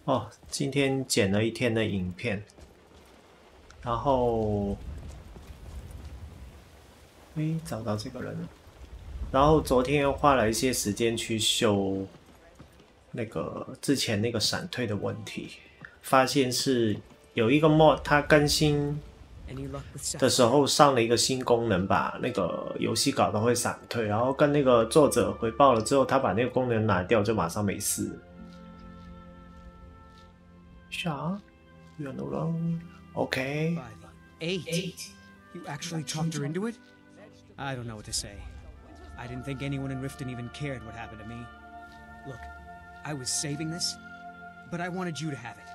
哦，今天剪了一天的影片，然后，找到这个人了。然后昨天又花了一些时间去修那个之前那个闪退的问题，发现是有一个 mod 它更新的时候上了一个新功能，把那个游戏搞得会闪退，然后跟那个作者回报了之后，他把那个功能拿掉，就马上没事了。啥 ？You are no longer okay. 8. You actually talked her into it? I don't know what to say. I didn't think anyone in Riften even cared what happened to me. Look, I was saving this, but I wanted you to have it.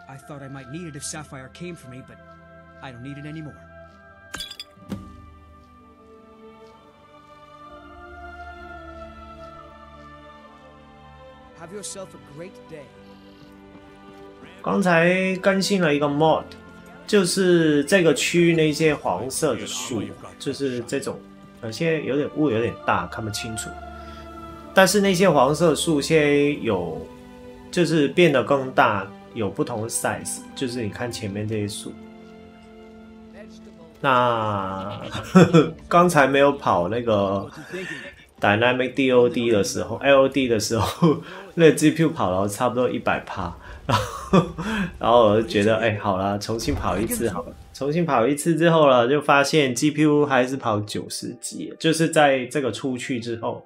I thought I might need it if Sapphire came for me, but I don't need it anymore. Have yourself a great day. 刚才更新了一个 mod， 就是这个区域那些黄色的树，就是这种，有些有点雾有点大，看不清楚。但是那些黄色树现在有，就是变得更大，有不同的 size， 就是你看前面这些树。那刚才没有跑那个 Dynamic DOD 的时候 ，LOD 的时候，那个 GPU 跑了差不多100%。然后我就觉得，好啦，重新跑一次好了。重新跑一次之后了，就发现 GPU 还是跑90几，就是在这个出去之后，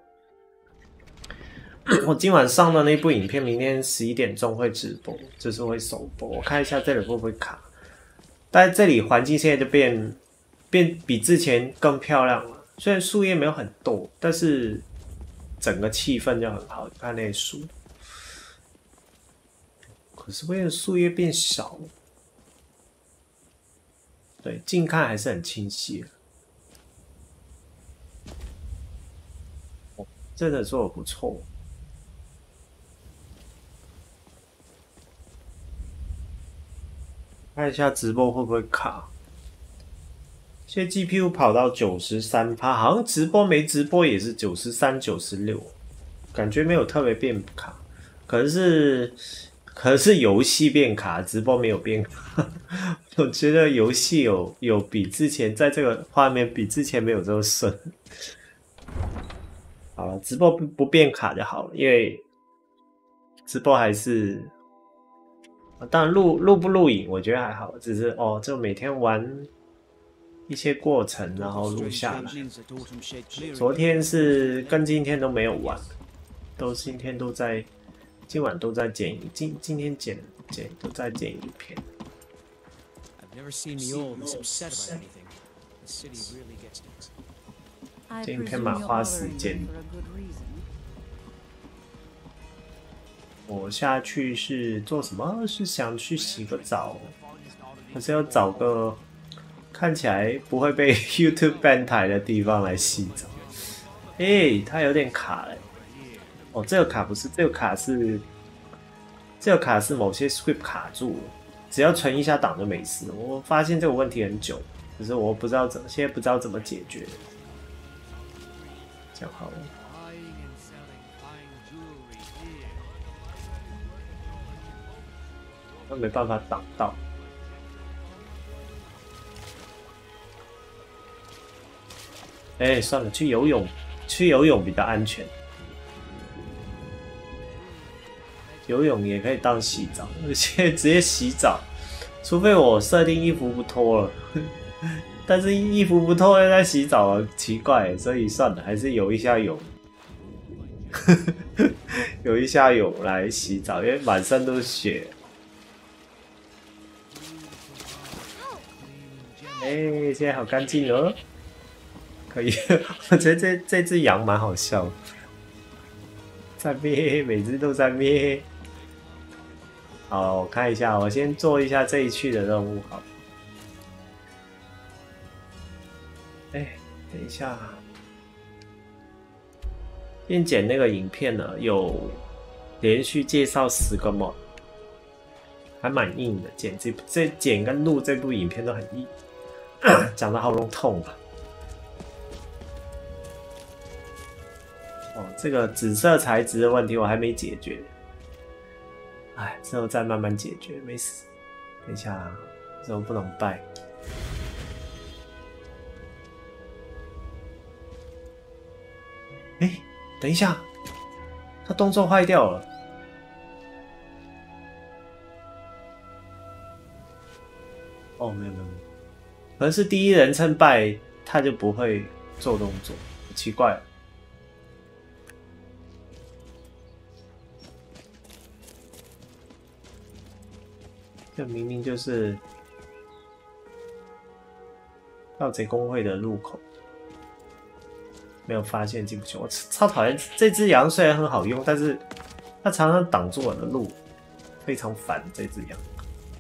我今晚上的那部影片，明天11点钟会直播，就是会首播。我看一下这里会不会卡。但这里环境现在就变比之前更漂亮了。虽然树叶没有很多，但是整个气氛就很好。看那树。可是为了树叶变小，对，近看还是很清晰的。真的做得不错。看一下直播会不会卡。现在 GPU 跑到93%，好像直播没直播也是93、96，感觉没有特别变卡，可能是游戏变卡，直播没有变卡。我觉得游戏有比之前在这个画面比之前没有这么顺。好了，直播不变卡就好了，因为直播还是，当然录不录影我觉得还好，只是就每天玩一些过程然后录下来。昨天是跟今天都没有玩，今天都在。今晚都在剪，今天剪都在剪影片。今天蛮花时间。我下去是做什么？是想去洗个澡，还是要找个看起来不会被 YouTube ban 台的地方来洗澡？它有点卡了。这个卡不是，这个卡是某些 script 卡住了，只要存一下档就没事。我发现这个问题很久，只是我现在不知道怎么解决。这样好了，那没办法挡到。算了，去游泳比较安全。游泳也可以当洗澡，现在直接洗澡，除非我设定衣服不脱了，但是衣服不脱又在洗澡，奇怪，所以算了，还是游一下泳，游一下泳来洗澡，因为满身都是血。现在好干净哦，可以，我觉得这只羊蛮好笑的，在咩，每只都在咩。好，我看一下，我先做一下这一区的任务好。等一下，先剪那个影片呢，有连续介绍10个 mod， 还蛮硬的。剪跟录这部影片都很硬，讲的喉咙痛啊。这个紫色材质的问题我还没解决。哎，之后再慢慢解决，没事。等一下啊，之后不能拜。哎，等一下，他动作坏掉了。哦，没有，可能是第一人称拜，他就不会做动作，奇怪了。这明明就是盗贼公会的入口，没有发现进不去。我超讨厌这只羊，虽然很好用，但是它常常挡住我的路，非常烦这只羊。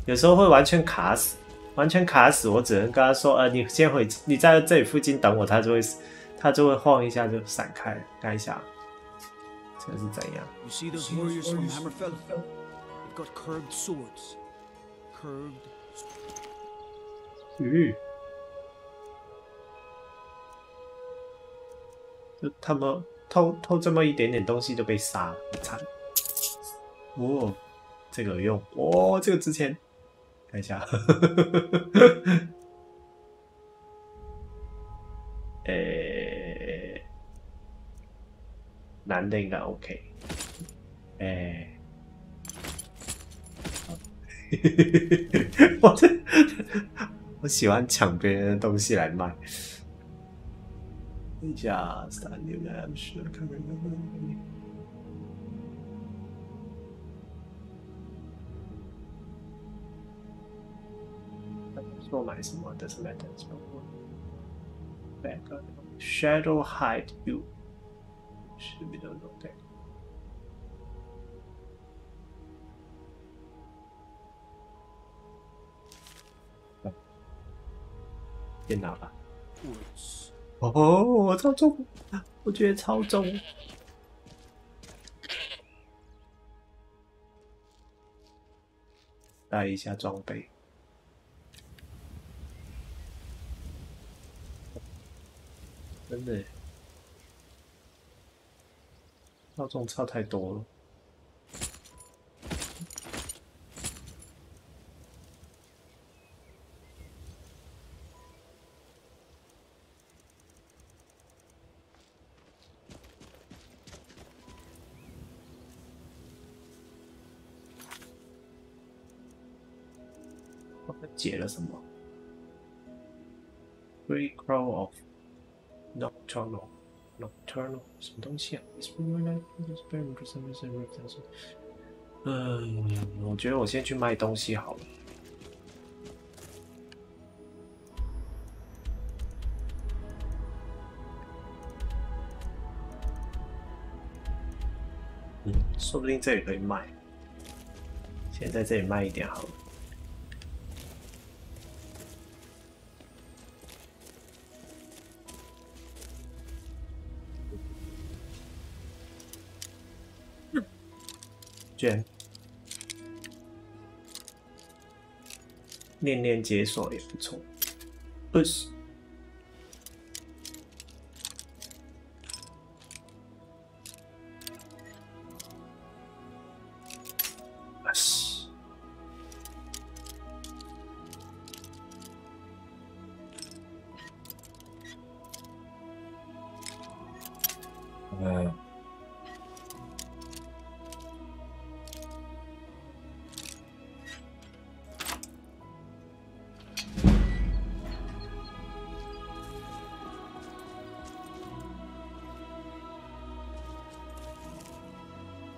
有时候会完全卡死，我只能跟他说：“你先回，你在这里附近等我。”它就会晃一下就闪开了。看一下，这是怎样？ You see those warriors from Hammerfell? They've got curved swords. Curved. 就他们偷这么一点点东西就被杀了，很惨。哦，这个有用哦，这个之前看一下，男的应该 OK， 我喜欢抢别人的东西来卖。一下3六10，看看。说买什么 doesn't matter. Back on shadow hide you. Should be done okay. 电脑吧。哦，我超重，我觉得超重。带一下装备。真的，超重超太多了。解了什么 ？Free Crow of Nocturnal 什么东西啊？我觉得我先去卖东西好了。说不定这里可以卖。先在这里卖一点好了。卷，练练解锁也不错。20。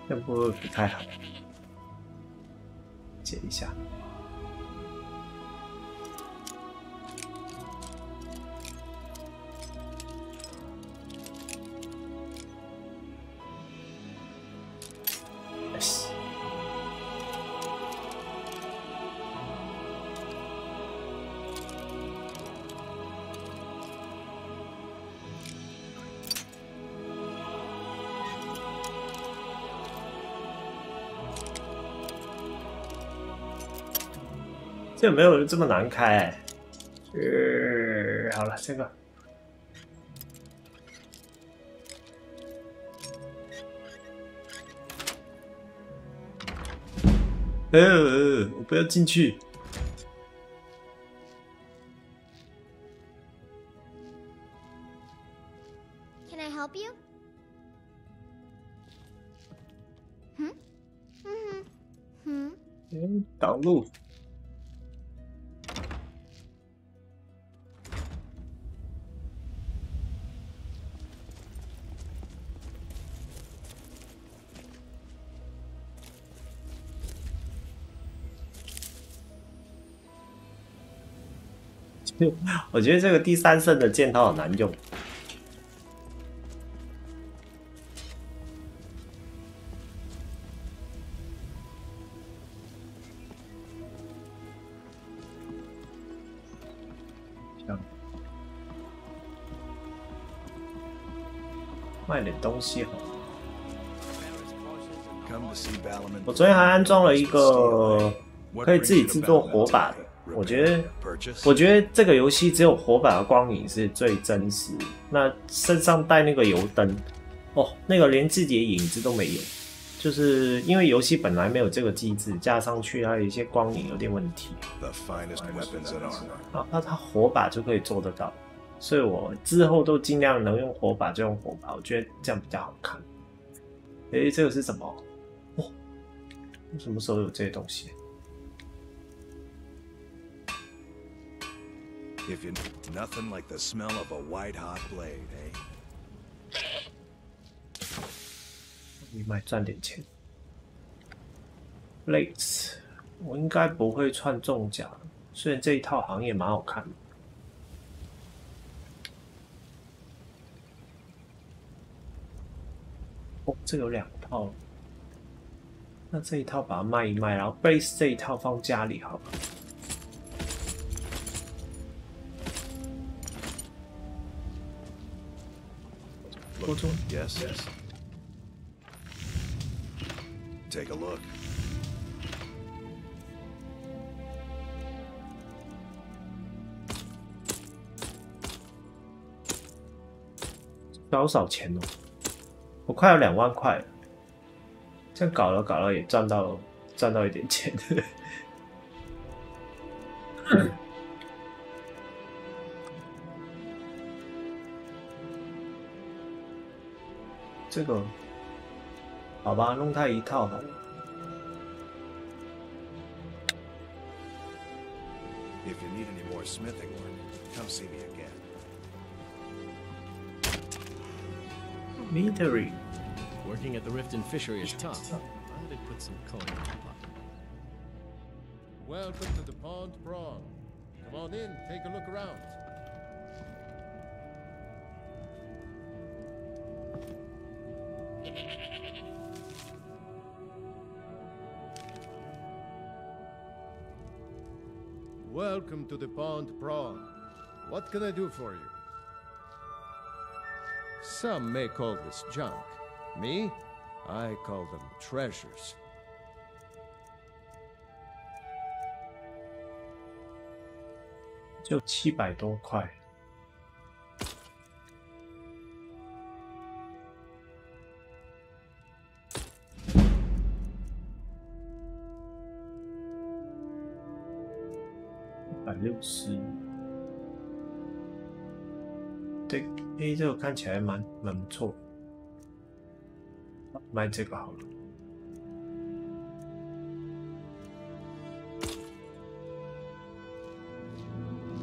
这不太好，解一下。这没有这么难开好了，这个我不要进去。Can I help you? 挡路。我觉得这个第三圣的剑套好难用。卖点东西好。我昨天还安装了一个可以自己制作火把的。我觉得这个游戏只有火把的光影是最真实。那身上带那个油灯，哦，那个连自己的影子都没有，就是因为游戏本来没有这个机制，加上去它有一些光影有点问题。那它火把就可以做得到。所以我之后都尽量能用火把就用火把，我觉得这样比较好看。诶，这个是什么？哦，什么时候有这些东西？If you nothing like the smell of a white hot blade, eh? 你买赚点钱。Blades， 我应该不会穿重甲，虽然这一套好像也蛮好看的。哦，这个有2套，那这一套把它卖一卖，然后 base 这一套放家里好了。高中 ，Yes. Take a look. 多少钱哦？我快要2万块了，这样搞了也赚到一点钱。这个好吧，弄它一套好了。If you need any more smithing work, come see me again. Meadery. Working at the Rift and Fishery is tough. I did put some coin in my pocket. Welcome to the Pond Prawn. Come on in, take a look around. Welcome to the Pond Prawn. What can I do for you? Some may call this junk. Me? I call them treasures. 就700多块。160。对，这个看起来蛮不错。卖这个好了。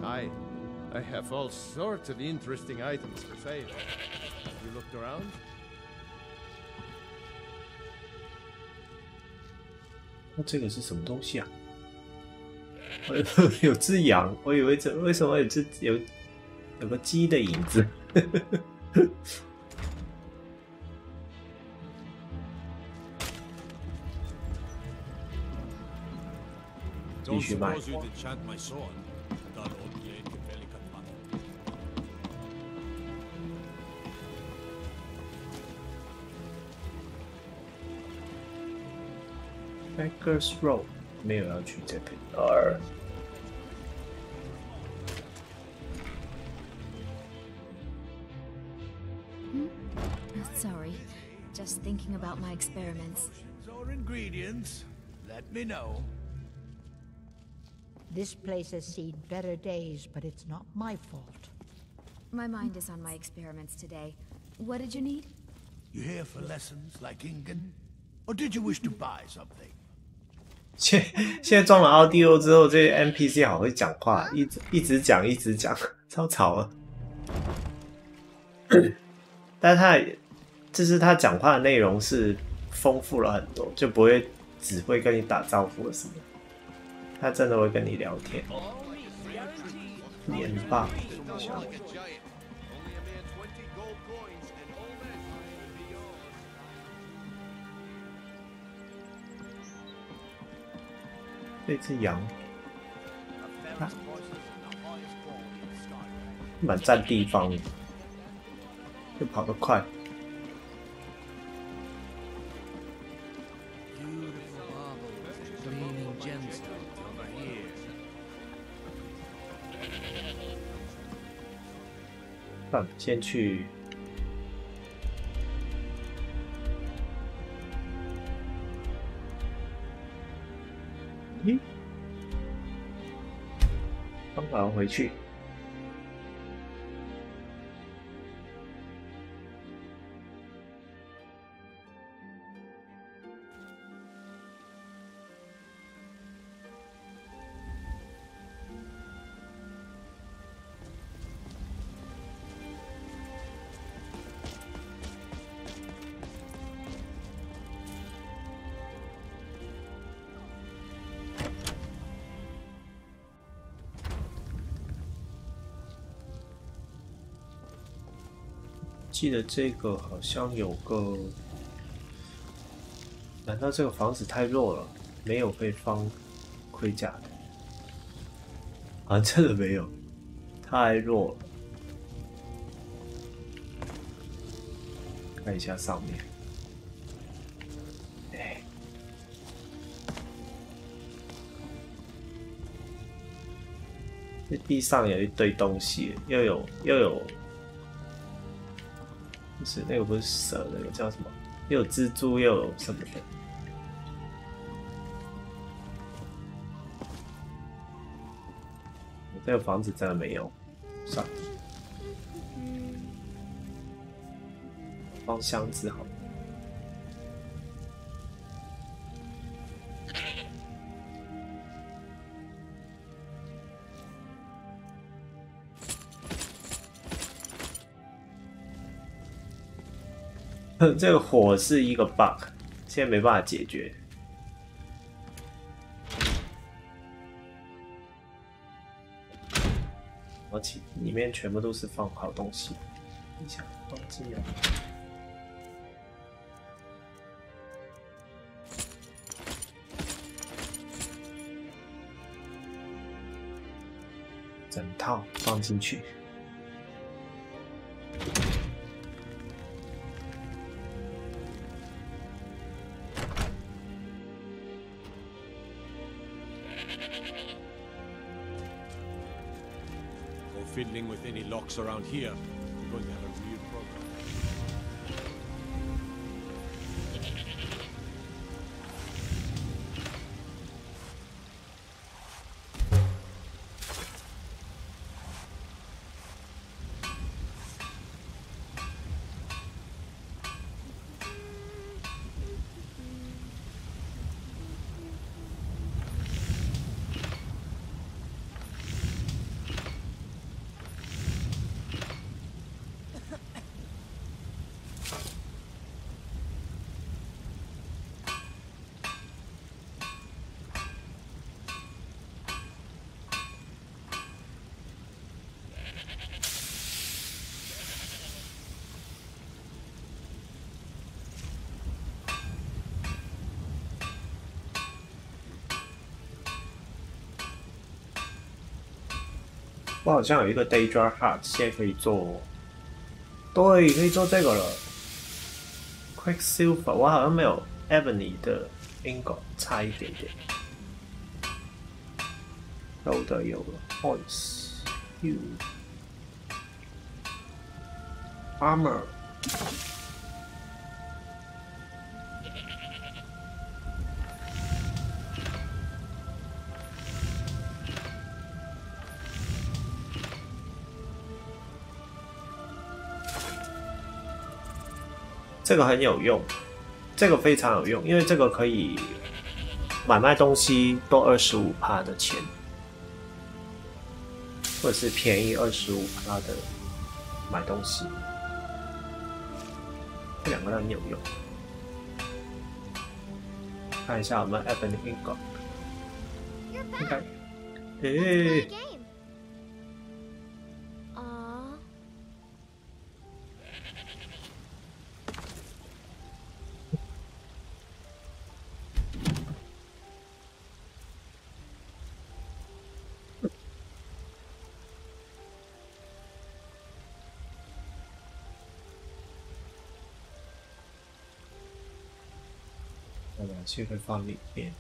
I have all sorts of interesting items for sale. Have you looked around? 这个是什么东西啊？有只羊，我以为为什么有个鸡的影子？继续卖。Baker's Row 没有要去这边。Sorry, just thinking about my experiments. Or ingredients. Let me know. This place has seen better days, but it's not my fault. My mind is on my experiments today. What did you need? You here for lessons like Ingen? Or did you wish to buy something? 现在装了 Audio 之后，这些 NPC 好会讲话，一直讲，超吵了。但是他讲话的内容是丰富了很多，就不会只会跟你打招呼什么，他真的会跟你聊天。连霸，这只羊，蛮占地方的，又跑得快。那先去。咦，刚好回去。记得这个好像有个，难道这个房子太弱了，没有可以放盔甲的？啊，真的没有，太弱了。看一下上面，哎，这地上有一堆东西，又有。不是那个，不是蛇，那个叫什么？又有蜘蛛，又有什么的？这个房子真的没有，算了，放箱子好了。这个火是一个 bug， 现在没办法解决。而且里面全部都是放好东西，等一下忘记了。整套放进去。Fiddling with any locks around here, we're going to have a real problem.我好像有一个 Daedra Heart， 现在可以做，对，可以做这个了。Quicksilver， 我好像没有 Ebony 的 Ingot， 差一点点。有的有了 ，Points， You Armor。这个很有用，这个非常有用，因为这个可以买卖东西都25%的钱，或者是便宜25%的买东西，这两个都很有用。看一下我们 Ebony Ingot， 应该，诶。武器会放里面。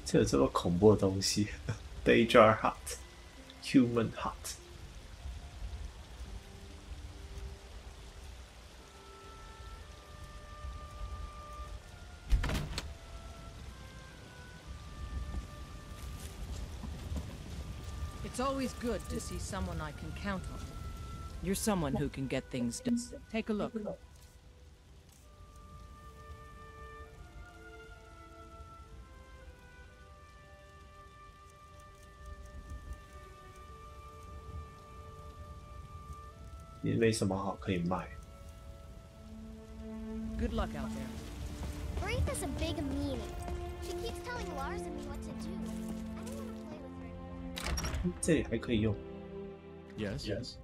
这有这么恐怖的东西 ？Danger Heart, Human Heart。It's always good to see someone I can count on. You're someone who can get things done. Take a look. 也没什么好可以卖。Good luck out there. Braitha's a big meanie. She keeps telling Lars and me what to do. I don't want to play with her anymore. 这里还可以用。Yes. Yes.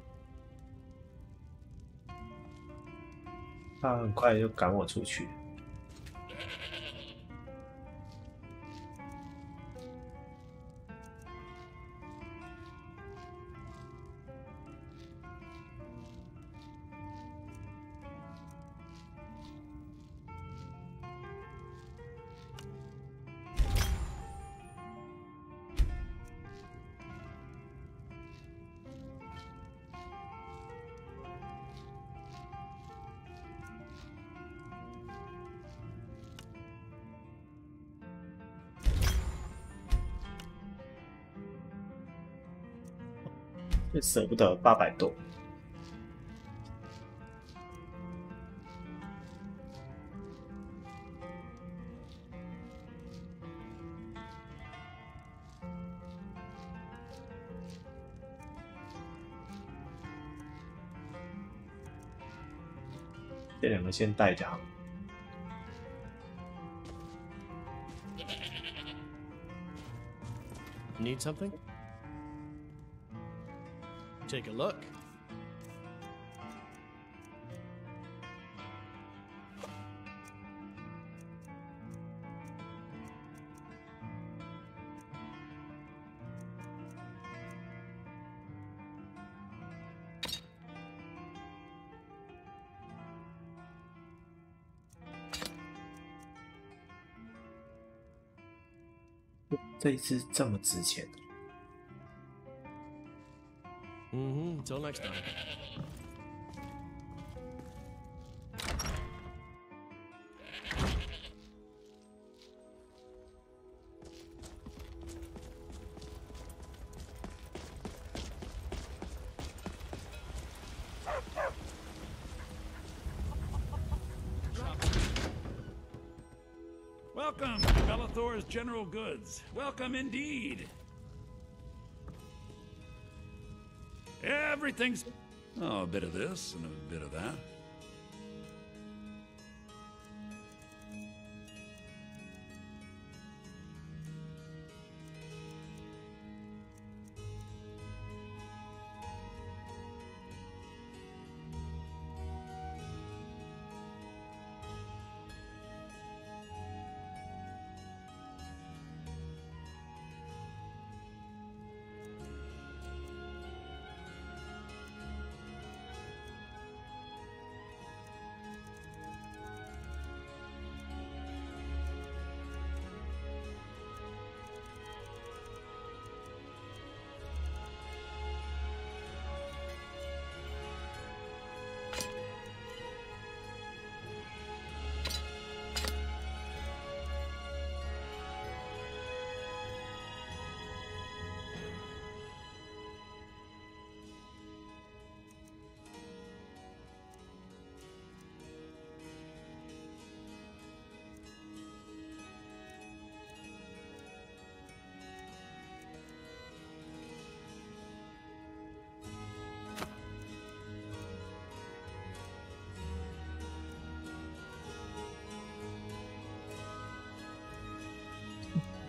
他很快就赶我出去。舍不得800多。这两个先带着好。Need something? Take a look.这一只这么值钱。Until next time. 'Welcome to Bellathor's General Goods. Welcome indeed. Everything's... Oh, a bit of this and a bit of that. .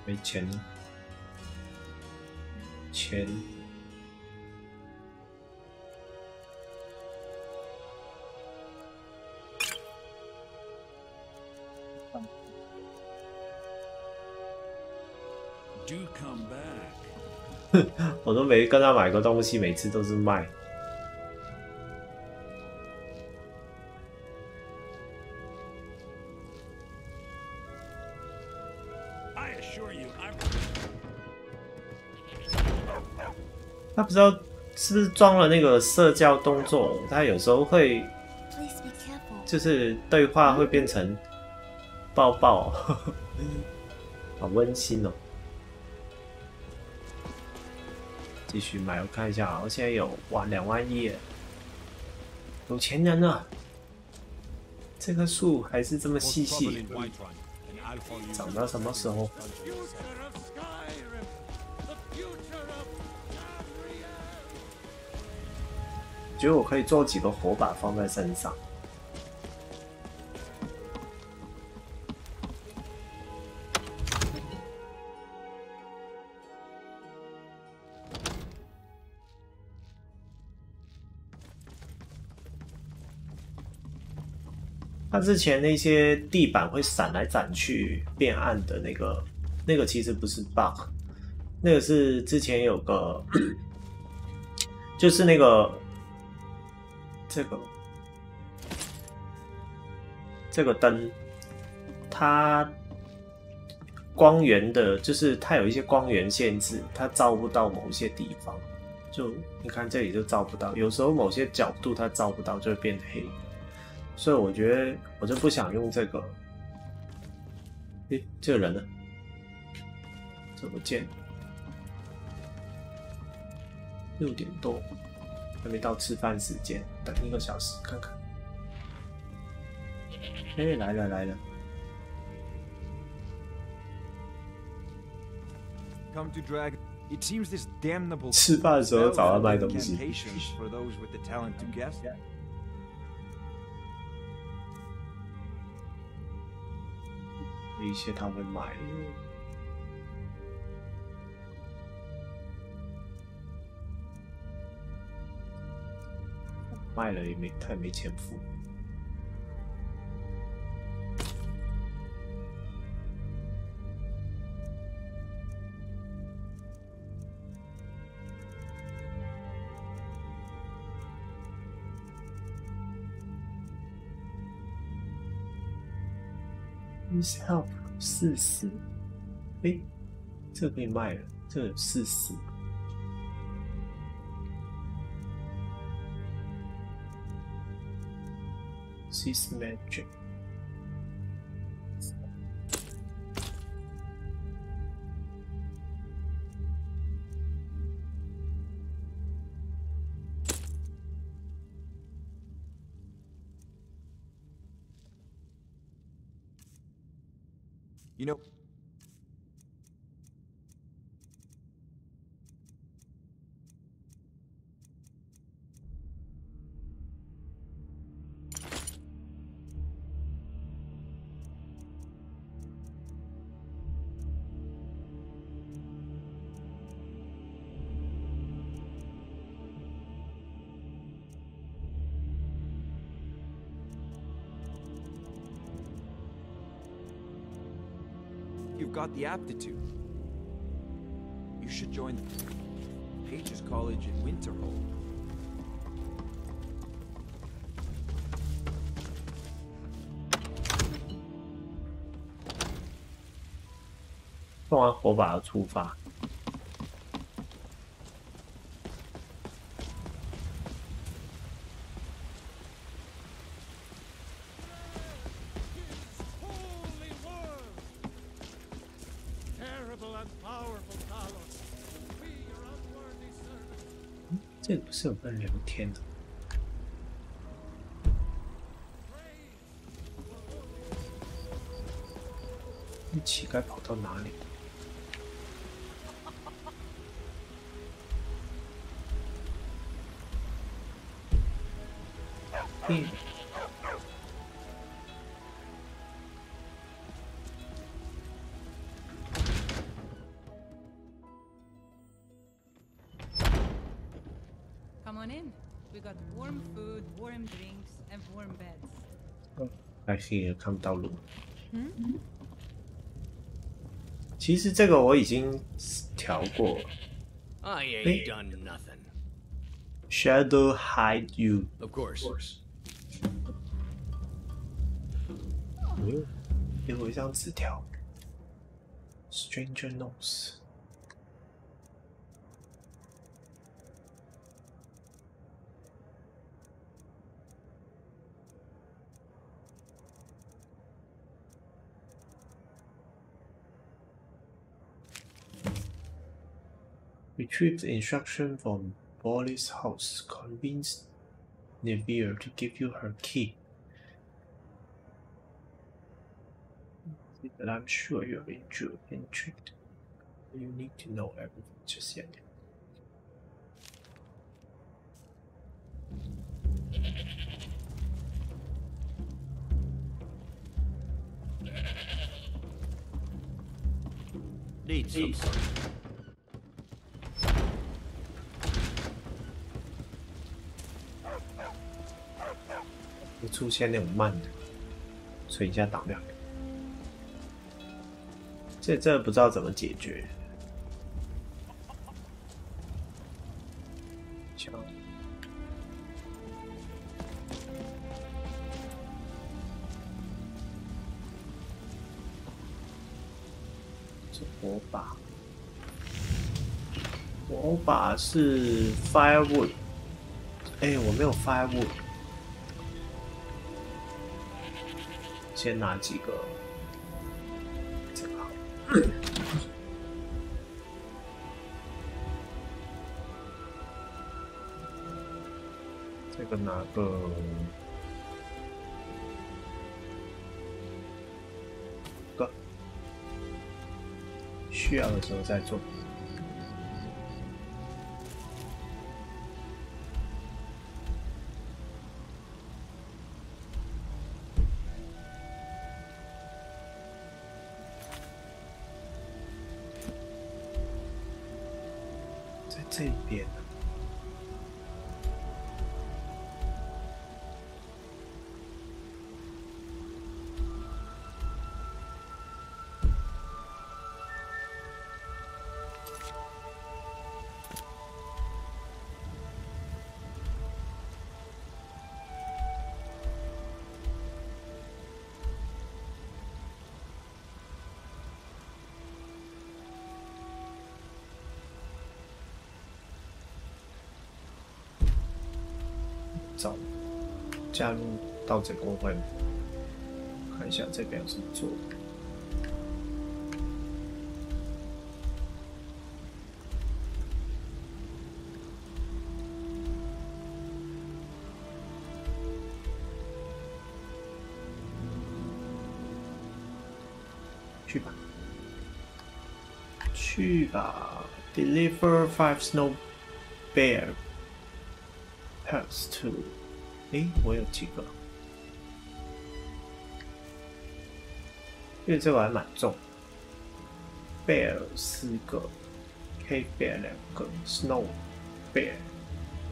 没钱，钱。Do come back. 我都没跟他买过东西，每次都是卖。I assure you, I'm. 他不知道是不是装了那个社交动作，他有时候会，就是对话会变成抱抱，好温馨哦。继续买，我看一下啊，我现在有2万1，有钱人啊！这棵树还是这么细细，长到什么时候？觉得我可以做几个火把放在身上。它之前那些地板会闪来闪去变暗的那个其实不是 bug， 那个是之前有个，就是那个这个灯，它光源的，就是它有一些光源限制，它照不到某些地方。就你看这里就照不到，有时候某些角度它照不到，就会变黑。所以我觉得我就不想用这个。诶，这个人呢？怎么见？6点多，还没到吃饭时间，等1个小时看看。诶，来了来了。Come to drag. It seems this damnable. 吃饭的时候找他卖东西。For those with the talent to guess. 有一些他会买，卖了也太没钱付。Please help 40，哎，这可以卖了，这有40。Sys Magic。You know, you've got the aptitude. You should join Page's College in Winterhold. 放完火把要出发。这不是有跟人聊天的？那乞丐跑到哪里？ on in. We got warm food, warm drinks, and warm beds. 还是也看不到路。Hmm? 其实这个我已经调过。I ain't done nothing. Shadow hide you. Of course. 有一张纸条。Stranger notes. Retrieve the instruction from Bolly's house. Convince Neville to give you her key. But I'm sure you're intrigued. You need to know everything just yet. Need some sort. 会出现那种慢的，所以一下挡掉。这不知道怎么解决。枪，这火把，火把是 firewood。哎，我没有 firewood。先拿几个，这个好。这个拿个，需要的时候再做。这边加入盗贼公会，看一下这边有什么做。去吧，去吧 ！Deliver 5 snow bear pelts to。诶，我有几个？因为这个还蛮重。bear 4个 ，cave bear 2个 ，snow bear。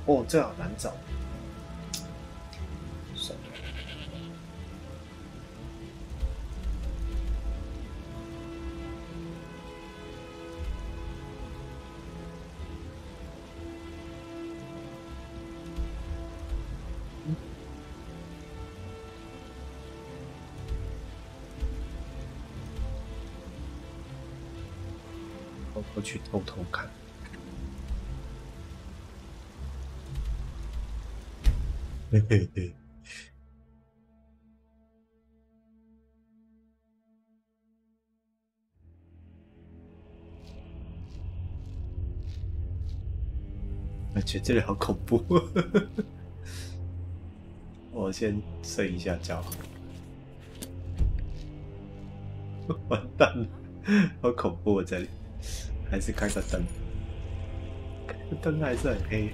哦，这好难找。算了。我去偷偷看，嘿嘿嘿。而且这里好恐怖，我先睡一下觉。完蛋了，好恐怖啊！这里。还是开个灯，开个灯还是很黑。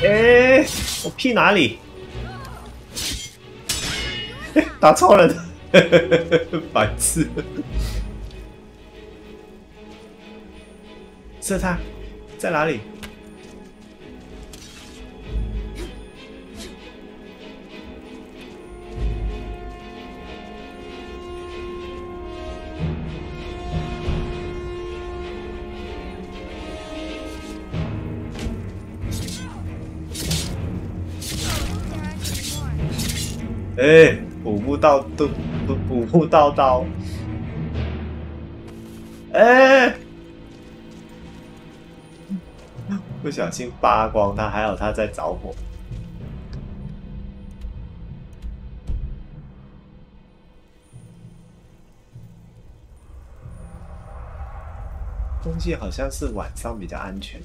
哎，我屁哪里？打错了的。白痴！射他，在哪里？哎，补不到刀，哎，不小心扒光他，还好他在着火。东西好像是晚上比较安全。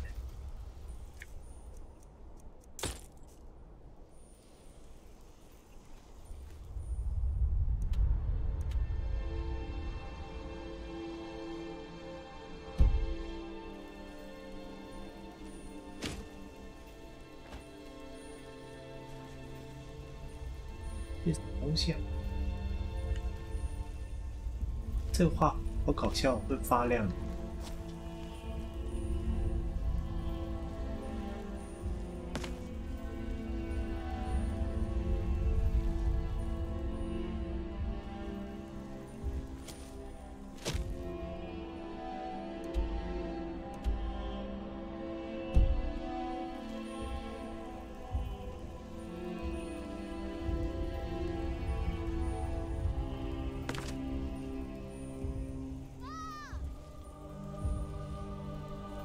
这什么东西啊？这画好搞笑，会发亮。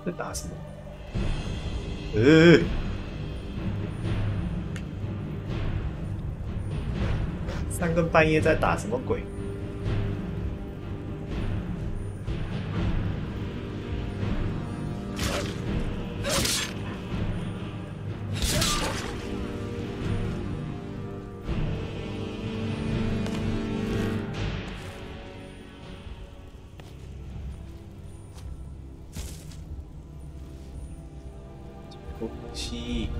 在打什么？三更半夜在打什么鬼？东西。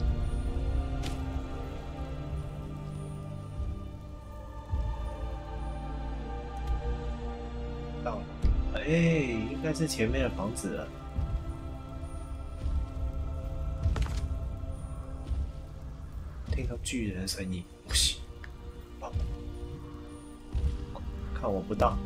到了，哎，应该是前面的房子了。听到巨人的声音，不行，看我不到。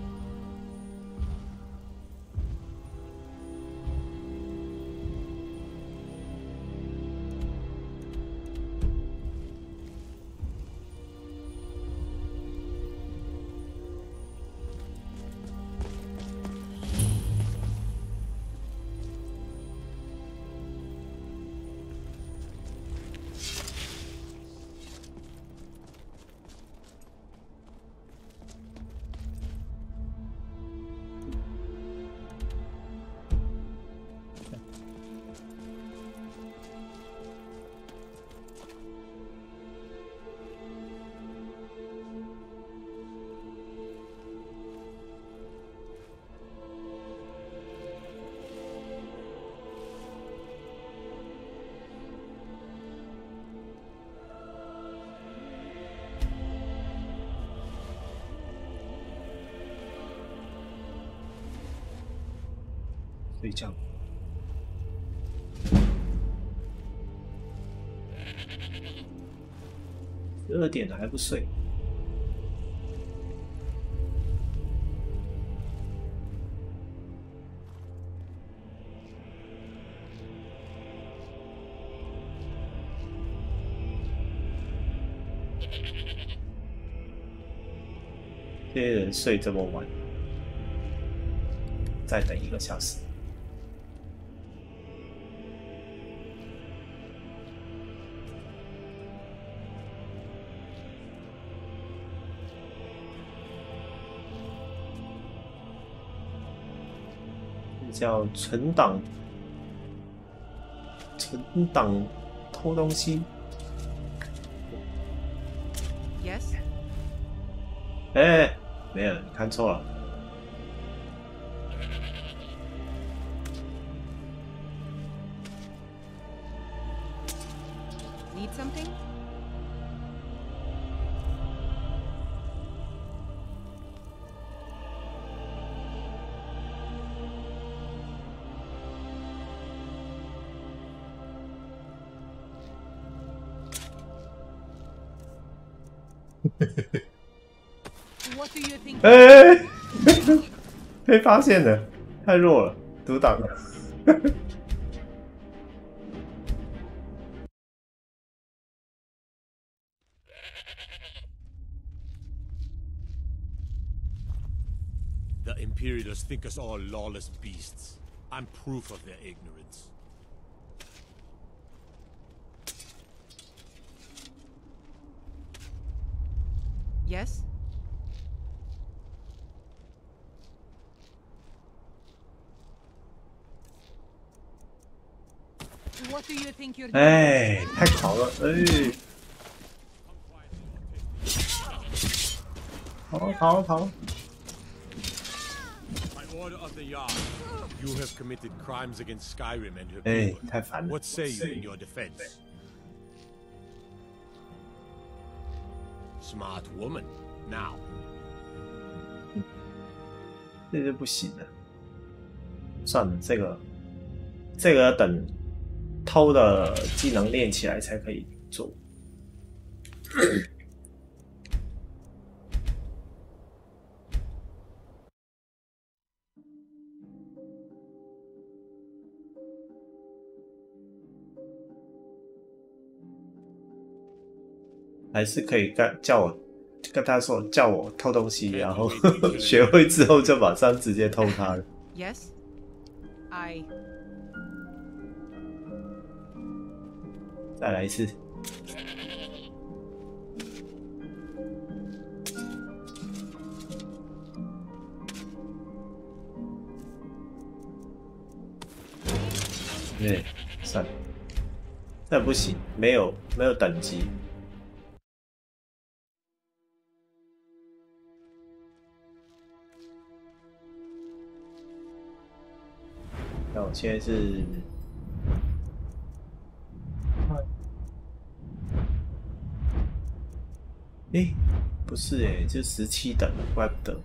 睡觉。12点了还不睡？这些人睡这么晚，再等1个小时。叫存档偷东西。Yes。哎，没有，你看错了。Need something? What do you think? 哎，被发现了，太弱了，独挡了。The Imperialists think us all lawless beasts. I'm proof of their ignorance. Yes? What do you think you're doing? 哎，太狂了，哎，跑！ By order of the Yard, you have committed crimes against Skyrim and her 哎， people. 太烦了。 What say you in your defense? Smart woman. Now. 这就不行了。算了，这个要等偷的技能练起来才可以做。还是可以跟他说叫我偷东西，然后学会之后就马上直接偷他了。Yes? I... 再来一次。对，算了，这不行，没有等级。那我现在是，诶，不是诶，就17等了，怪不得。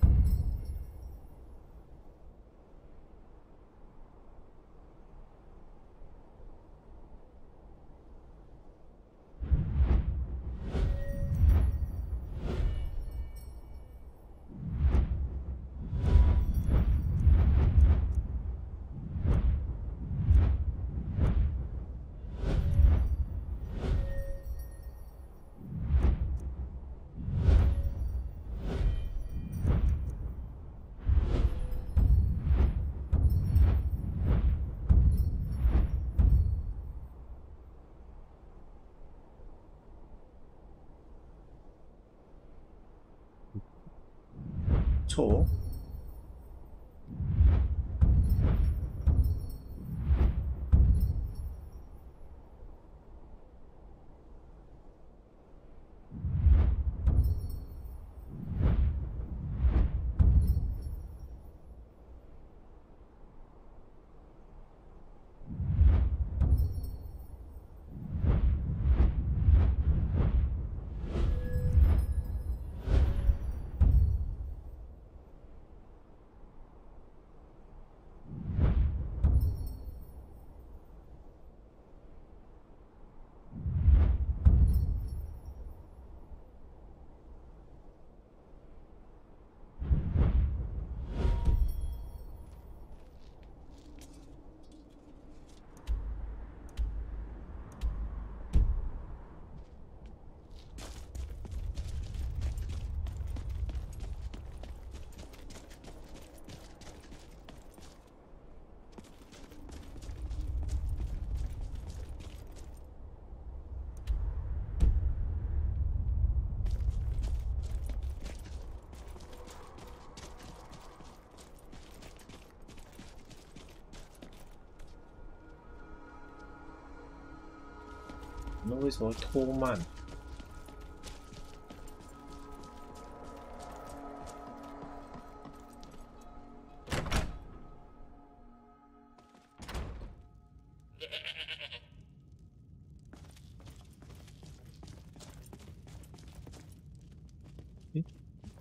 错。那为什么拖慢？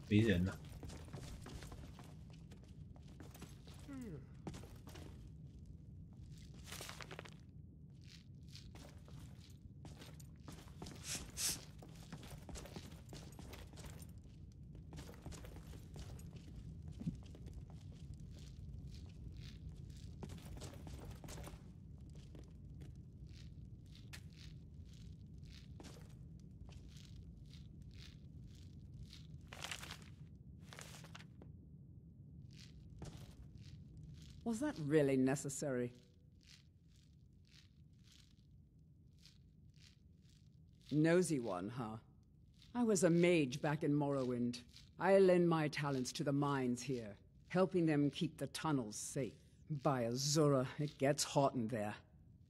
没人了。Was that really necessary? Nosy one, huh? I was a mage back in Morrowind. I lend my talents to the mines here, helping them keep the tunnels safe. By Azura, it gets hot in there.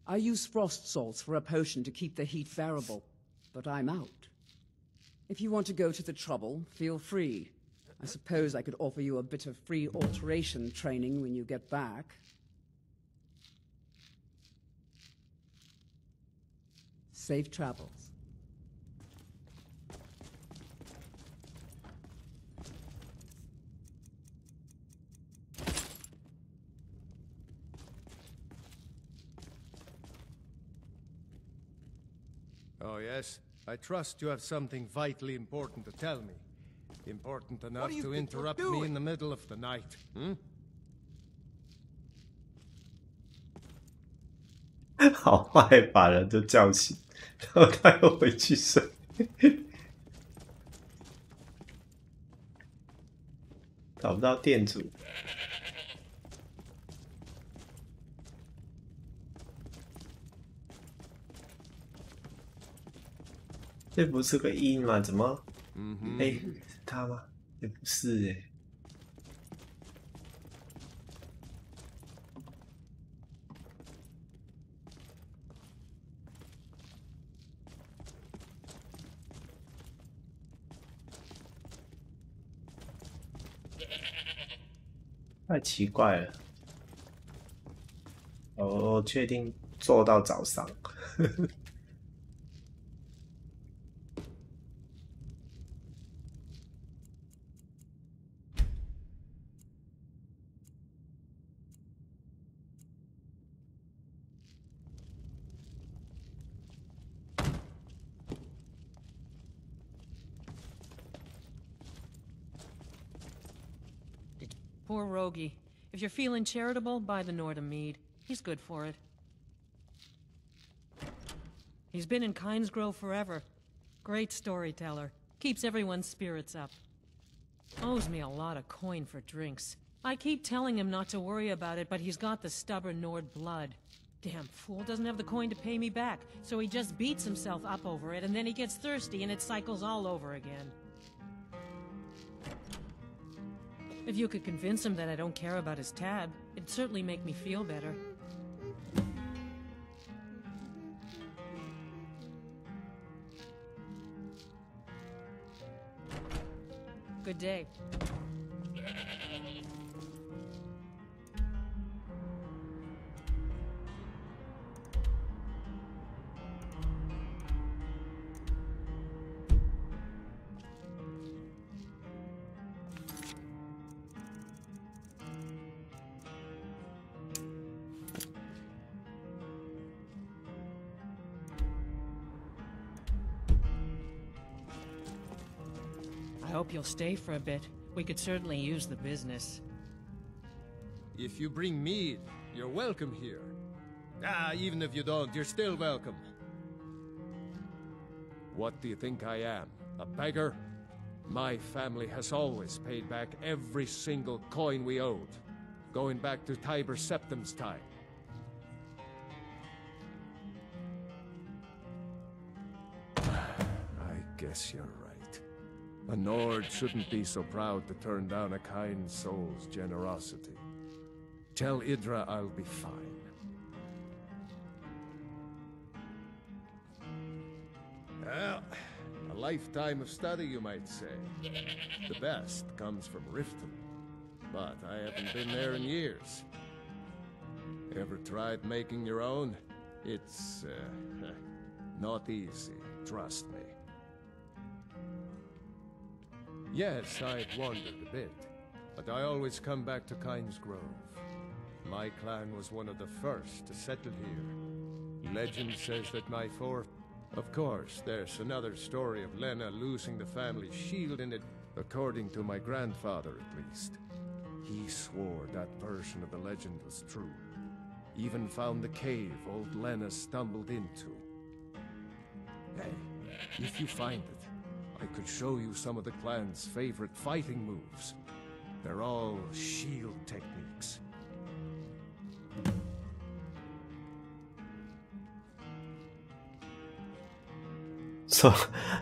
I use frost salts for a potion to keep the heat bearable, but I'm out. If you want to go to the trouble, feel free. I suppose I could offer you a bit of free alteration training when you get back. Safe travels. Oh, yes? I trust you have something vitally important to tell me. Important enough to interrupt me in the middle of the night, hmm? 好坏把人都叫醒，然后他又回去睡。找不到店主。这不是个鹰吗？怎么？哎，是他吗？也不是哎。太奇怪了。我确定做到早上。Poor Rogie. If you're feeling charitable, buy the Nord a mead. He's good for it. He's been in Kynes Grove forever. Great storyteller. Keeps everyone's spirits up. Owes me a lot of coin for drinks. I keep telling him not to worry about it, but he's got the stubborn Nord blood. Damn fool doesn't have the coin to pay me back, so he just beats himself up over it, and then he gets thirsty and it cycles all over again. If you could convince him that I don't care about his tab, it'd certainly make me feel better. Good day. I hope you'll stay for a bit. We could certainly use the business. If you bring mead, you're welcome here. Even if you don't, you're still welcome. What do you think I am? A beggar? My family has always paid back every single coin we owed, going back to Tiber Septim's time. I guess you're right. A Nord shouldn't be so proud to turn down a kind soul's generosity. Tell Idra I'll be fine. Well, a lifetime of study, you might say. The best comes from Riften, but I haven't been there in years. Ever tried making your own? It's, not easy, trust me. Yes, I've wandered a bit, but I always come back to Kynes Grove. My clan was one of the first to settle here. Legend says that my Of course, there's another story of Lena losing the family shield in it, according to my grandfather at least. He swore that version of the legend was true. Even found the cave old Lena stumbled into. Hey, if you find it, I could show you some of the clan's favorite fighting moves. They're all shield techniques.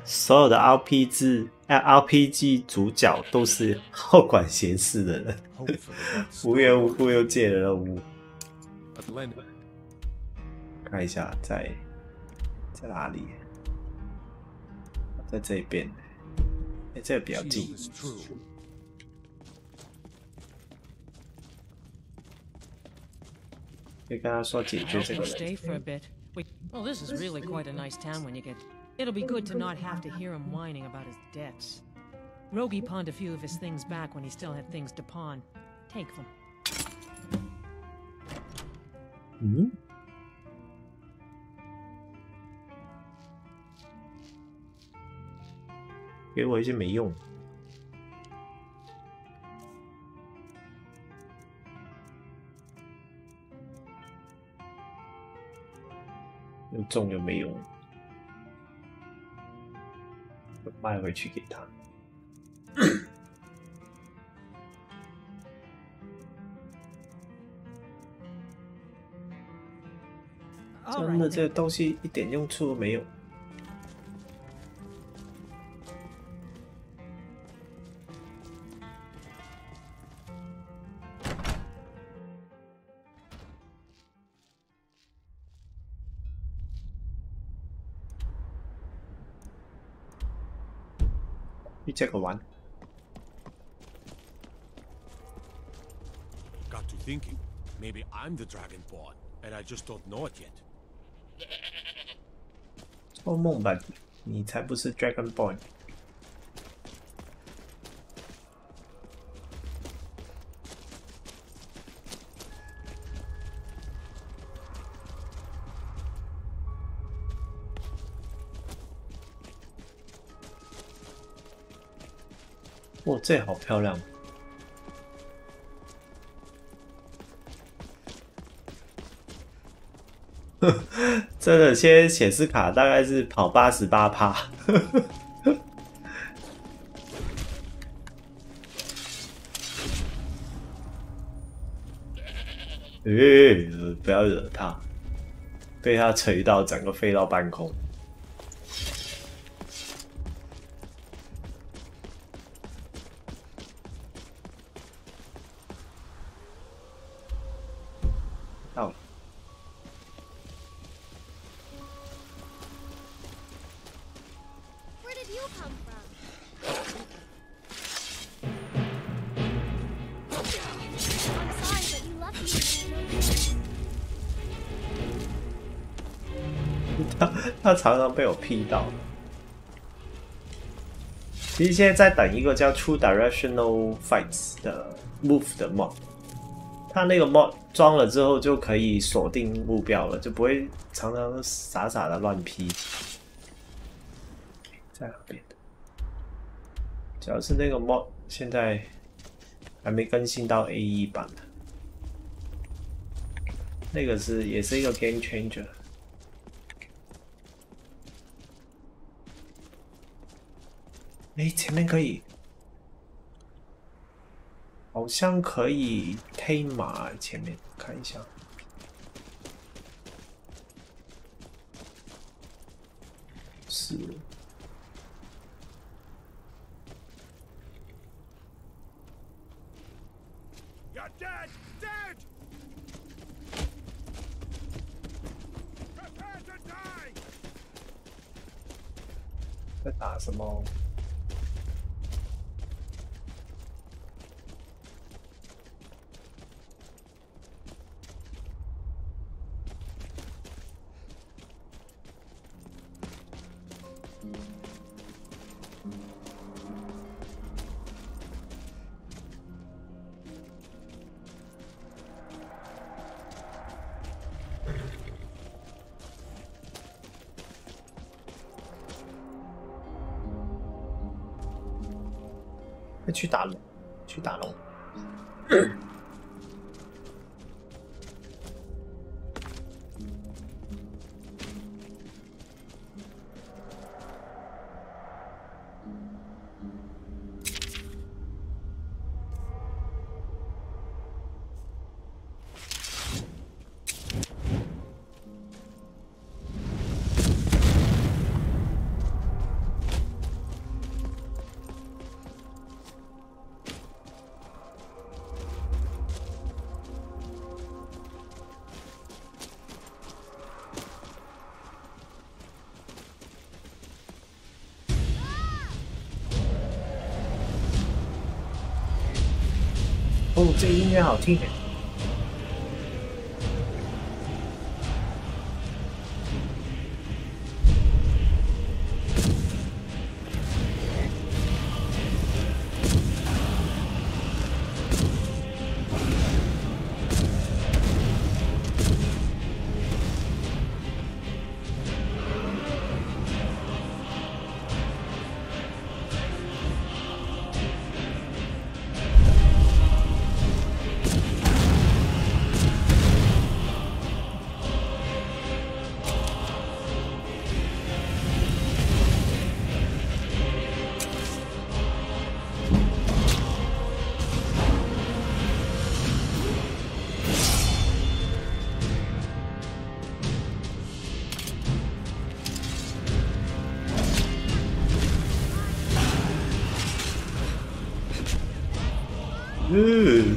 所有的 RPG 主角都是好管闲事的人，无缘无故又借了任务。看一下在哪里？在这边。这个比较近。可以跟他说解决这个人。 Stay for a bit. Well, this is really quite a nice town when you get. It'll be good to not have to hear him whining about his debts. Rogi pawned a few of his things back when he still had things to pawn. Take them. 嗯？给我一些没用。又重又没用，卖回去给他。真的，这个东西一点用处都没有。这个玩。 Got to thinking. Maybe I'm the Dragonborn, and I just don't know it yet. 做梦吧，你才不是 Dragonborn。哇，这好漂亮！真的，现在显示卡大概是跑88%。不要惹他，被他锤到，整个飞到半空。 他常常被我劈到。其实现在在等一个叫 True Directional Fights 的 Move 的 mod， 它那个 mod 装了之后就可以锁定目标了，就不会常常傻傻的乱劈。在哪边？主要是那个 mod 现在还没更新到 AE 版的，那个也是一个 game changer。 哎，前面可以，好像可以推马。前面看一下，是。You're dead, dead. Prepare to die. 在打什么？ 去打龙，去打龙。哦，这音乐好听耶。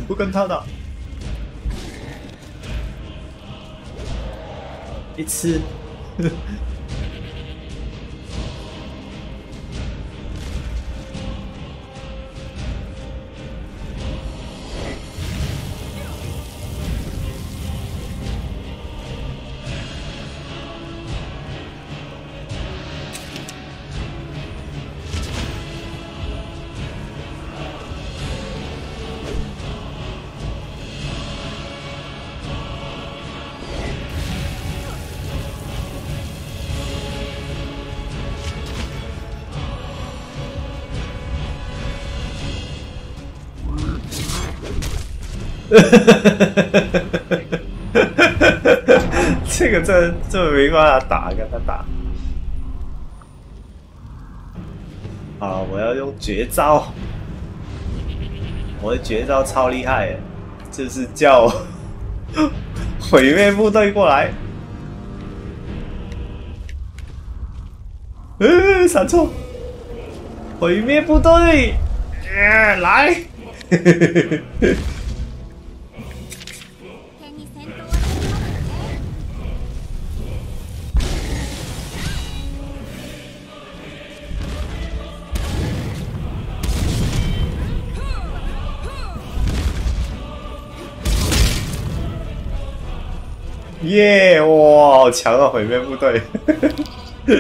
不跟他打，一吃。这个这没办法打，跟他打。啊！我要用绝招，我的绝招超厉害耶，就是叫毁灭部队过来。闪错！毁灭部队，来！耶！哇，好强啊！毁灭部队。等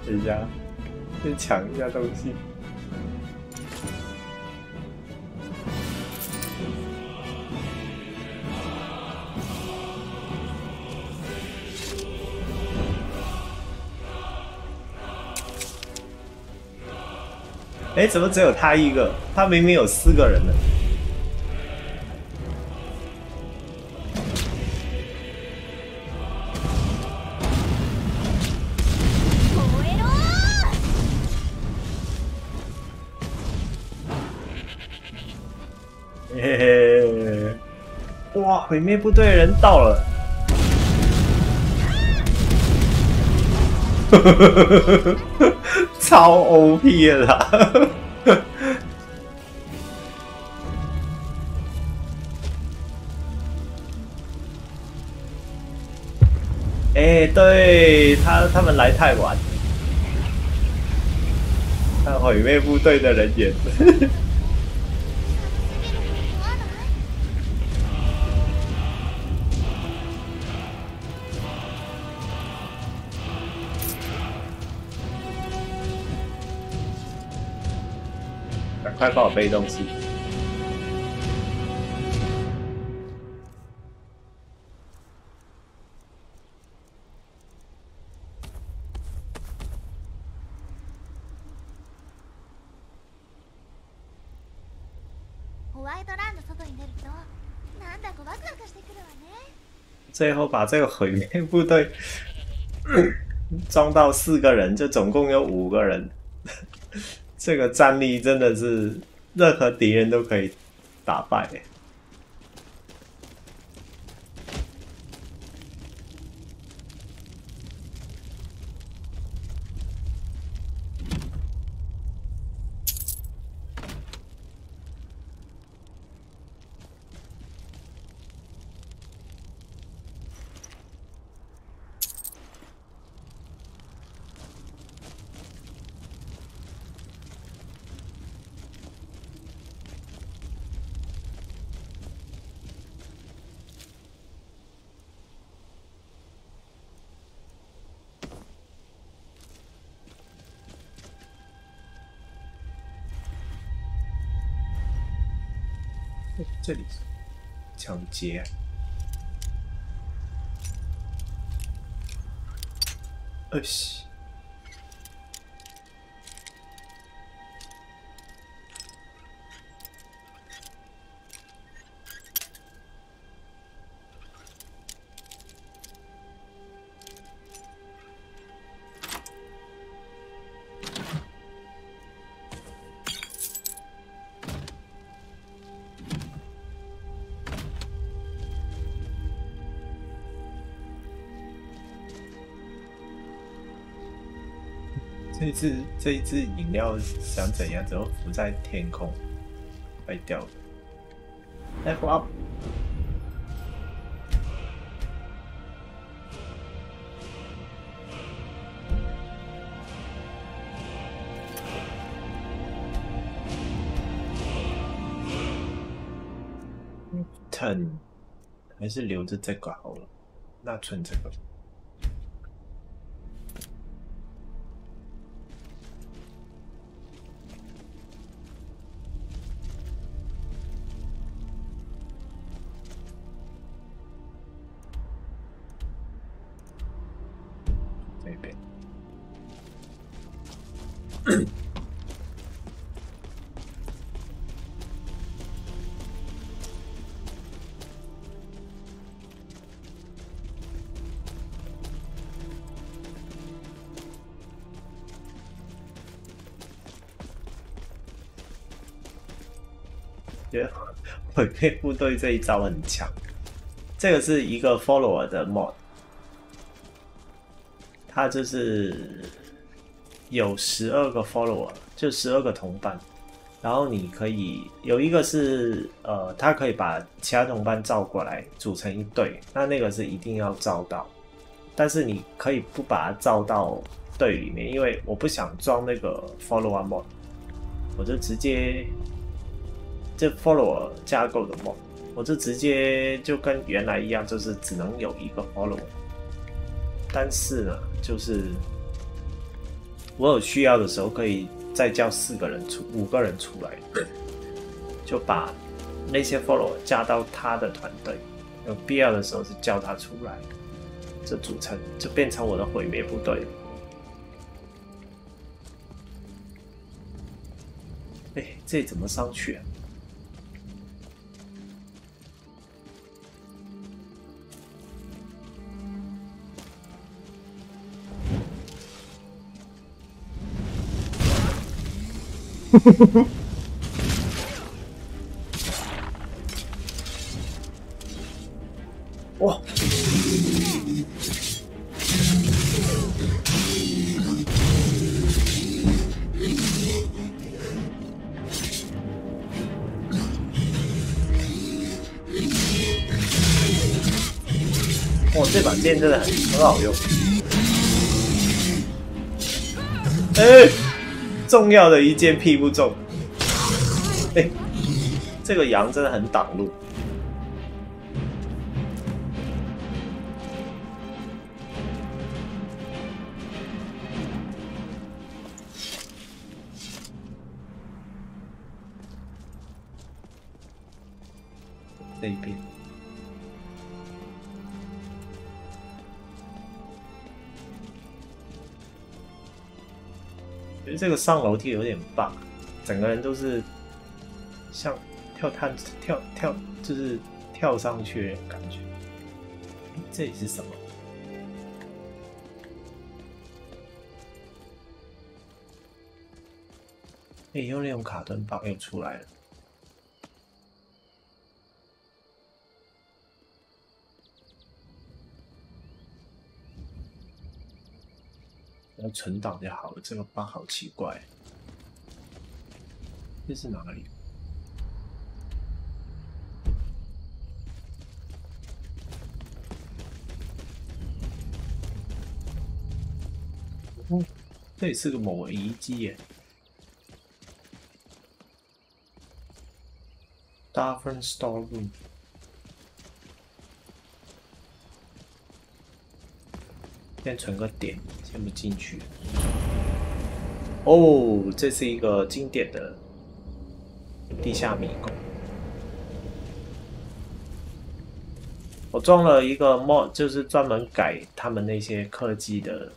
一下，先抢一下东西。哎，怎么只有他一个？他明明有4个人呢。嘿嘿，哇！毁灭部队的人到了，超 OP 的啦！哎，对他们来太晚，看毁灭部队的人演。快帮我背东西！最后把这个毁灭部队装到4个人，就总共有5个人。这个战力真的是任何敌人都可以打败。这里抢劫。西。这一支饮料想怎样？怎么浮在天空，坏掉了。Level up。10，还是留着这个好了。那存这个。觉得毁灭部队这一招很强。这个是一个 follower 的 mod， 它就是有12个 follower， 就12个同伴。然后你可以有一个是它可以把其他同伴召过来组成一队，那个是一定要召到。但是你可以不把它召到队里面，因为我不想装那个 follower mod， 我就直接这 follower 架构的 mod， 我就直接就跟原来一样，就是只能有一个 follower。但是呢，就是我有需要的时候可以再叫5个人出来，就把那些 follower 加到他的团队，有必要的时候就叫他出来，就组成就变成我的毁灭部队了。这怎么上去啊？哇！哇，这把剑真的很好用。重要的一剑劈不中。这个羊真的很挡路。这一边。觉得这个上楼梯有点棒，整个人都是像跳，就是跳上去的感觉。这里是什么？又那种卡顿棒又出来了。要存档就好了，这个 bug 好奇怪。这是哪里？哦，这里是个某个遗迹耶。Different storeroom。先存个点，先不进去。哦，这是一个经典的地下迷宫。我装了一个 mod， 就是专门改他们那些科技的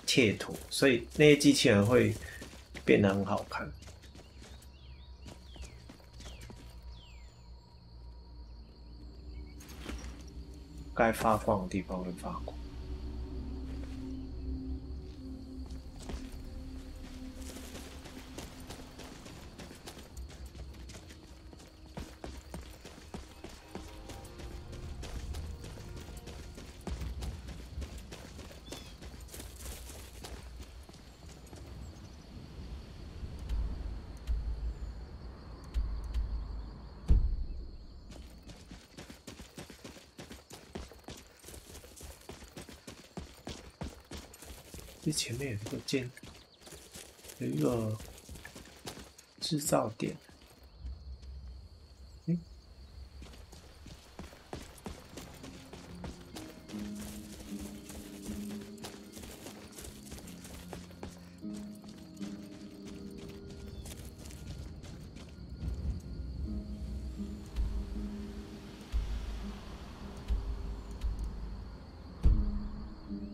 贴图，所以那些机器人会变得很好看。该发光的地方会发光。这前面有一个有一个制造点，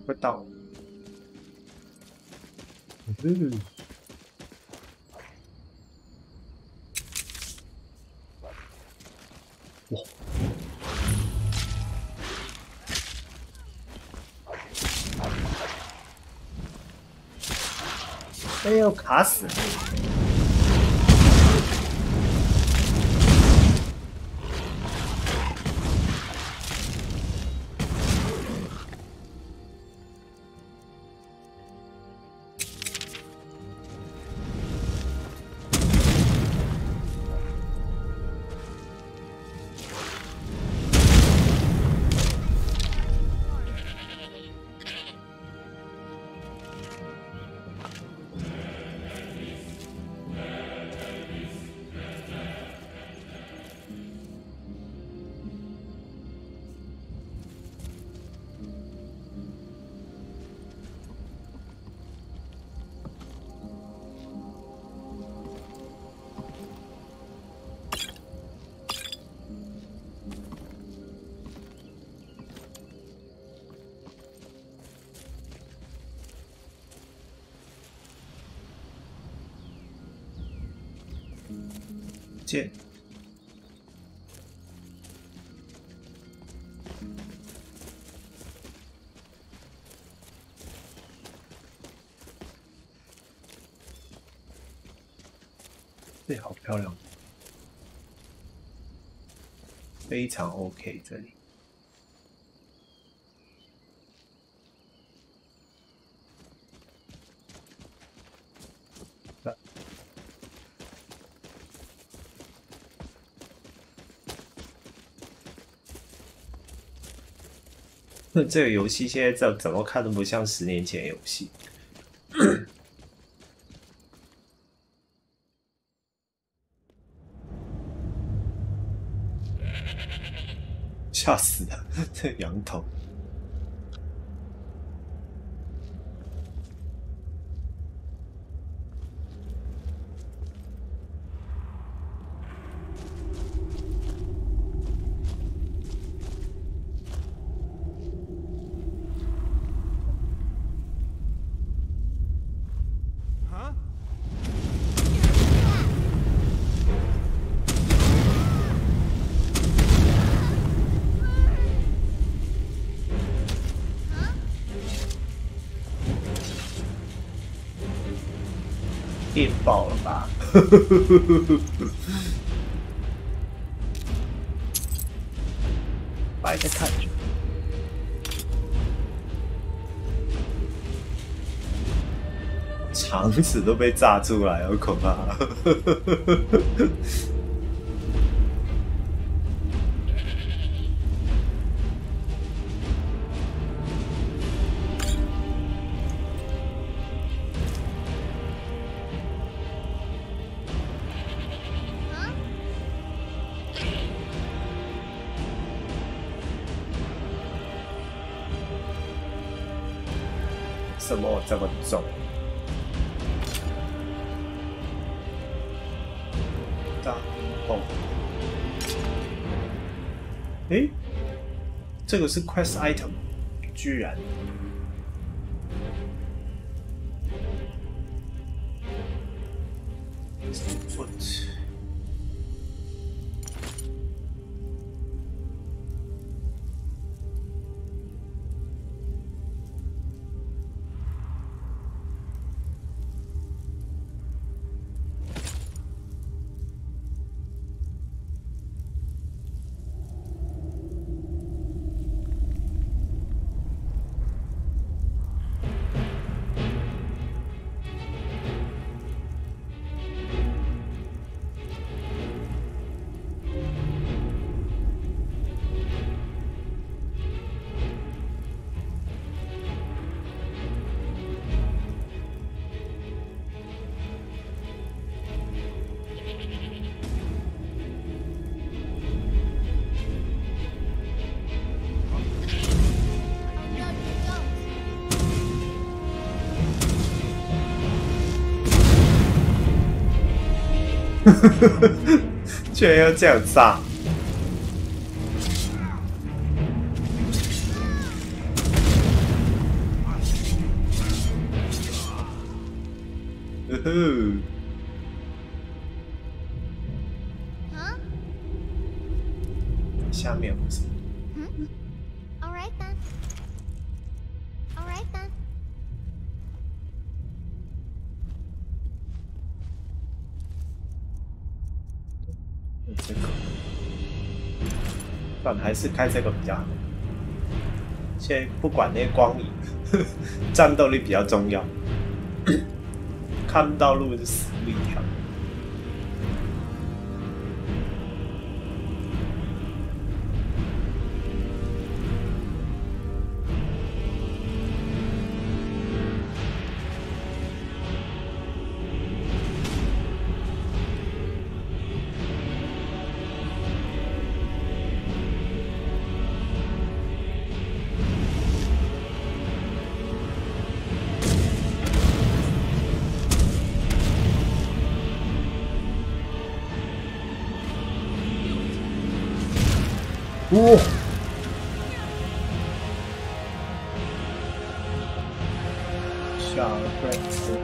快到。哇！哎呦，卡死！剑，这好漂亮，非常 OK 这里。这个游戏现在怎么看都不像10年前的游戏，吓死了！这羊头。电爆了吧！摆着看着，肠子都被炸出来，好可怕！什么这么重？大爆！诶，这个是 quest item， 居然。What？居然要这样炸！下面有什么？ All right then. All right then. 这个，但还是开这个比较好。现在不管那些光影，战斗力比较重要。看不到路就死路一条。哇！小 Rex，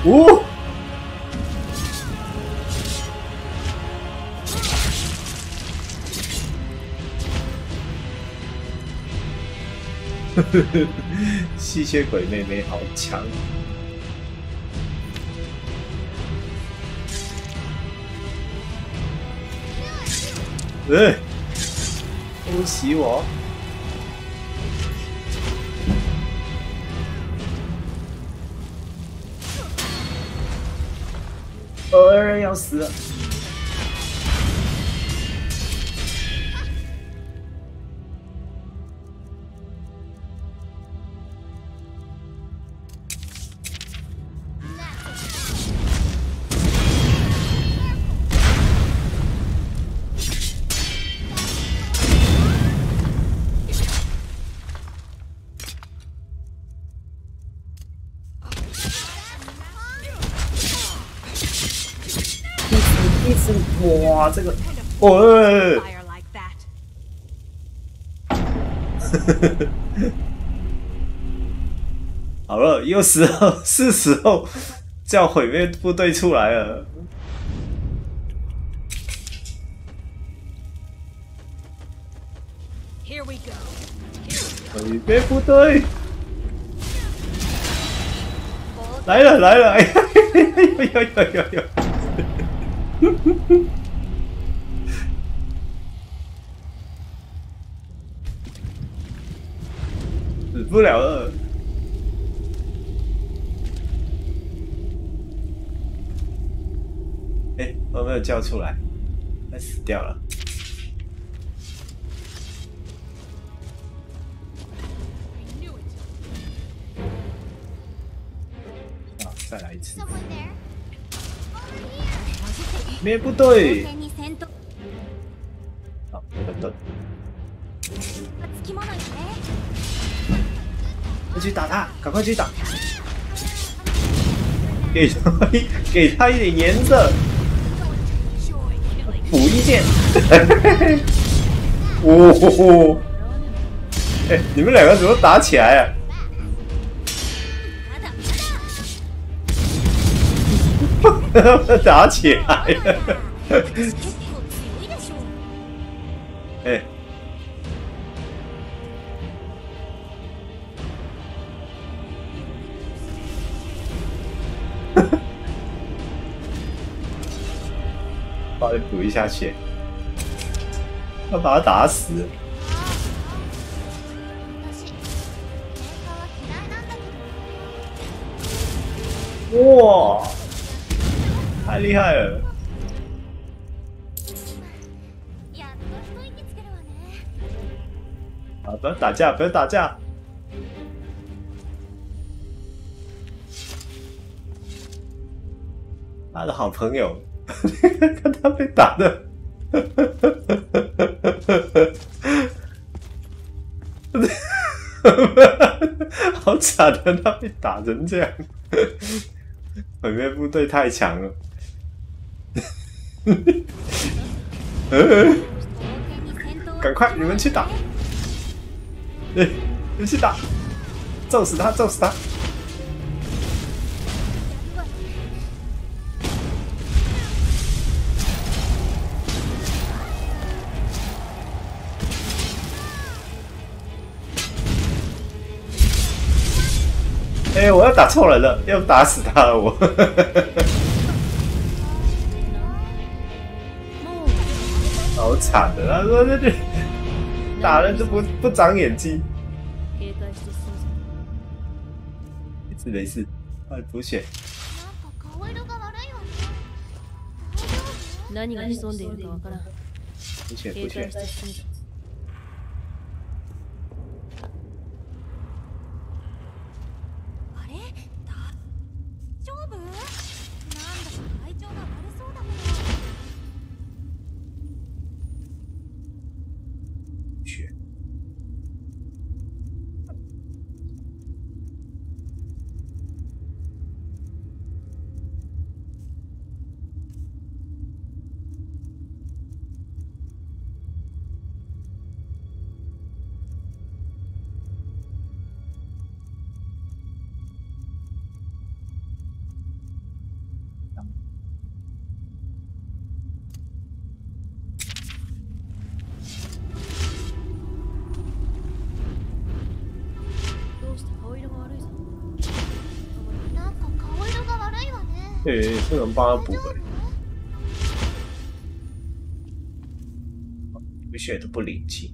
哦！吸血鬼妹妹好强！恭喜我！要死了！哇，这个，好了，是时候叫毁灭部队出来了。毁灭部队来了！哎呀！死不了了！哎，我没有叫出来，他死掉了。啊，再来一次！灭部队！好，等等。要去打他，赶快去打！给他一点颜色，补一剑。哦，哎，你们两个怎么打起来啊？打起来了！哎。把他补一下血，要把他打死。哇，太厉害了！啊，不要打架，不要打架！他的好朋友。看他被打的，好惨的，他被打成这样，毁灭部队太强了。赶快，你们去打！对，你们去打，揍死他，揍死他！哎，我要打错人了，要打死他了我。好惨的，他说这打人都不长眼睛。没事，快补血。何が潜んでいるかわからん。补血补血。不能帮他补补血都不灵气。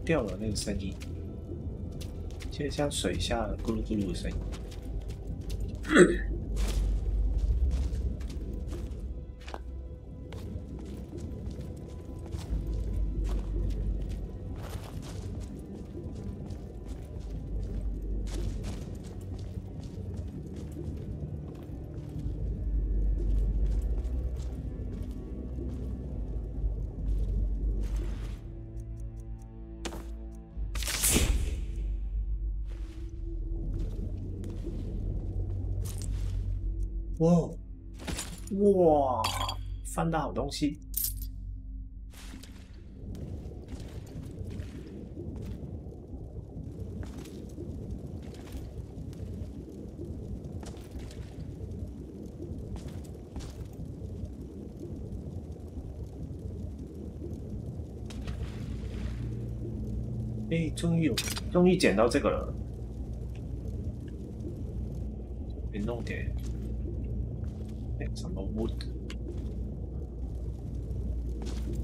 掉了那个声音，就像水下咕噜咕噜的声音。哇哇，翻到好东西！哎，终于捡到这个了，别弄点。什么 wood？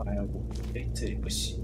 还有哎，这里不行。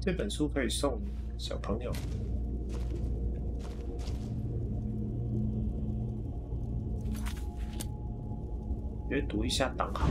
这本书可以送小朋友。阅读一下党好。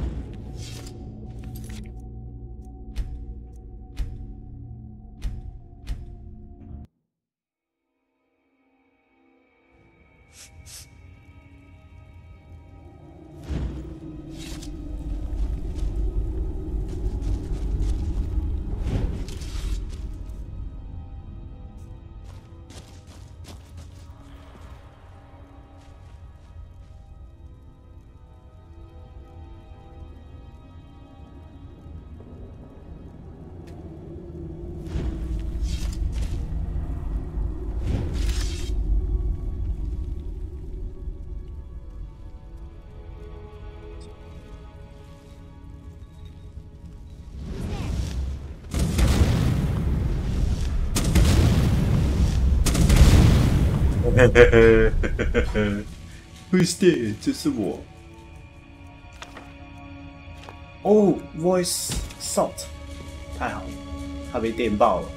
Who's there？ 这是我。哦 ，Voice Salt， 太好了，他被电爆了。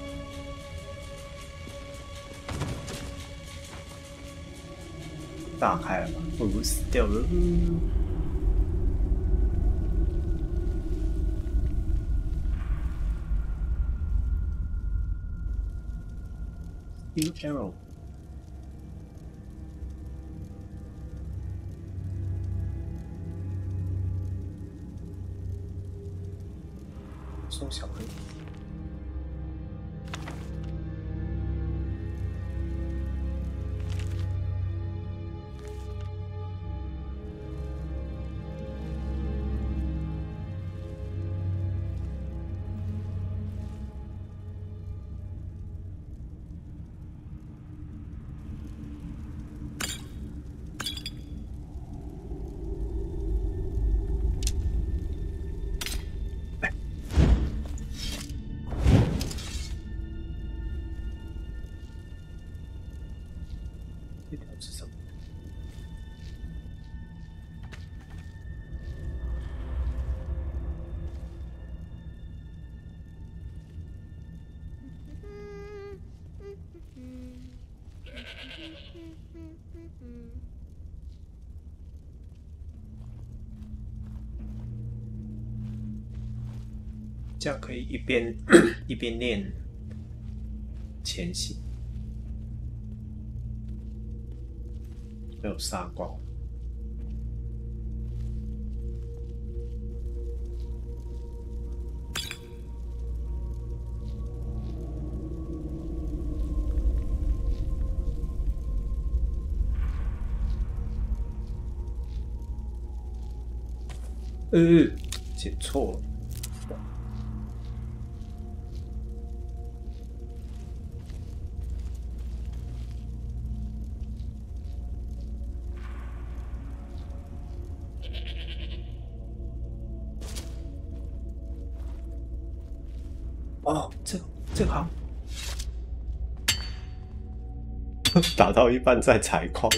打开了吧？会不会死掉了？Steel Arrow。送小朋友。这条是什么？这样可以一边一边练前行。没有杀光。剪错了。哦，这个好，打到一半再采矿。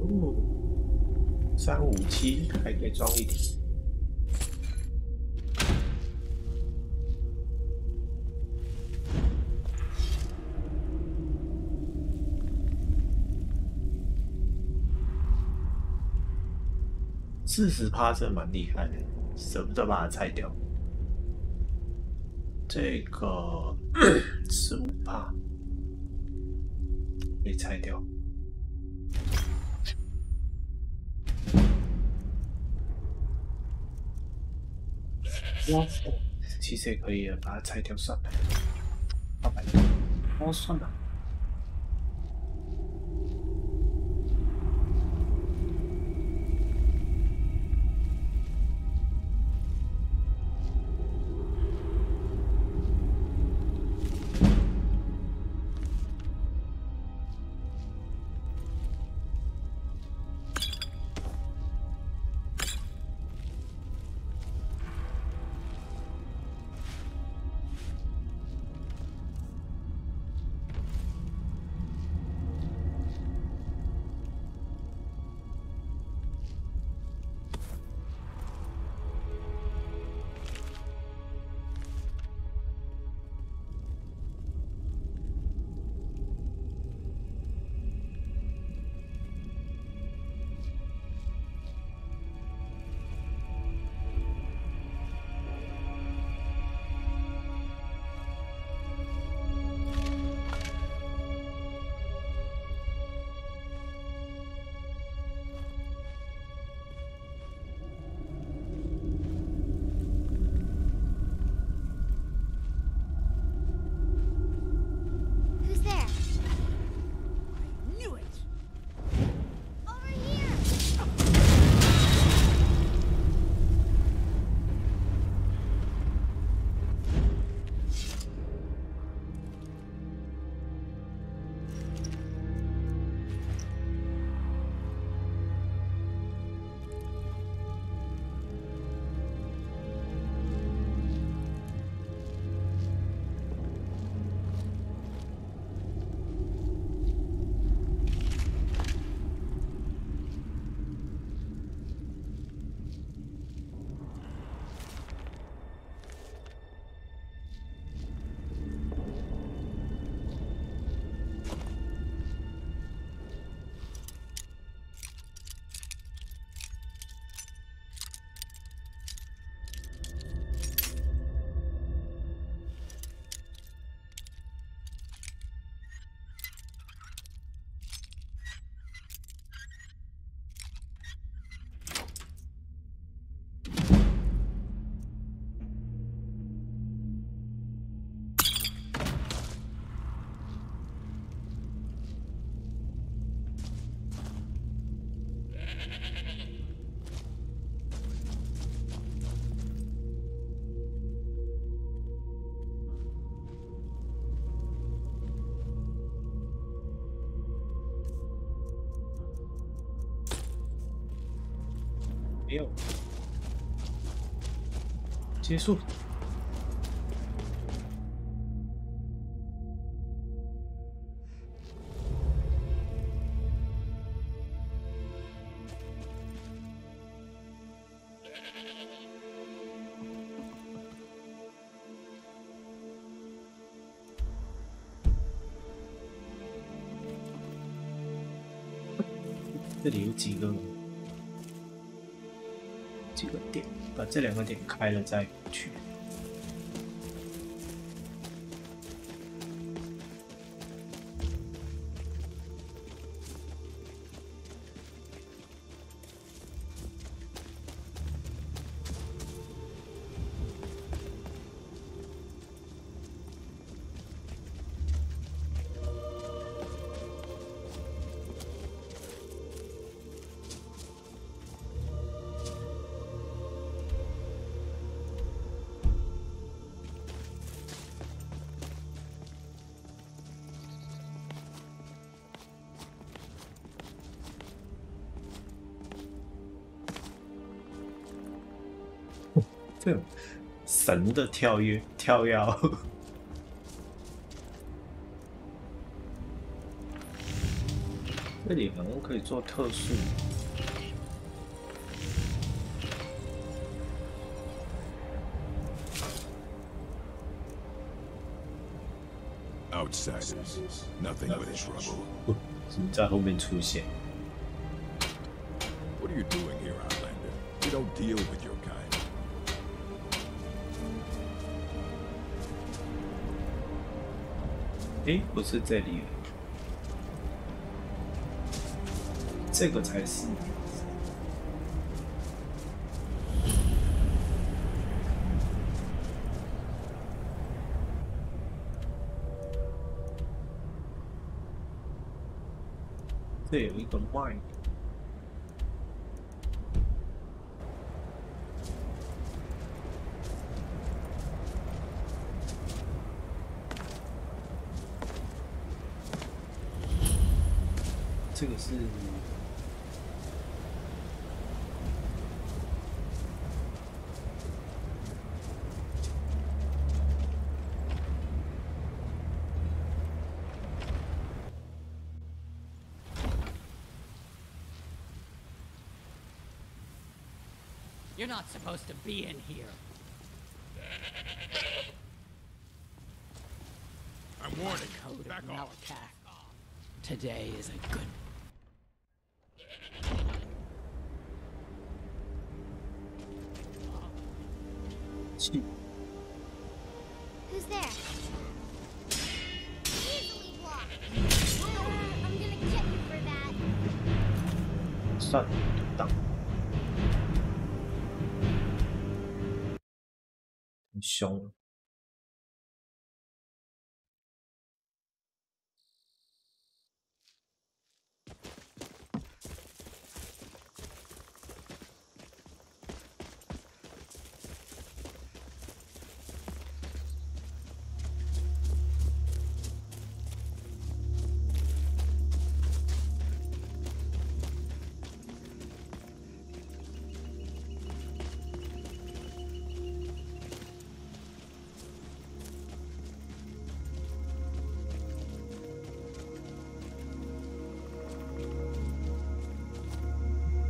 哦，357还可以装一点。40%真的蛮厉害的，舍不得把它拆掉。这个15%可以拆掉。其实也可以把它拆掉算了。800，算了。没有，结束。这里有几个点，把这2个点开了再去。这种神的跳跃，这里好像可以做特殊。Outsiders, nothing but trouble. 在后面出现。 What are you doing here, Outlander? You don't deal with your kind. 诶，不是这里，这个才是。这有一个 mine。 这个是You're not supposed to be in here. I'm warning. Code Back of off. Malakath. Today is a good. Who's there? Easily blocked. I'm gonna get you for that. 算了，当。很凶。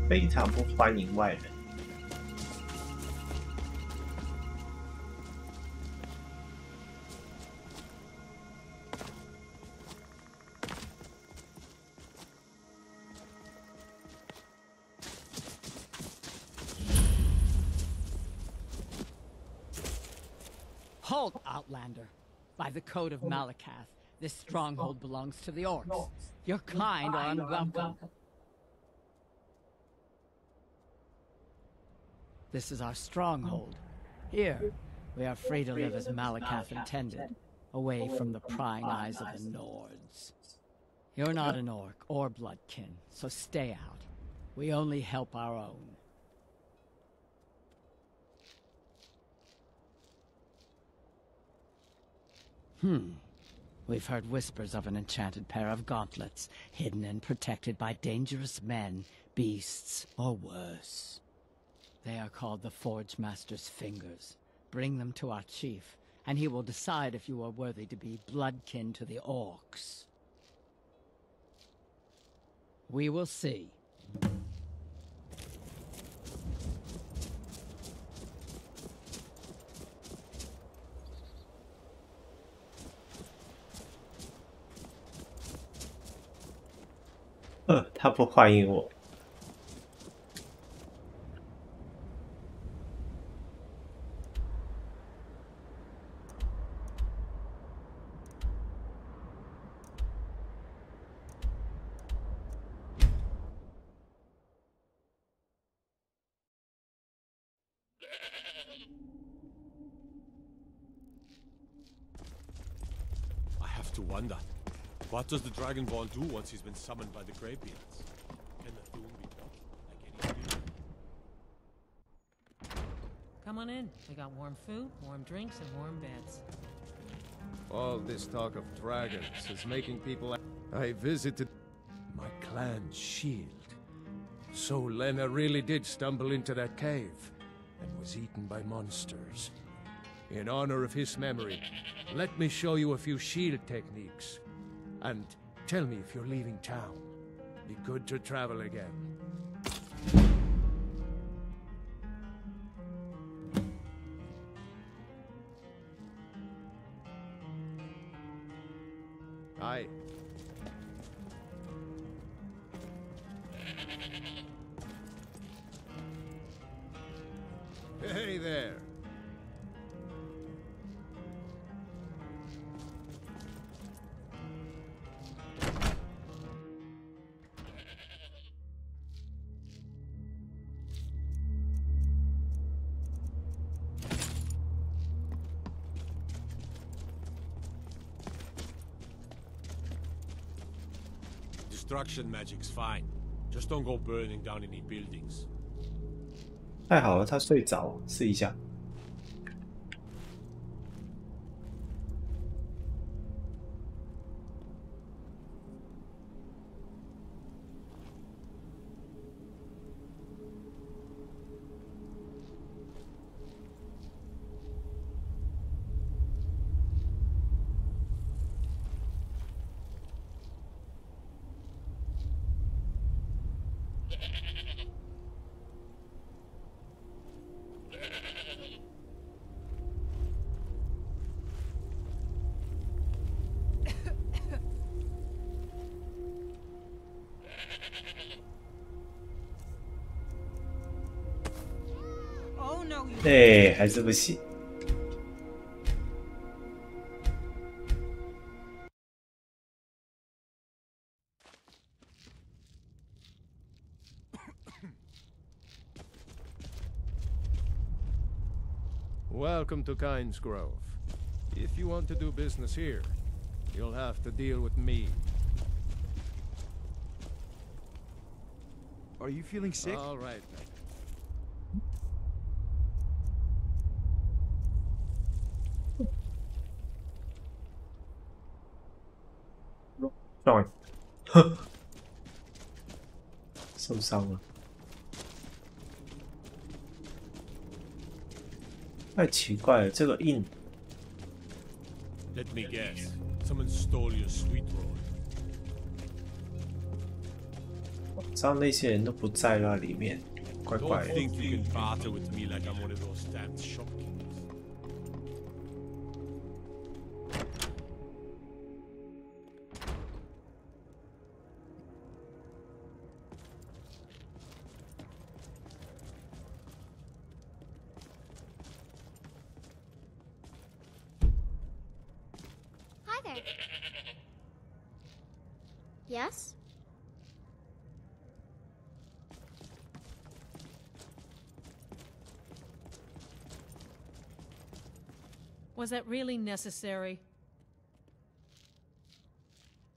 非常不欢迎外人。Halt, Outlander. By the code of Malakath, this stronghold belongs to the orcs. Your kind are unwelcome. This is our stronghold. Here, we are free to live as Malakath intended, away from the prying eyes of the Nords. You're not an orc or bloodkin, so stay out. We only help our own. We've heard whispers of an enchanted pair of gauntlets, hidden and protected by dangerous men, beasts, or worse. They are called the Forge Master's Fingers. Bring them to our chief, and he will decide if you are worthy to be bloodkin to the orcs. We will see.他不欢迎我。I have to wonder, what does the Dragonborn do once he's been summoned by the Greybeards? Can the Thune be touched like any demon? Come on in. We got warm food, warm drinks, and warm beds. All this talk of dragons is making people... I visited my clan's shield. So Lena really did stumble into that cave and was eaten by monsters. In honor of his memory, let me show you a few shield techniques. And tell me if you're leaving town. Be good to travel again. Aye. Hey there. Destruction magic's fine. Just don't go burning down any buildings. 太好了，他睡着，试一下。哎，还是不行。Welcome to Kynes Grove. If you want to do business here, you'll have to deal with me. Are you feeling sick? All right. Rồi. 受伤了。太奇怪了，这个印。Let me guess. Someone stole your sweet roll. 晚上那些人都不在那里面，怪怪的。 Don't think you can barter with me like I'm one of those damn shopkeepers. Hi there. Yes? Was that really necessary?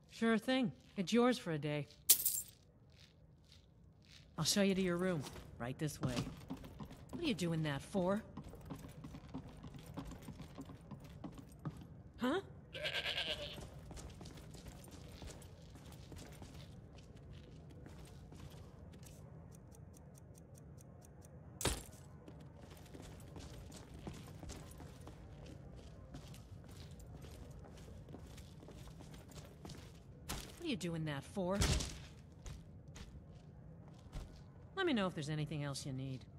Sure thing. It's yours for a day. I'll show you to your room. Right this way. What are you doing that for? Huh? What are you doing that for? Let me know if there's anything else you need. "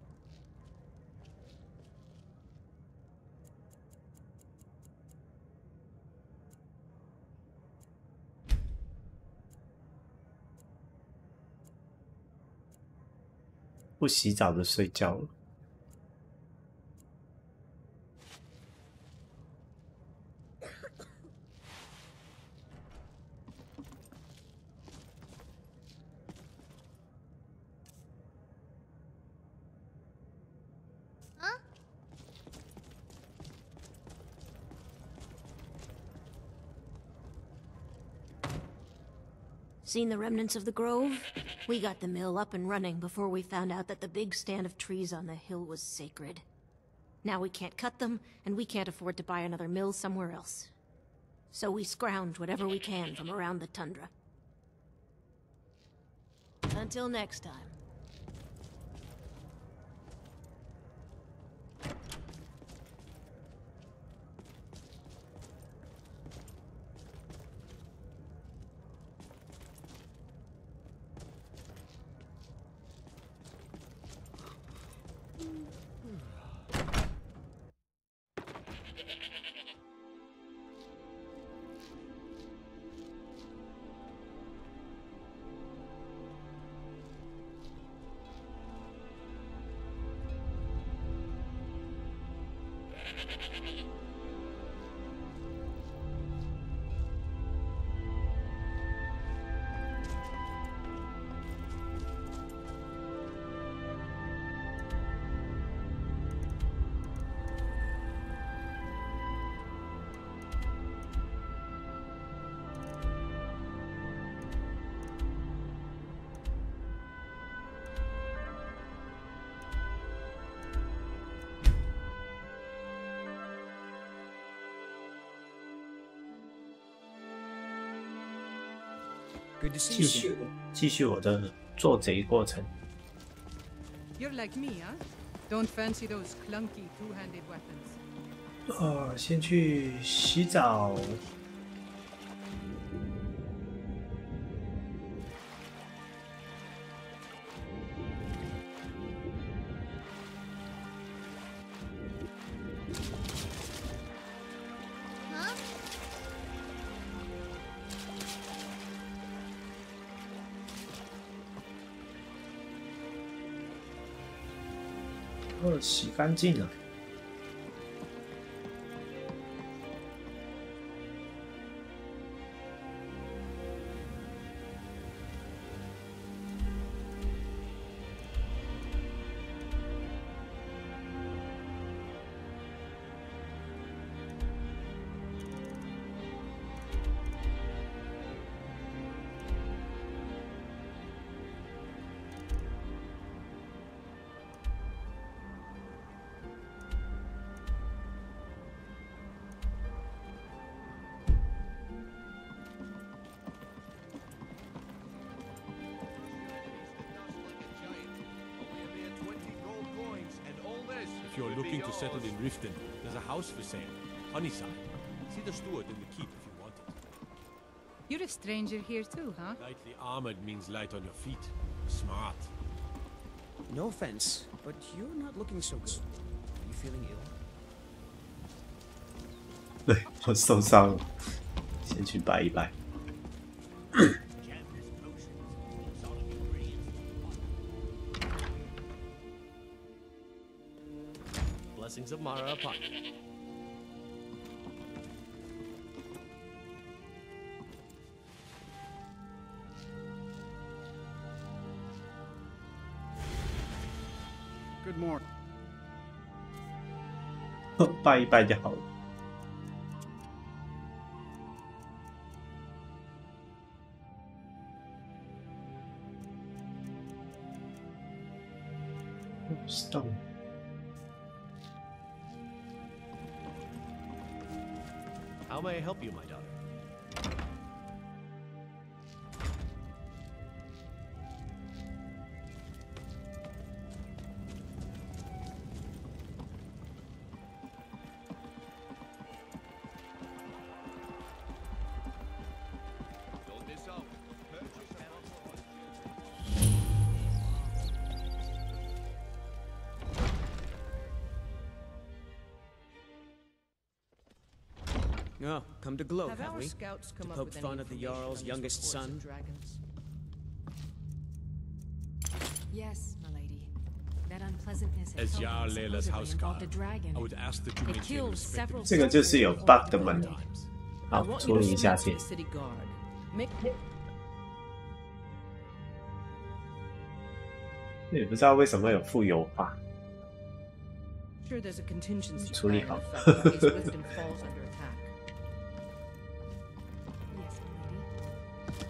不洗澡的睡觉了。Huh? Seen the remnants of the grove? We got the mill up and running before we found out that the big stand of trees on the hill was sacred. Now we can't cut them, and we can't afford to buy another mill somewhere else. So we scrounge whatever we can from around the tundra. Until next time. Good to see 继 you. 续继续我的做贼过程。 You're like me, huh? Don't fancy those clunky two-handed weapons. 先去洗澡。洗干净了。If you're looking to settle in Riften, there's a house for sale. Honeyside. See the steward in the keep if you want it. You're a stranger here too, huh? Lightly armored means light on your feet. Smart. No offense, but you're not looking so good. Are you feeling ill? 对，我受伤了，先去拜一拜。Blessings of Mara upon you. Good morning. 拜一拜就好了。Stone. How may I help you, my daughter? Oh, come to gloat, Have have our we? scouts come To up poke with any fun at the information Jarl's on these youngest reports of son? dragons? Yes, milady. That unpleasantness had As held Jarl and Layla's supposedly house involved guard, a dragon. I would ask that you It maintain killed respect. several 这个就是有 bug 的门。 I 好， want 处 you 理 to 一下 speak to 先 the。city guard. Make 也不知道为什么有副油画。 sure there's a contingency 处理 plan 好 in effect in case Riften falls under attack. Yes, milady.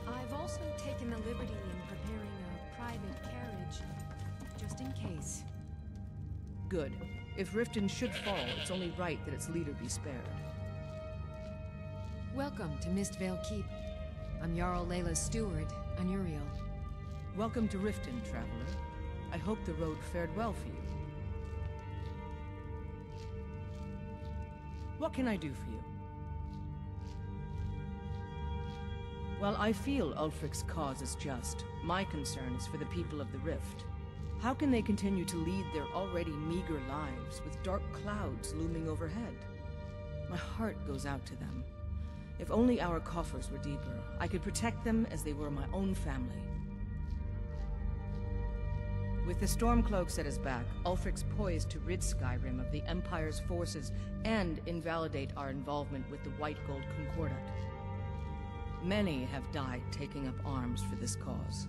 I've also taken the liberty in preparing a private carriage, just in case. Good. If Riften should fall, it's only right that its leader be spared. Welcome to Mistvale Keep. I'm Jarl Layla's steward, Anuriel. Welcome to Riften, traveler. I hope the road fared well for you. What can I do for you? Well, I feel Ulfric's cause is just. My concern is for the people of the Rift. How can they continue to lead their already meager lives with dark clouds looming overhead? My heart goes out to them. If only our coffers were deeper, I could protect them as they were my own family. With the Stormcloaks at his back, Ulfric's poised to rid Skyrim of the Empire's forces and invalidate our involvement with the White Gold Concordat. Many have died taking up arms for this cause.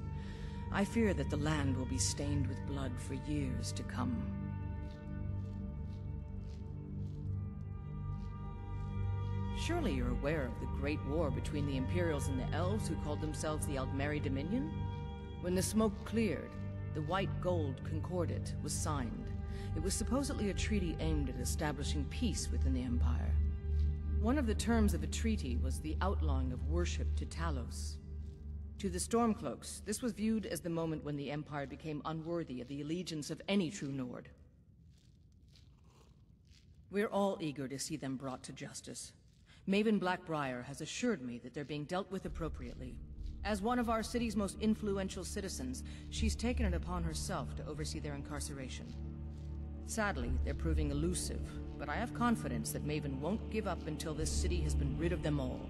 I fear that the land will be stained with blood for years to come. Surely you're aware of the Great War between the Imperials and the Elves who called themselves the Aldmeri Dominion? When the smoke cleared, the White Gold Concordat was signed. It was supposedly a treaty aimed at establishing peace within the Empire. One of the terms of the treaty was the outlawing of worship to Talos. To the Stormcloaks, this was viewed as the moment when the Empire became unworthy of the allegiance of any true Nord. We're all eager to see them brought to justice. Maven Blackbriar has assured me that they're being dealt with appropriately. As one of our city's most influential citizens, she's taken it upon herself to oversee their incarceration. Sadly, they're proving elusive, but I have confidence that Maven won't give up until this city has been rid of them all.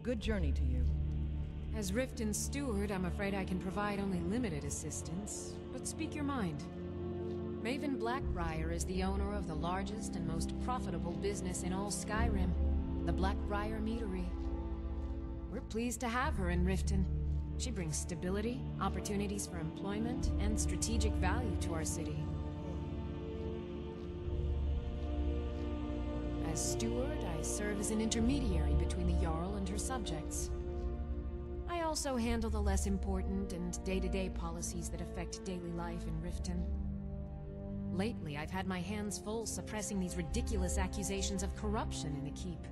Good journey to you. As Riften's steward, I'm afraid I can provide only limited assistance, but speak your mind. Maven Blackbriar is the owner of the largest and most profitable business in all Skyrim, the Blackbriar Meadery. We're pleased to have her in Riften. She brings stability, opportunities for employment, and strategic value to our city. As steward, I serve as an intermediary between the Jarl and her subjects. I also handle the less important and day-to-day policies that affect daily life in Riften. Lately, I've had my hands full suppressing these ridiculous accusations of corruption in the Keep.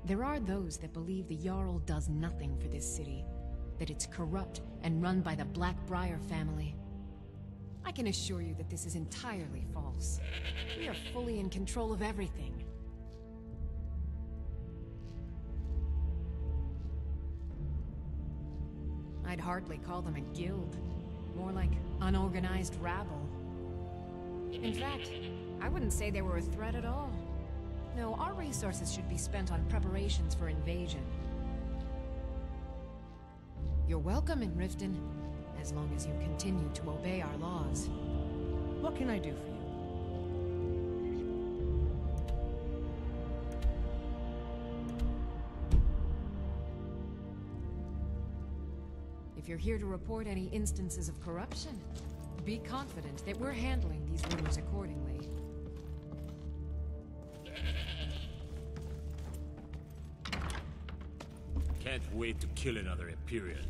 There are those that believe the Jarl does nothing for this city, that it's corrupt and run by the Blackbriar family. I can assure you that this is entirely false. We are fully in control of everything. I'd hardly call them a guild. More like unorganized rabble. In fact, I wouldn't say they were a threat at all. No, our resources should be spent on preparations for invasion. You're welcome in Riften, as long as you continue to obey our laws. What can I do for you? If you're here to report any instances of corruption, be confident that we're handling these rumors accordingly. Can't wait to kill another Imperial.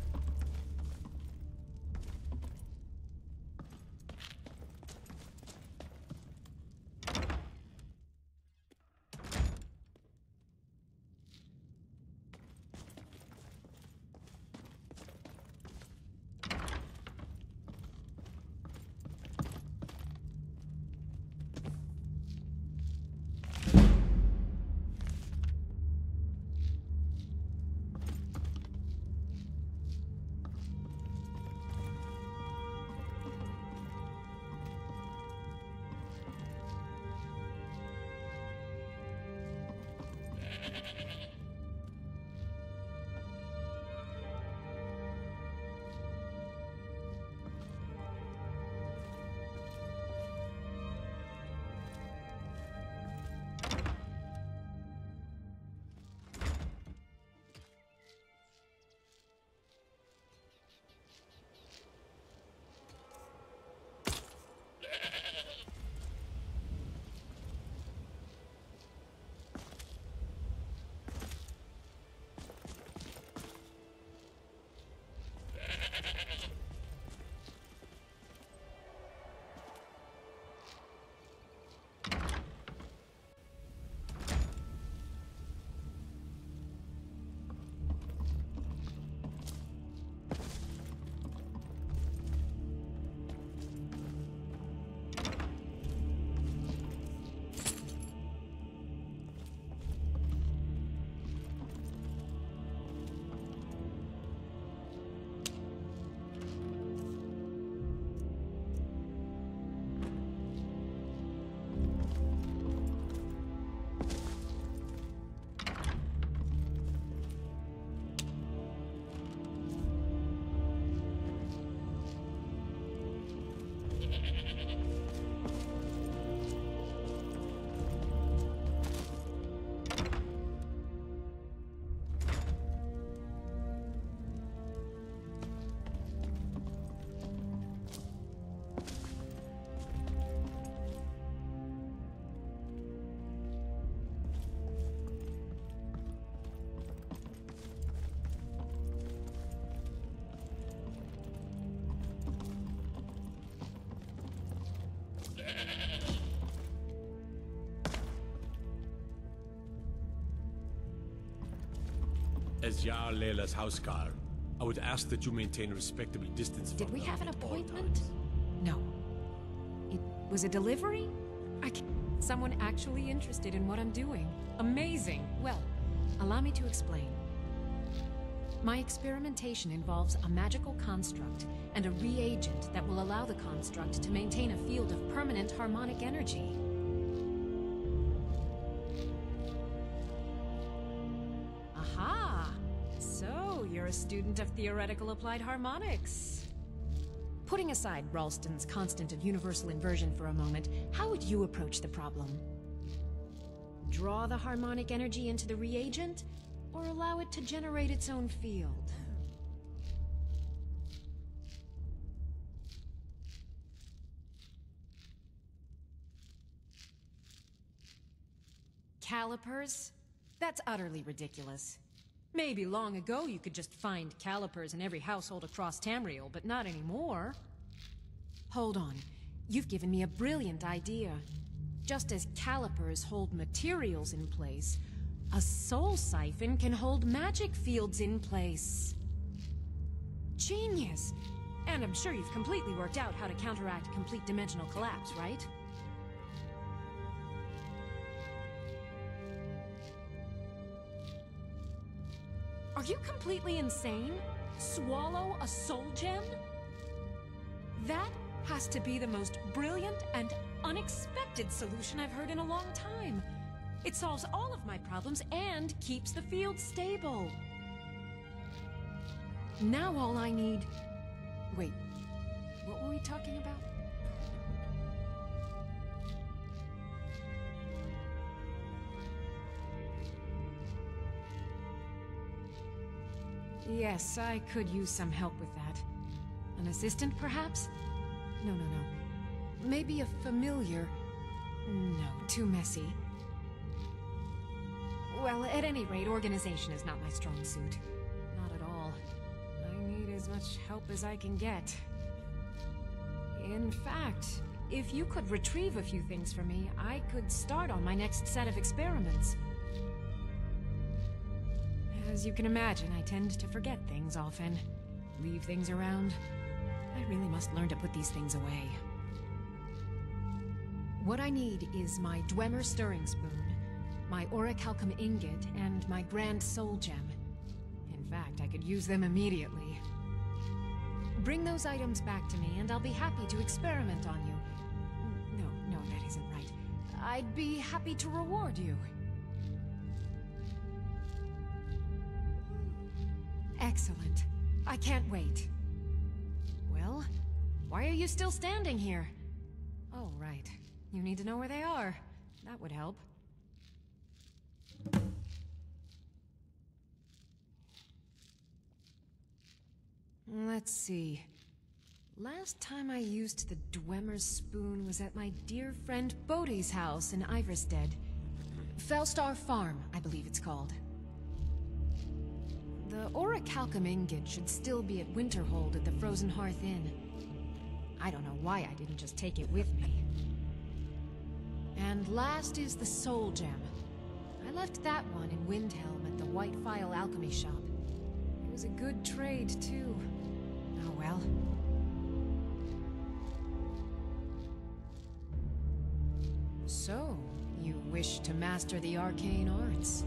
As Jarl Layla's houseguard, I would ask that you maintain a respectable distance from Did we her have an at all appointment? times. No. It was a delivery? Someone actually interested in what I'm doing. Amazing. Well, allow me to explain. My experimentation involves a magical construct and a reagent that will allow the construct to maintain a field of permanent harmonic energy. Aha! So, you're a student of theoretical applied harmonics. Putting aside Ralston's constant of universal inversion for a moment, how would you approach the problem? Draw the harmonic energy into the reagent, or allow it to generate its own field? Calipers? That's utterly ridiculous. Maybe long ago you could just find calipers in every household across Tamriel, but not anymore. Hold on. You've given me a brilliant idea. Just as calipers hold materials in place, a soul siphon can hold magic fields in place. Genius! And I'm sure you've completely worked out how to counteract complete dimensional collapse, right? Are you completely insane? Swallow a soul gem? That has to be the most brilliant and unexpected solution I've heard in a long time. It solves all of my problems and keeps the field stable. Now all I need... Wait, what were we talking about? Yes, I could use some help with that. An assistant, perhaps? No. Maybe a familiar. No, too messy. Well, at any rate, organization is not my strong suit. Not at all. I need as much help as I can get. In fact, if you could retrieve a few things for me, I could start on my next set of experiments. As you can imagine, I tend to forget things often. Leave things around. I really must learn to put these things away. What I need is my Dwemer stirring spoon, my orichalcum ingot, and my grand soul gem. In fact, I could use them immediately. Bring those items back to me, and I'll be happy to experiment on you. No, that isn't right. I'd be happy to reward you. Excellent. I can't wait. Well, why are you still standing here? Oh, right. You need to know where they are. That would help. Let's see. Last time I used the Dwemer spoon was at my dear friend Bodhi's house in Iverstead. Felstar Farm, I believe it's called. The orichalcum ingot should still be at Winterhold at the Frozen Hearth Inn. I don't know why I didn't just take it with me. And last is the soul gem. I left that one in Windhelm at the White Phial Alchemy Shop. It was a good trade, too. Oh well. So, you wish to master the arcane arts?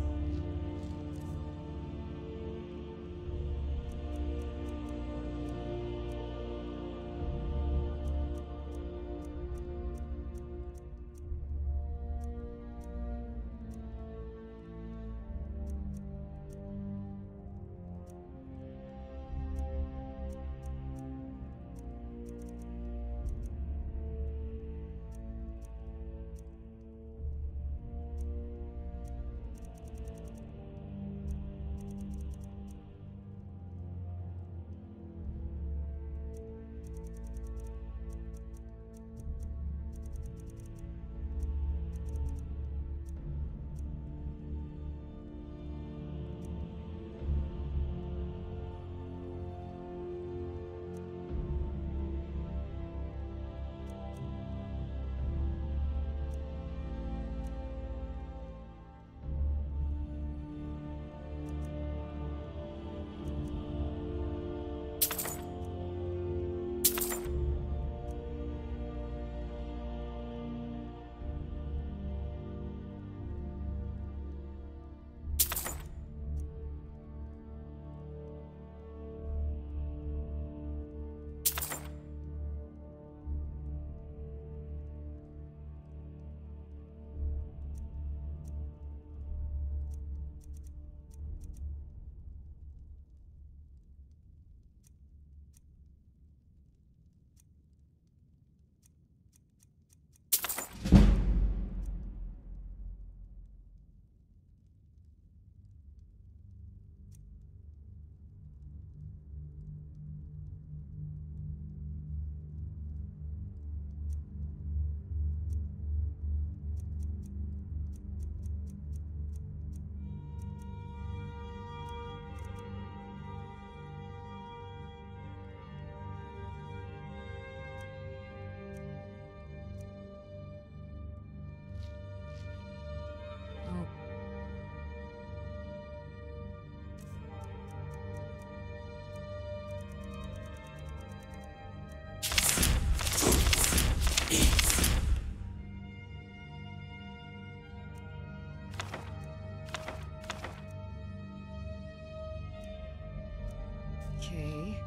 Okay.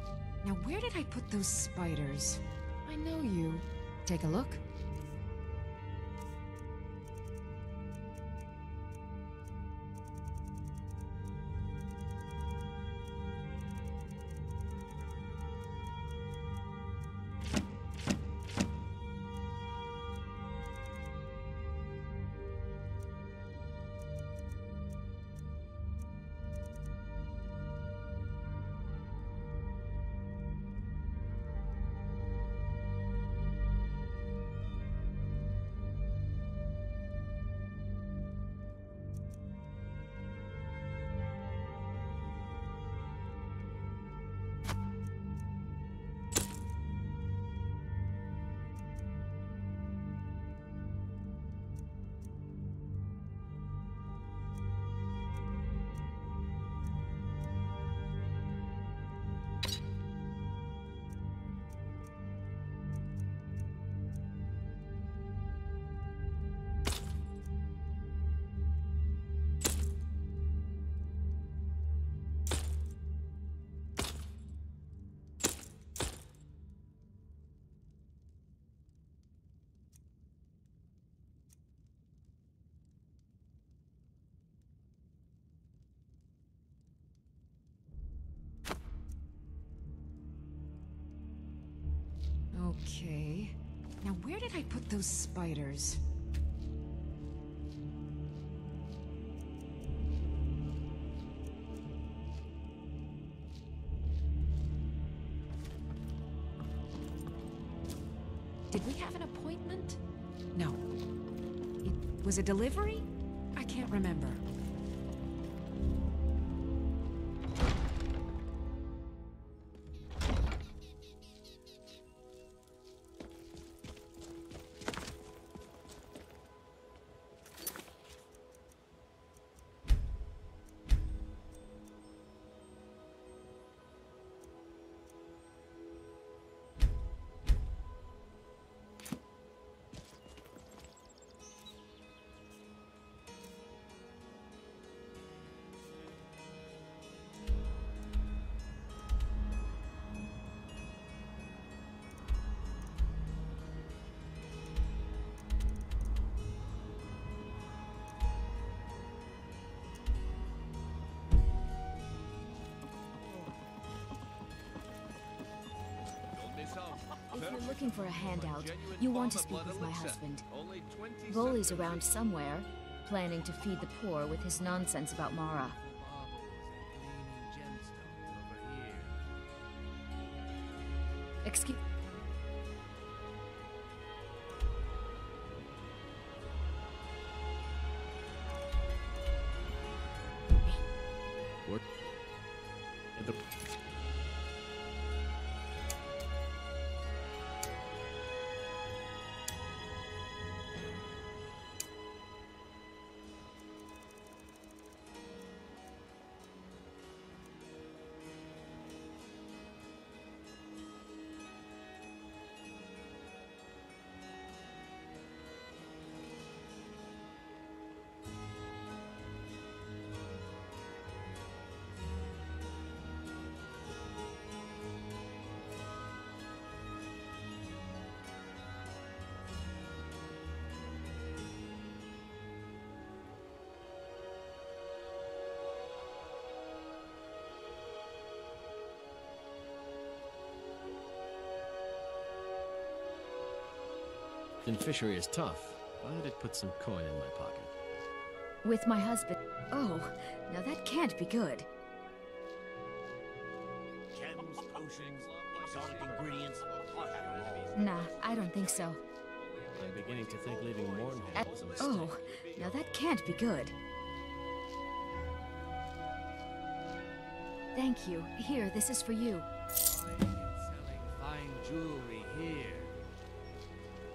Now where did I put those spiders? I know you. Take a look. Okay. Now where did I put those spiders? Did we have an appointment? No. It was a delivery? I can't remember. If you're looking for a handout, you want to speak with my husband. Voley's around somewhere, planning to feed the poor with his nonsense about Mara. Excuse... What? The fishery is tough, but it puts some coin in my pocket. With my husband... Oh, now that can't be good. Chems, potions, exotic ingredients. I'll have them all. Nah, I don't think so. I'm beginning to think leaving Mornhead was a mistake. Oh, now that can't be good. Thank you. Here, this is for you. Selling fine jewelry here.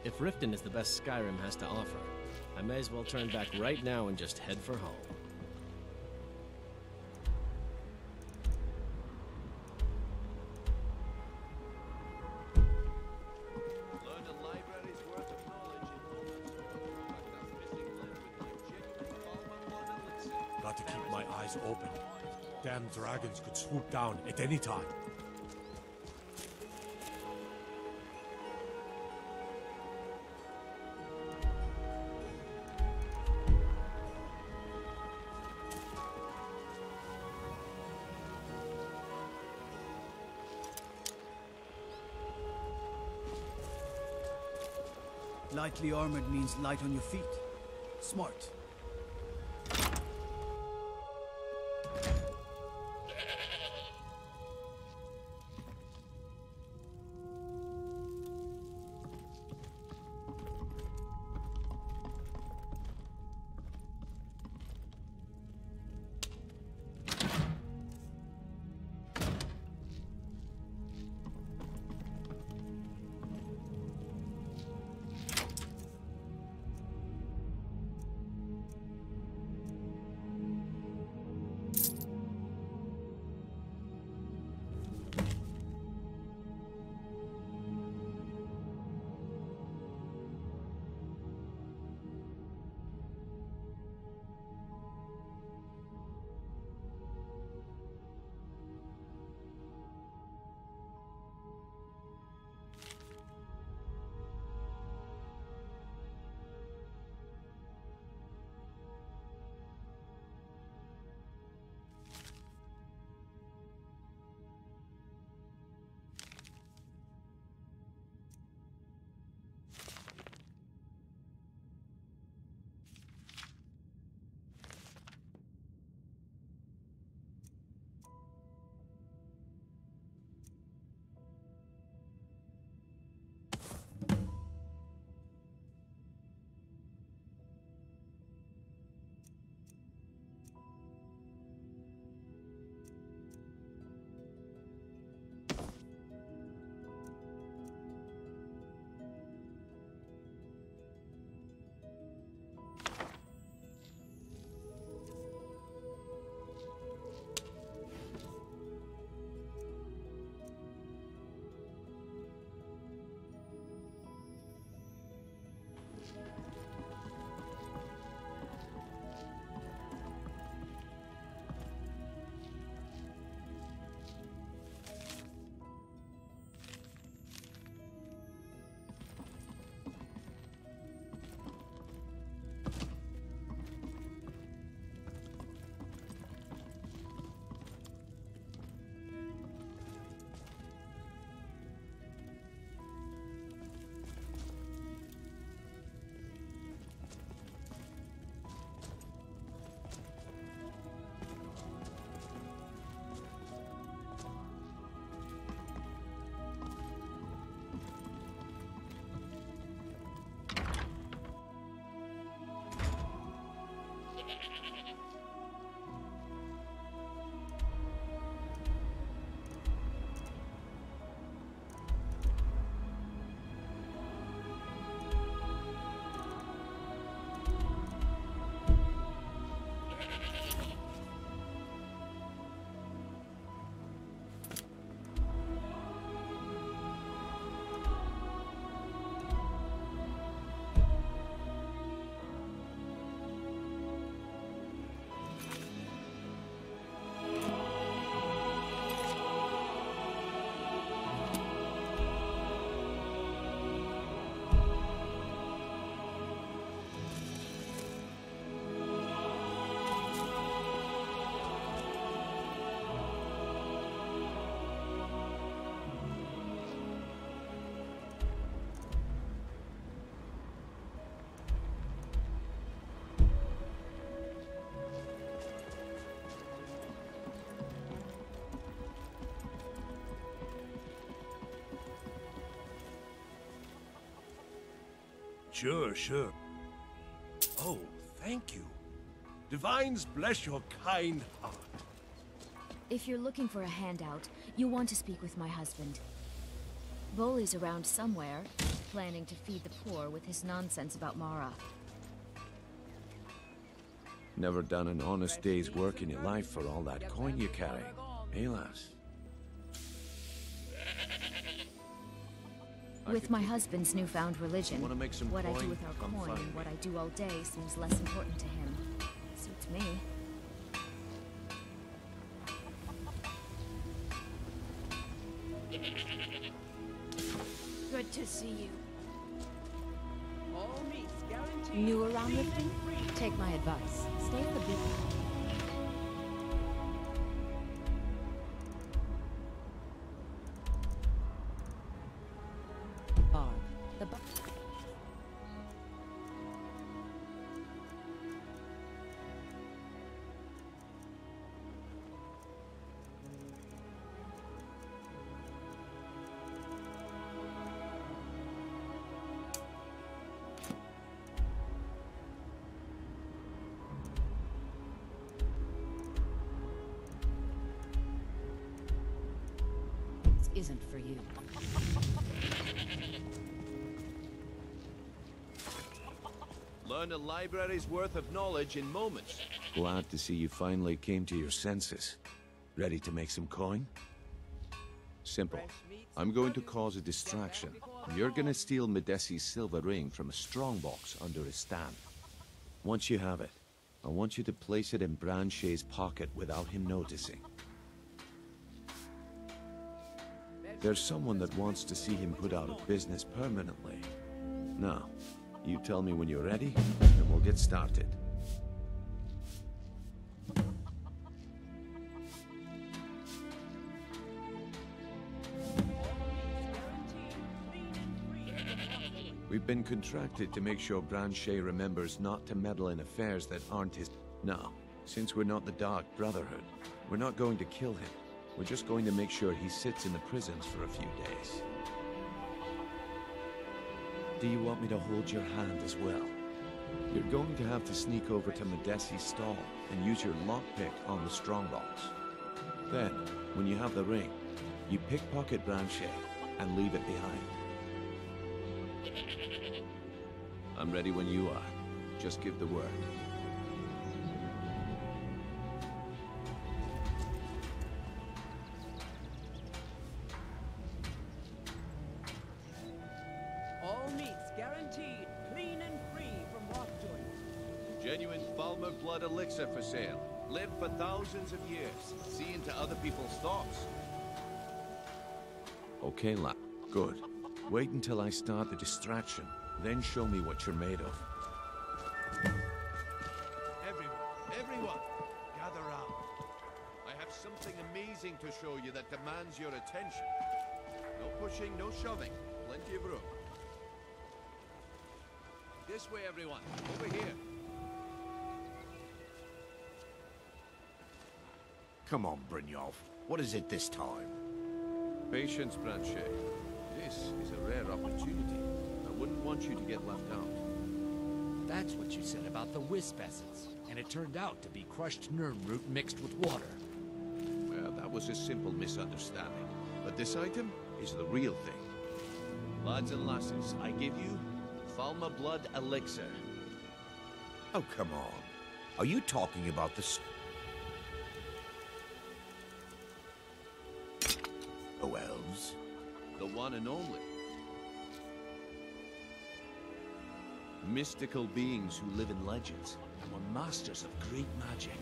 If Riften is the best Skyrim has to offer, I may as well turn back right now and just head for home. Got to keep my eyes open. damn dragons could swoop down at any time. Lightly armored means light on your feet. Smart. Sure, sure. Oh, thank you. Divines bless your kind heart. If you're looking for a handout, you'll want to speak with my husband. Bolly's around somewhere, planning to feed the poor with his nonsense about Mara. Never done an honest day's work in your life for all that coin you carry, eh, lass? With my husband's newfound religion, Wanna make some what I do coin? with our Come coin find and what me. I do all day seems less important to him. Suits me. to see you. All meats guaranteed. New around Riften? Take my advice. Stay at the big one. Barb. The isn't for you. Learn a library's worth of knowledge in moments. Glad to see you finally came to your senses. Ready to make some coin? Simple. I'm going to cause a distraction. You're gonna steal Medesi's silver ring from a strongbox under his stand. Once you have it, I want you to place it in Branche's pocket without him noticing. There's someone that wants to see him put out of business permanently. Now, you tell me when you're ready, and we'll get started. We've been contracted to make sure Branche remembers not to meddle in affairs that aren't his... Now, since we're not the Dark Brotherhood, we're not going to kill him. We're just going to make sure he sits in the prisons for a few days. Do you want me to hold your hand as well? You're going to have to sneak over to Medesi's stall and use your lockpick on the strongbox. Then, when you have the ring, you pickpocket Branche and leave it behind. I'm ready when you are. Just give the word. All meats guaranteed, clean and free from wrongdoing. Genuine Falmer blood elixir for sale. Live for thousands of years. See into other people's thoughts. Okay, lad. Good. Wait until I start the distraction. Then show me what you're made of. Everyone, gather round. I have something amazing to show you that demands your attention. No pushing, no shoving. Plenty of room. This way, everyone. Over here. Come on, Brynjolf. What is it this time? Patience, Branche. This is a rare opportunity. I wouldn't want you to get left out. That's what you said about the wisp essence. And it turned out to be crushed nerve root mixed with water. Well, that was a simple misunderstanding. But this item is the real thing. Lads and lasses, I give you Falmer blood elixir. Oh, come on. Are you talking about the... Oh, elves? The one and only. Mystical beings who live in legends and were masters of great magic.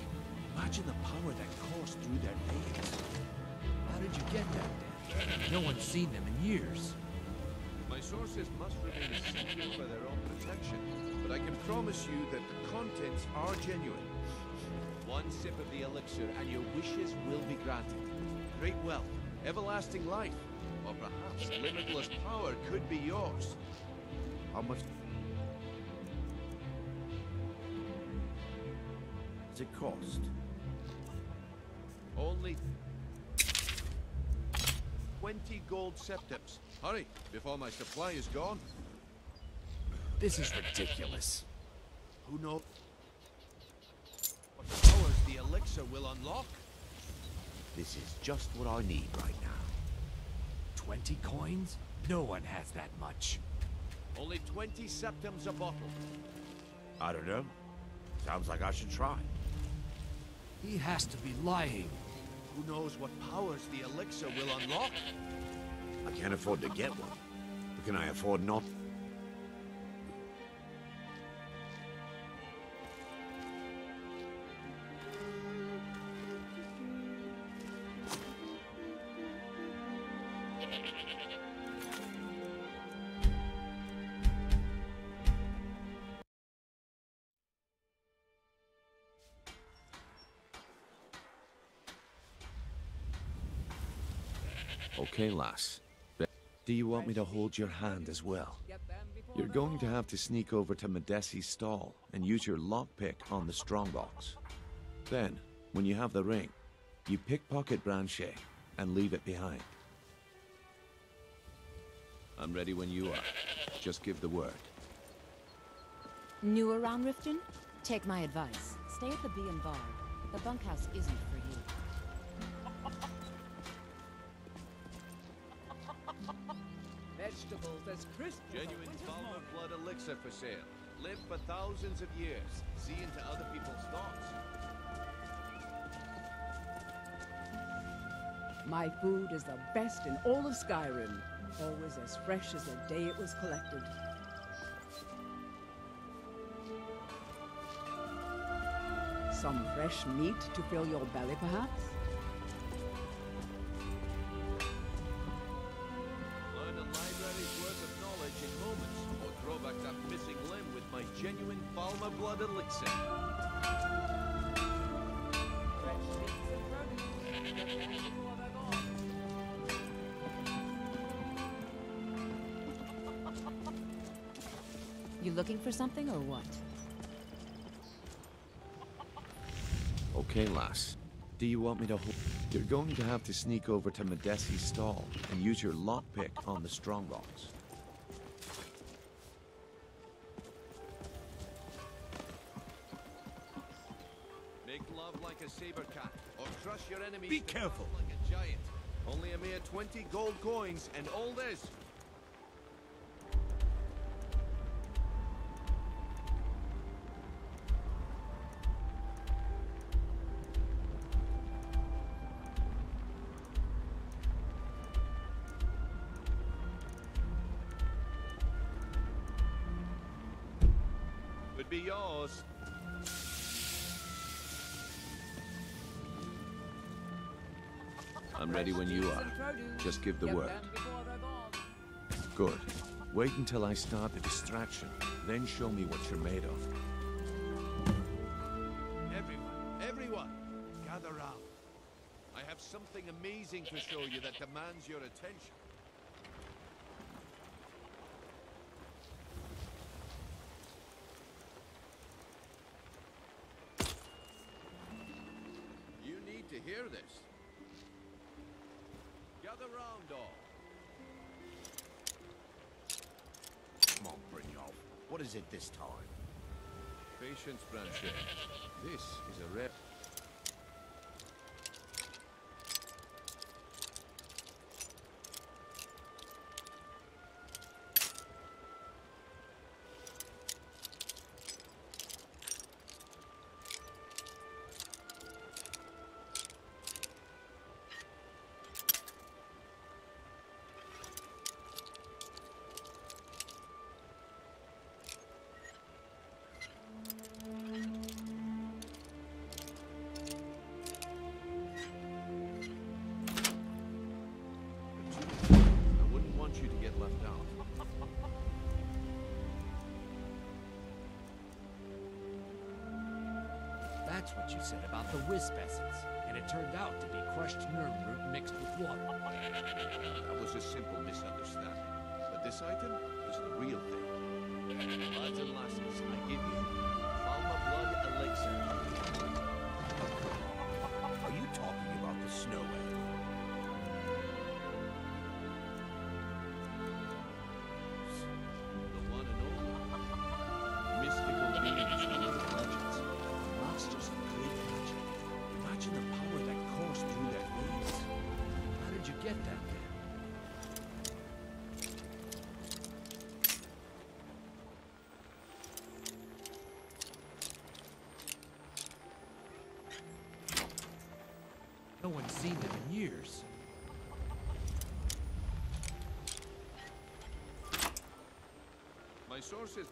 Imagine the power that coursed through their veins. How did you get that, then? No one's seen them in years. My sources must remain a secret for their own protection, but I can promise you that the contents are genuine. One sip of the elixir and your wishes will be granted. Great wealth, everlasting life, or perhaps limitless power could be yours. How much... does it cost? Only 20 gold septims. Hurry, before my supply is gone. This is ridiculous. Who knows what powers the elixir will unlock? This is just what I need right now. 20 coins? No one has that much. Only 20 septims a bottle. I don't know. Sounds like I should try. He has to be lying. Who knows what powers the elixir will unlock? I can't afford to get one. But can I afford not? Okay, lass. Do you want me to hold your hand as well? You're going to have to sneak over to Medesi's stall and use your lockpick on the strongbox. Then, when you have the ring, you pickpocket Branche and leave it behind. I'm ready when you are. Just give the word. New around Riften? Take my advice. Stay at the Bee and Bar. The bunkhouse isn't for you. Vegetables as crisp. Genuine Falmer blood elixir for sale. Live for thousands of years. See into other people's thoughts. My food is the best in all of Skyrim. Always as fresh as the day it was collected. Some fresh meat to fill your belly, perhaps? Learn a library's worth of knowledge in moments, or throw back that missing limb with my genuine Falmer blood elixir. You looking for something or what? Okay, lass. Do you want me to hold? You're going to have to sneak over to Medesi's stall and use your lockpick on the strongbox. Make love like a saber cat, or crush your enemies. Be careful. Like a giant. Only a mere 20 gold coins, and all this. Would be yours. I'm ready when you are. Just give the word. Good. Wait until I start the distraction, then show me what you're made of. Everyone, gather round. I have something amazing to show you that demands your attention. You need to hear this. Gather round, all. Come on, Brynjolf. What is it this time? Patience, Branche. This is a rare... I wouldn't want you to get left out. That's what you said about the wisp essence, and it turned out to be crushed nerve root mixed with water. That was a simple misunderstanding. But this item is the real thing. Lads and lasses, I give you Falmer blood elixir. Are you talking about the snow elf? The one and only. Mystical beings who live in legends. Masters of great magic. Imagine the power that coursed through their veins. How did you get that then? No one's seen them in years. My sources...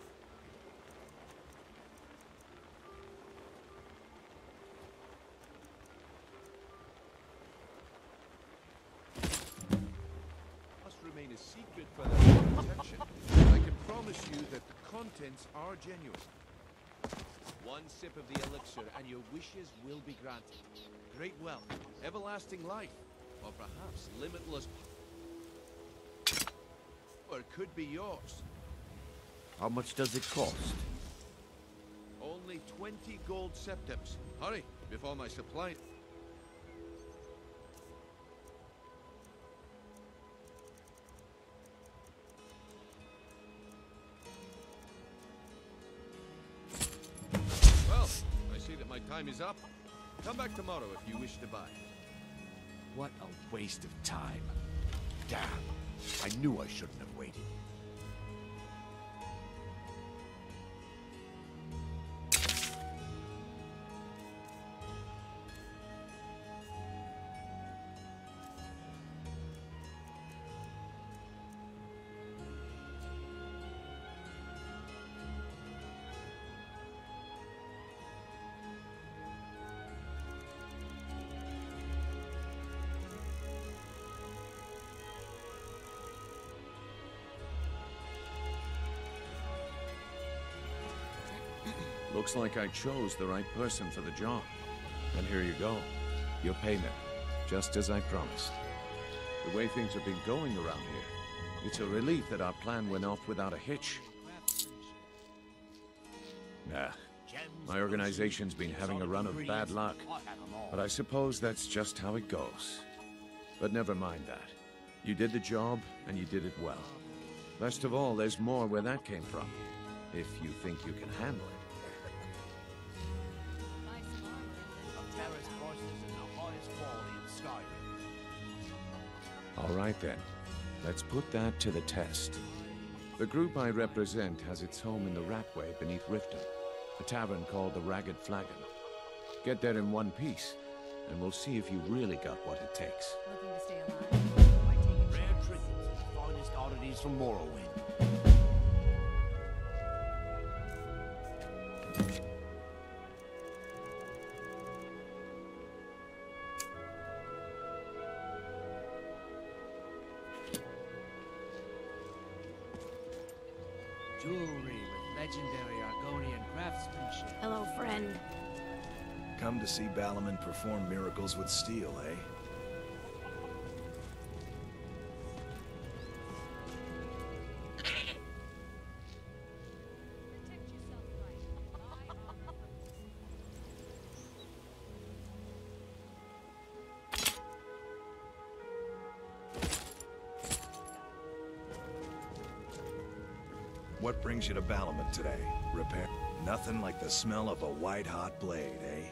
must remain a secret for their protection. I can promise you that the contents are genuine. One sip of the elixir and your wishes will be granted. Great wealth, everlasting life, or perhaps limitless... Or it could be yours. How much does it cost? Only 20 gold septims. Hurry, before my supply... Well, I see that my time is up. Come back tomorrow if you wish to buy. What a waste of time. Damn. I knew I shouldn't have waited. Looks like I chose the right person for the job. And here you go. Your payment. Just as I promised. The way things have been going around here, it's a relief that our plan went off without a hitch. Nah. My organization's been having a run of bad luck. But I suppose that's just how it goes. But never mind that. You did the job, and you did it well. Best of all, there's more where that came from. If you think you can handle it. All right then, let's put that to the test. The group I represent has its home in the Ratway beneath Riften, a tavern called the Ragged Flagon. Get there in one piece, and we'll see if you really got what it takes. Looking to stay alive? Rare trinkets, finest oddities from Morrowind. Jewelry with legendary Argonian craftsmanship. Hello, friend. Come to see Balaman perform miracles with steel, eh? What brings you to Balaman today? Repair? Nothing like the smell of a white-hot blade, eh?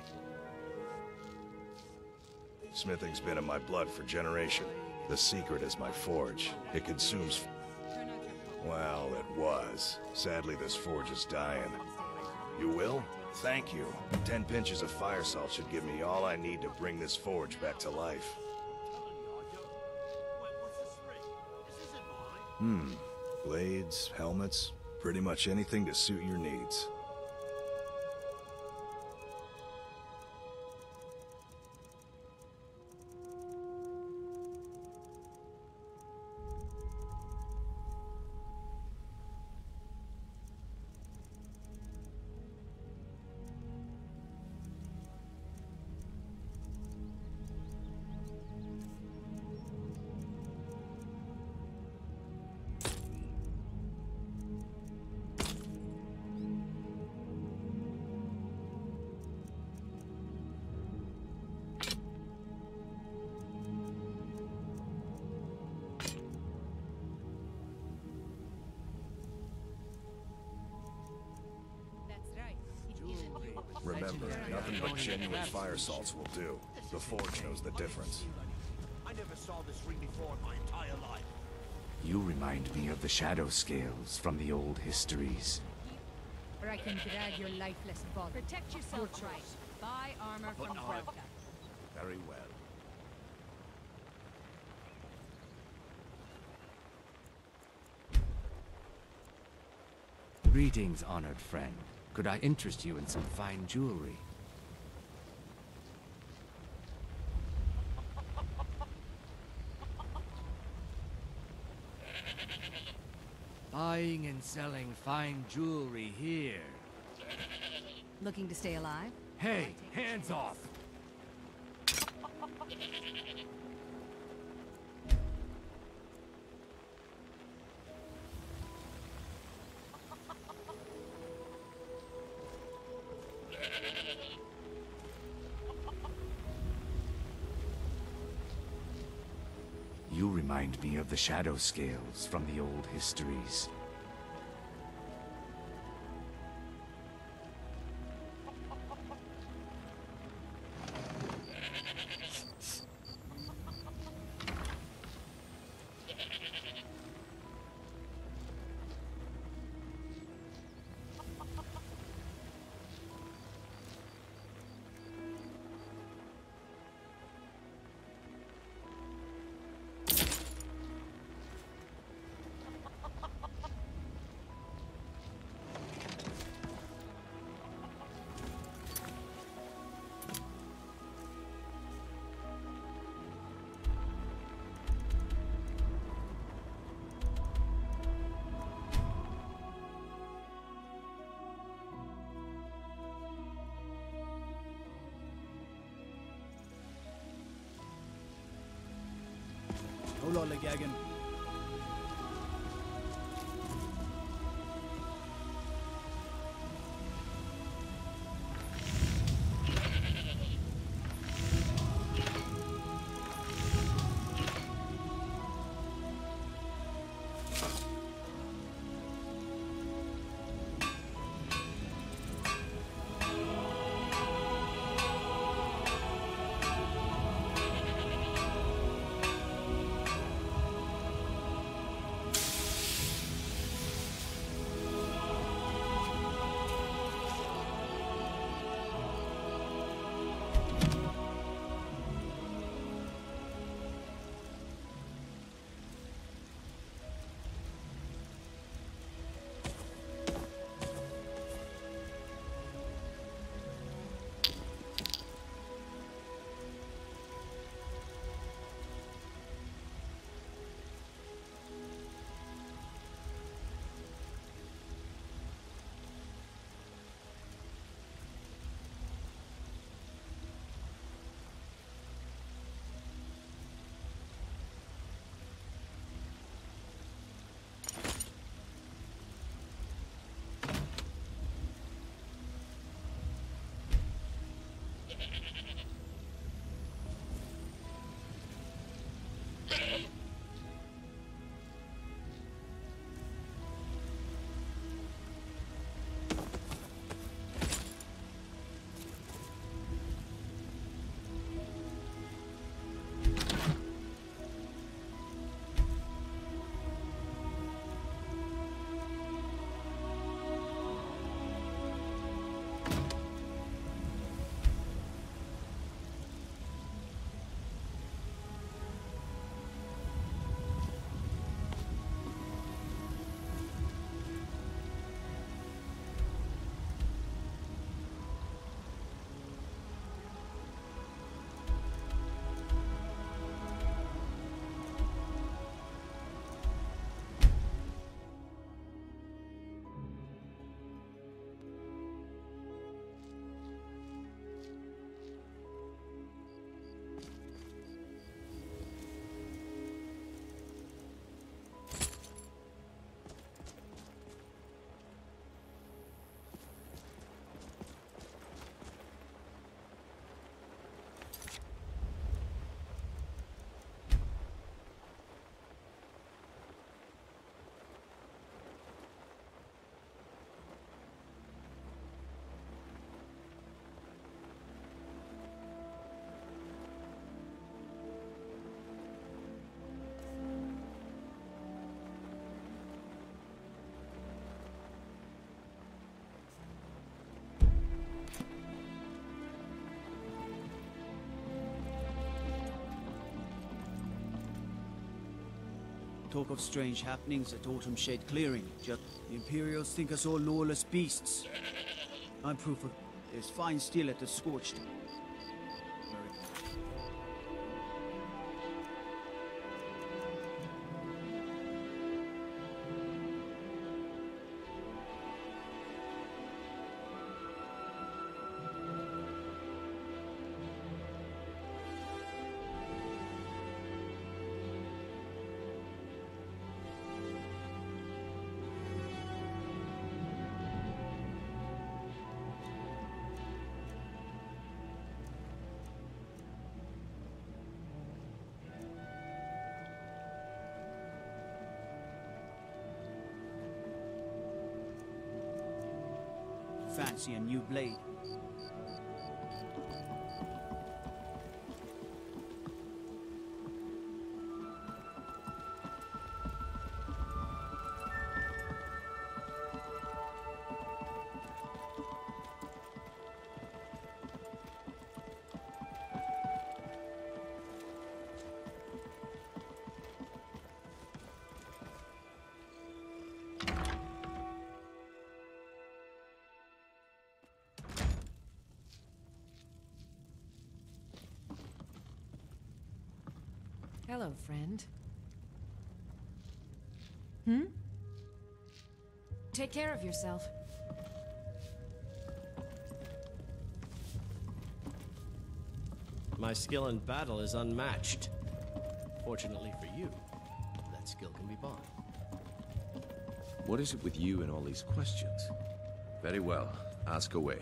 Smithing's been in my blood for generations. The secret is my forge. It consumes... Well, it was. Sadly, this forge is dying. You will? Thank you. 10 pinches of fire salt should give me all I need to bring this forge back to life. Blades, helmets, pretty much anything to suit your needs. Remember, nothing but genuine fire salts will do. The forge knows the difference. I never saw this ring before in my entire life. You remind me of the shadow scales from the old histories. Or I can drag your lifeless body. Protect yourself, right? Buy armor from Bravka. Very well. Greetings, honored friend. Could I interest you in some fine jewelry? Buying and selling fine jewelry here. Looking to stay alive? Hey, hands off! You remind me of the shadow scales from the old histories. Hold Gagan. Talk of strange happenings at Autumn Shade Clearing. Just the Imperials think us all lawless beasts. I'm proof of there's fine steel at the Scorched. fancy a new blade. Hello, friend. Hmm? Take care of yourself. My skill in battle is unmatched. Fortunately for you, that skill can be bought. What is it with you and all these questions? Very well, ask away.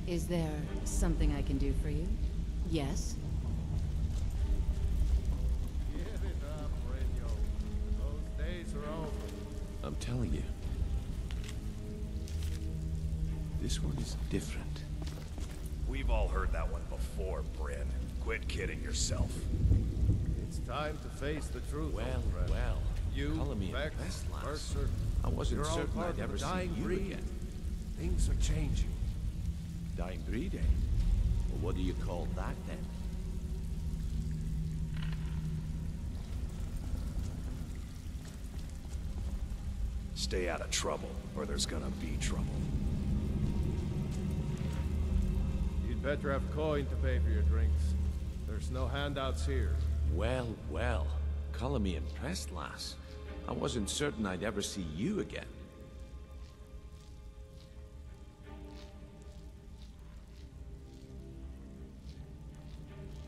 Is there something I can do for you? Yes? Give it up, Reño. Those days are over. I'm telling you. This one is different. We've all heard that one before, Bryn. Quit kidding yourself. It's time to face the truth. Well, old friend. you, Color me Vex, best lass. Mercer, I wasn't you're all certain part I'd of ever the see dying you breed. again. Things are changing. Dying breed, eh? Well, what do you call that, then? Stay out of trouble, or there's gonna be trouble. You'd better have coin to pay for your drinks. There's no handouts here. Well, well. Color me impressed, lass. I wasn't certain I'd ever see you again.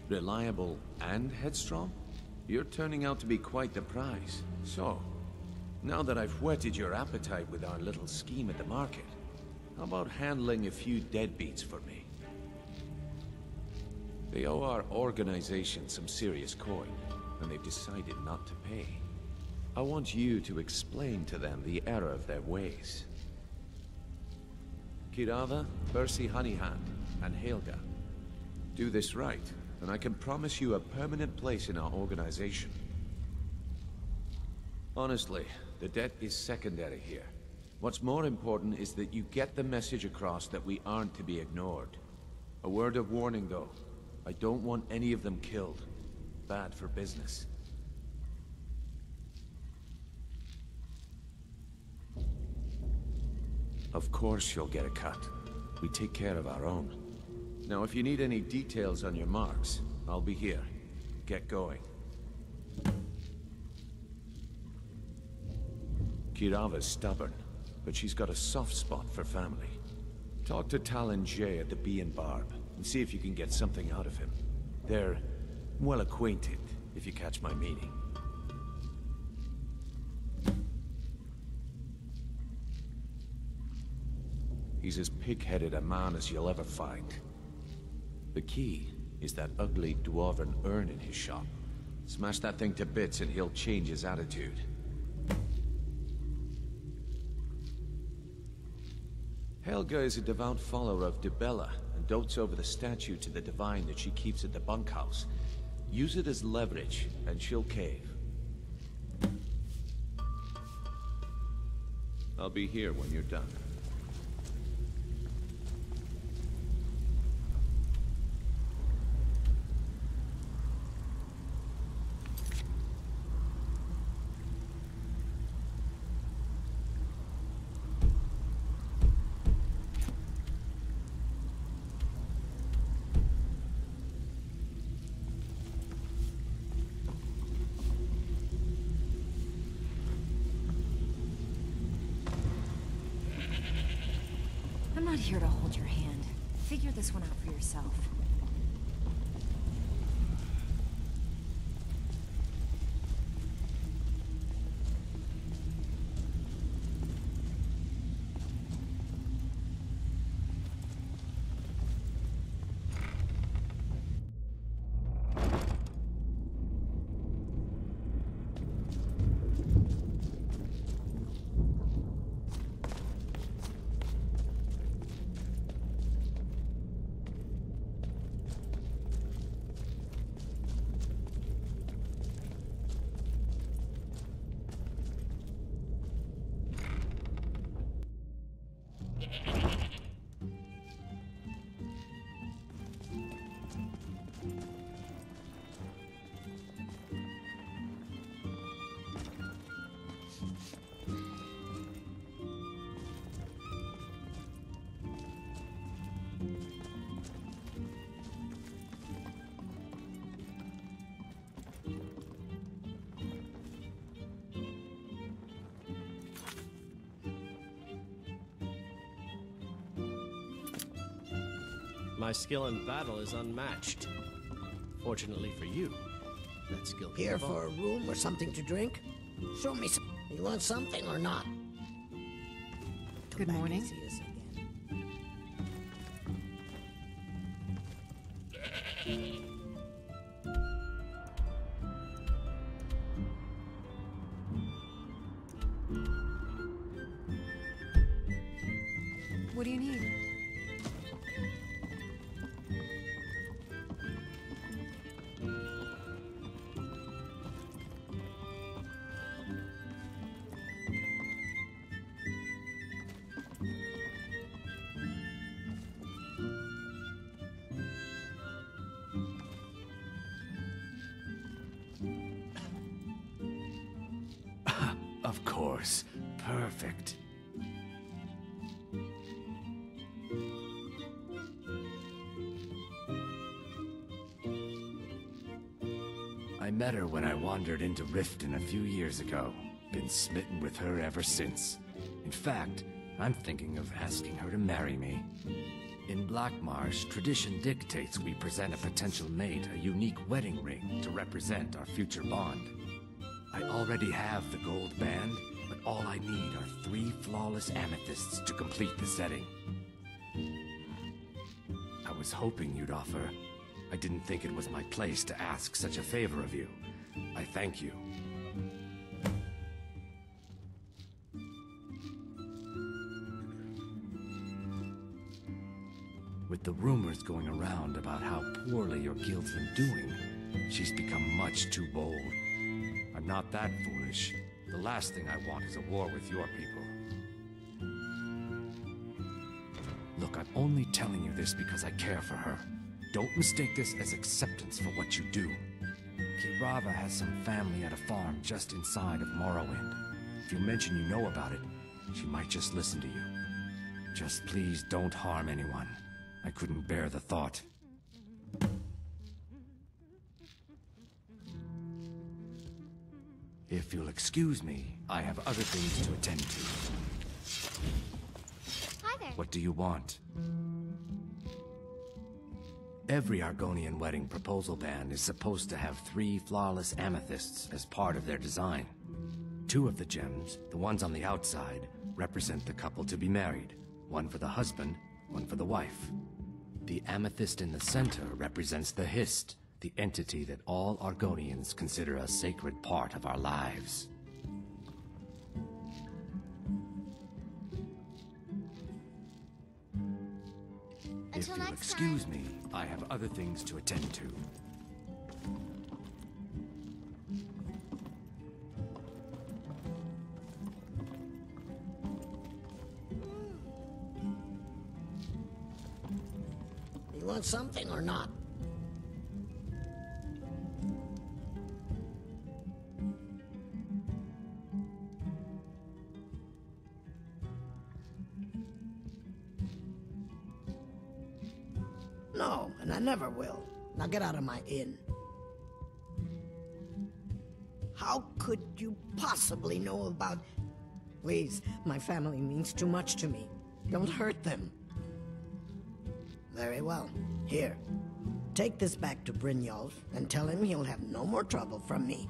Reliable and headstrong? You're turning out to be quite the prize. So, now that I've whetted your appetite with our little scheme at the market, how about handling a few deadbeats for me? They owe our organization some serious coin, and they've decided not to pay. I want you to explain to them the error of their ways. Kirava, Percy Honeyhand, and Helga. Do this right, and I can promise you a permanent place in our organization. Honestly, the debt is secondary here. What's more important is that you get the message across that we aren't to be ignored. A word of warning, though. I don't want any of them killed. Bad for business. Of course you'll get a cut. We take care of our own. Now, if you need any details on your marks, I'll be here. Get going. Kirava's stubborn, but she's got a soft spot for family. Talk to Talon Jay at the Bee and Barb, and see if you can get something out of him. They're well acquainted, if you catch my meaning. He's as pig-headed a man as you'll ever find. The key is that ugly dwarven urn in his shop. Smash that thing to bits and he'll change his attitude. Helga is a devout follower of Dibella and dotes over the statue to the divine that she keeps at the bunkhouse. Use it as leverage, and she'll cave. I'll be here when you're done. not here to hold your hand. Figure this one out for yourself. My skill in battle is unmatched. Fortunately for you, that skill can Here evolve. for a room or something to drink? Show me some. You want something or not? Good morning. What do you need? Of course. Perfect. I met her when I wandered into Riften a few years ago. Been smitten with her ever since. In fact, I'm thinking of asking her to marry me. In Blackmarsh, tradition dictates we present a potential mate a unique wedding ring to represent our future bond. I already have the gold band, but all I need are 3 flawless amethysts to complete the setting. I was hoping you'd offer. I didn't think it was my place to ask such a favor of you. I thank you. With the rumors going around about how poorly your guild's been doing, she's become much too bold. I'm not that foolish. The last thing I want is a war with your people. Look, I'm only telling you this because I care for her. Don't mistake this as acceptance for what you do. Kirava has some family at a farm just inside of Morrowind. If you mention you know about it, she might just listen to you. Just please don't harm anyone. I couldn't bear the thought. If you'll excuse me, I have other things to attend to. Hi there. What do you want? Every Argonian wedding proposal band is supposed to have 3 flawless amethysts as part of their design. 2 of the gems, the ones on the outside, represent the couple to be married. One for the husband, one for the wife. The amethyst in the center represents the Hist, the entity that all Argonians consider a sacred part of our lives. If you'll excuse me, I have other things to attend to. You want something or not? No, and I never will. Now get out of my inn. How could you possibly know about... Please, my family means too much to me. Don't hurt them. Very well. Here. Take this back to Brynjolf and tell him he'll have no more trouble from me.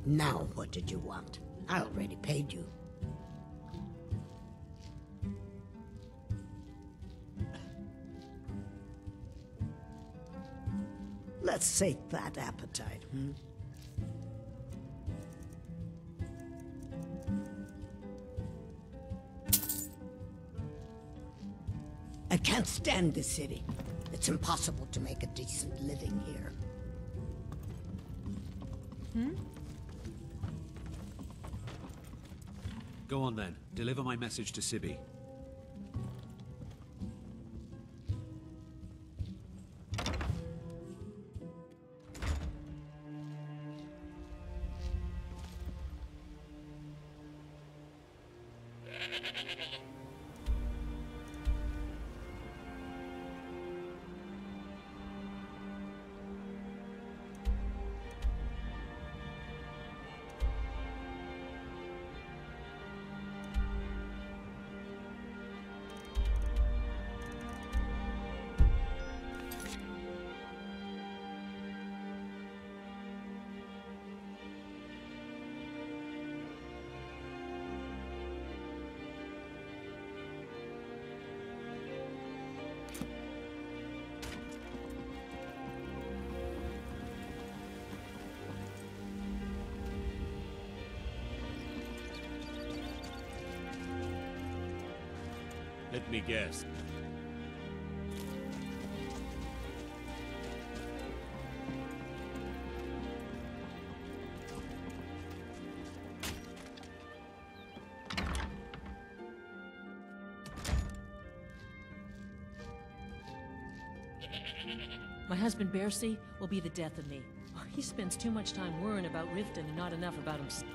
Now, what did you want? I already paid you. Let's sate that appetite, hmm? I can't stand this city. It's impossible to make a decent living here. Go on then. Deliver my message to Sibby. Let me guess. My husband Bercy will be the death of me. He spends too much time worrying about Riften and not enough about himself.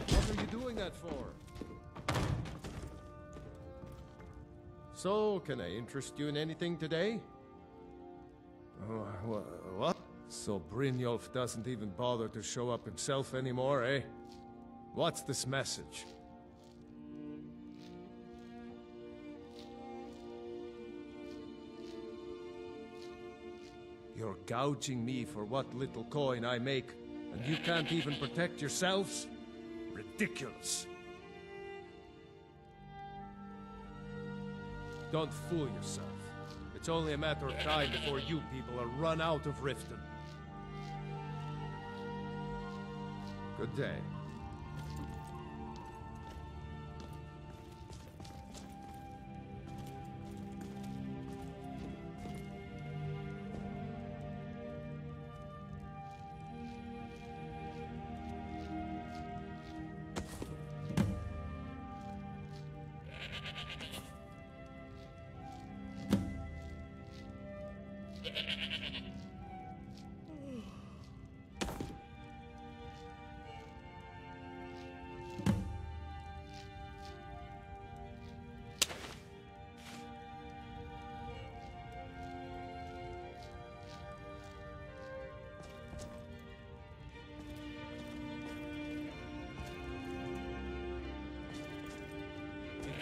What are you doing that for? So, can I interest you in anything today? What? So Brynjolf doesn't even bother to show up himself anymore, eh? What's this message? You're gouging me for what little coin I make, and you can't even protect yourselves? Ridiculous. Don't fool yourself. It's only a matter of time before you people are run out of Riften. Good day.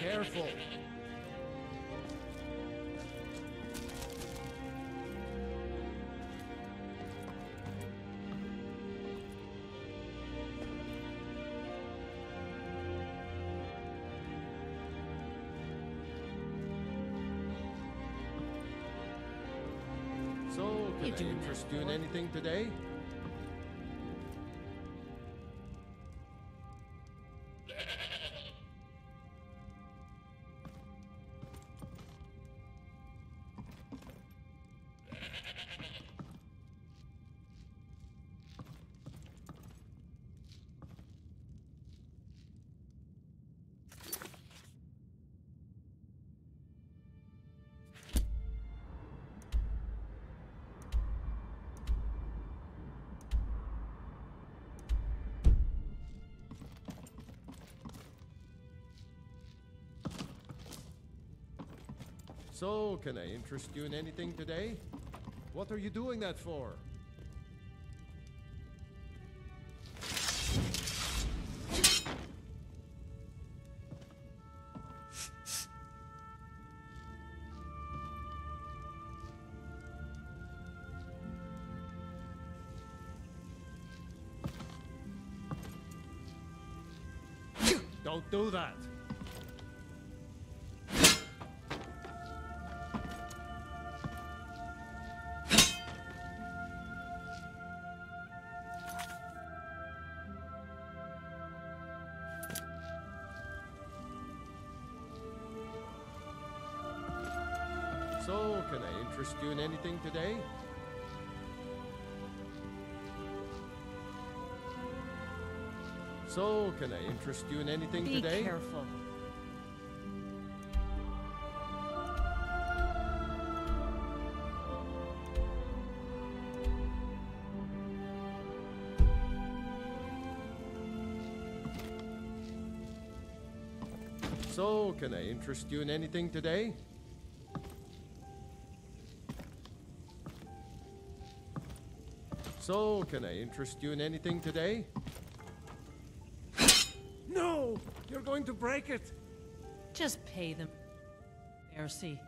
Careful. So, can I interest you in anything today? So, can I interest you in anything today? What are you doing that for? Don't do that. So, can I interest you in anything today? So, can I interest you in anything today? Be careful. So, can I interest you in anything today? So, can I interest you in anything today? No! You're going to break it! Just pay them. Mercy.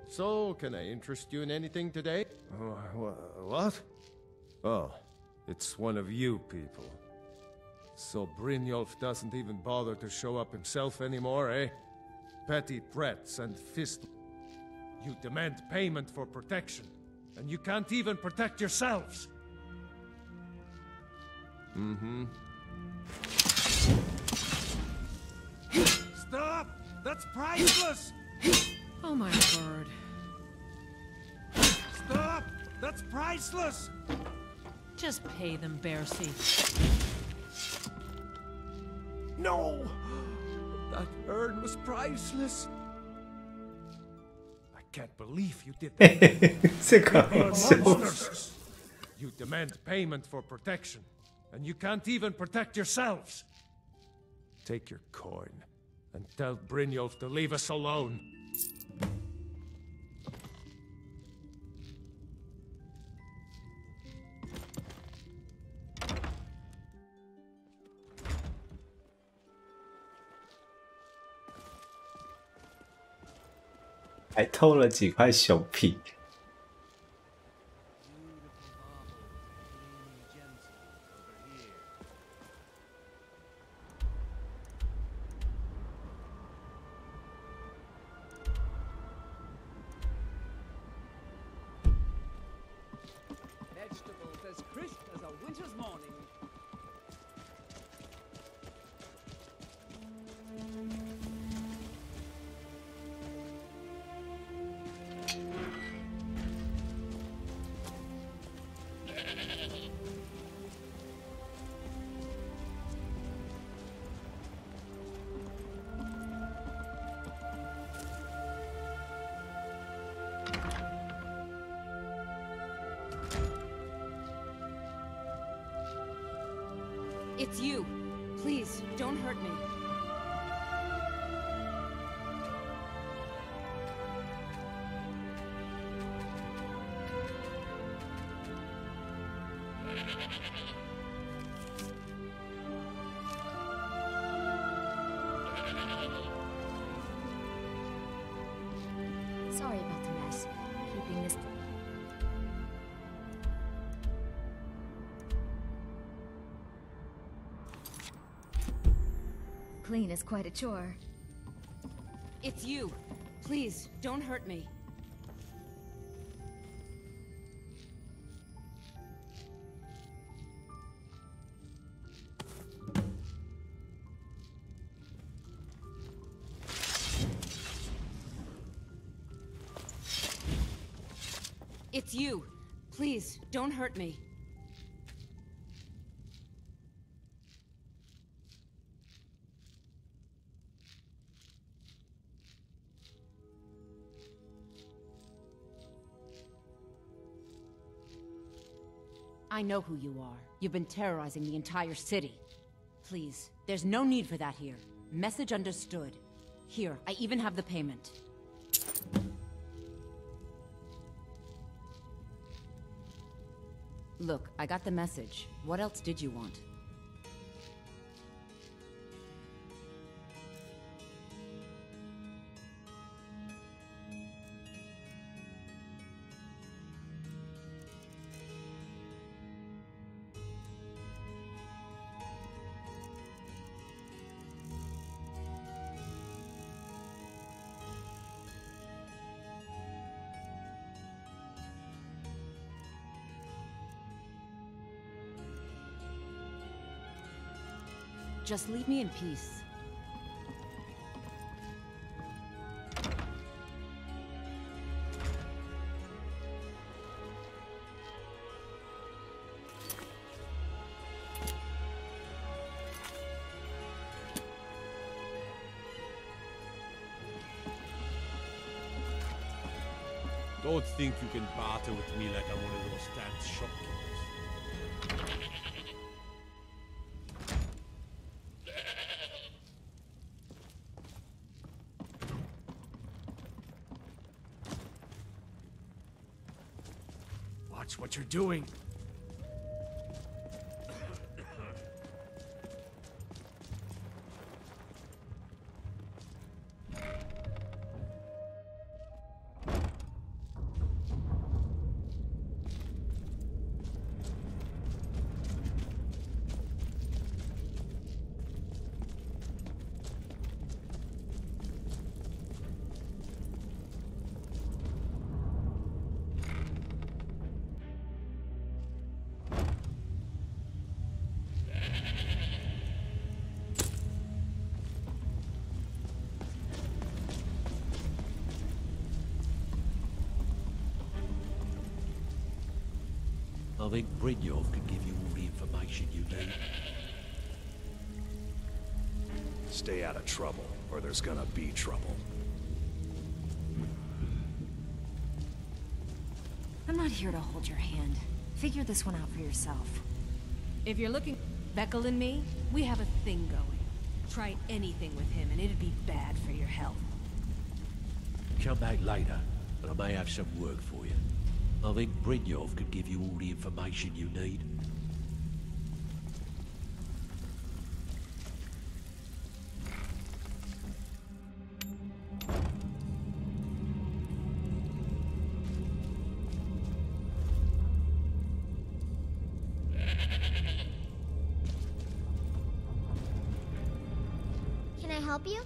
So, can I interest you in anything today? What? Oh, it's one of you people. So Brynjolf doesn't even bother to show up himself anymore, eh? Petty threats and fist... You demand payment for protection, and you can't even protect yourselves! Mm-hmm. Stop! That's priceless! Oh my word. Stop! That's priceless! Just pay them, Bercy. No! That urn was priceless! I can't believe you did that. You're monsters! You demand payment for protection, and you can't even protect yourselves. Take your coin, and tell Brynjolf to leave us alone.还偷了几块熊皮。Vegetables as crisp as a winter's morning. It's you. Please, don't hurt me. Sorry about the mess. Keeping this... Clean is quite a chore. It's you. Please, don't hurt me. It's you. Please, don't hurt me. I know who you are. You've been terrorizing the entire city. Please, there's no need for that here. Message understood. Here, I even have the payment. Look, I got the message. What else did you want? Just leave me in peace. Don't think you can barter with me like I'm one of those damn shopkeepers. Watch what you're doing. I think Brynjolf could give you all the information you need. Stay out of trouble, or there's gonna be trouble. I'm not here to hold your hand. Figure this one out for yourself. If you're looking... Beckel and me, we have a thing going. Try anything with him and it'd be bad for your health. Come back later, and I may have some work for you. I think Brynjolf could give you all the information you need. Can I help you?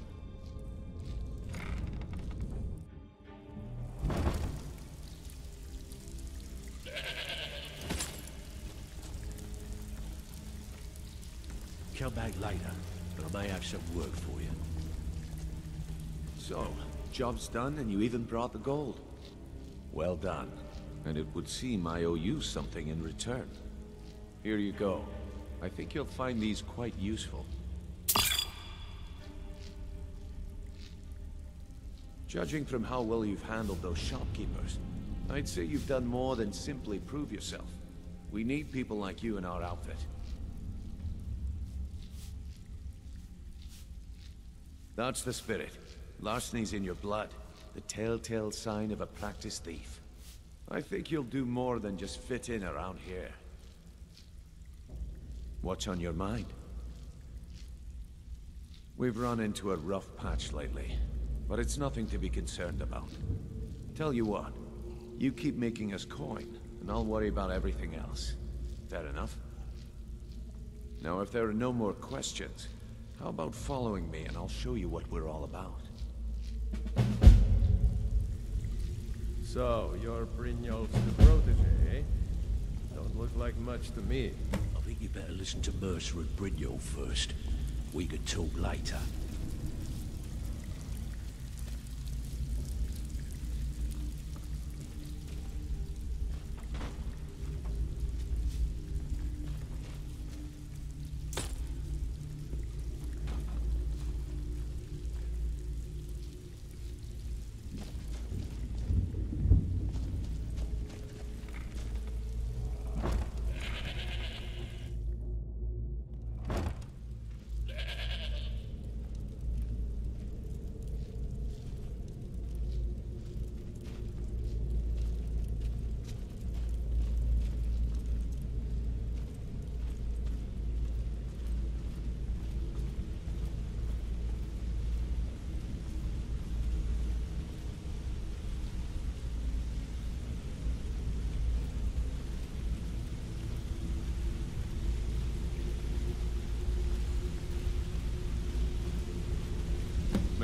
Come back later, and I may have some work for you. So, job's done and you even brought the gold. Well done. And it would seem I owe you something in return. Here you go. I think you'll find these quite useful. Judging from how well you've handled those shopkeepers, I'd say you've done more than simply prove yourself. We need people like you in our outfit. That's the spirit. Larceny's in your blood. The telltale sign of a practiced thief. I think you'll do more than just fit in around here. What's on your mind? We've run into a rough patch lately, but it's nothing to be concerned about. Tell you what, you keep making us coin, and I'll worry about everything else. Fair enough? Now, if there are no more questions, how about following me and I'll show you what we're all about? So, you're Brynjolf's the protege, eh? Don't look like much to me. I think you better listen to Mercer and Brynjolf first. We can talk later.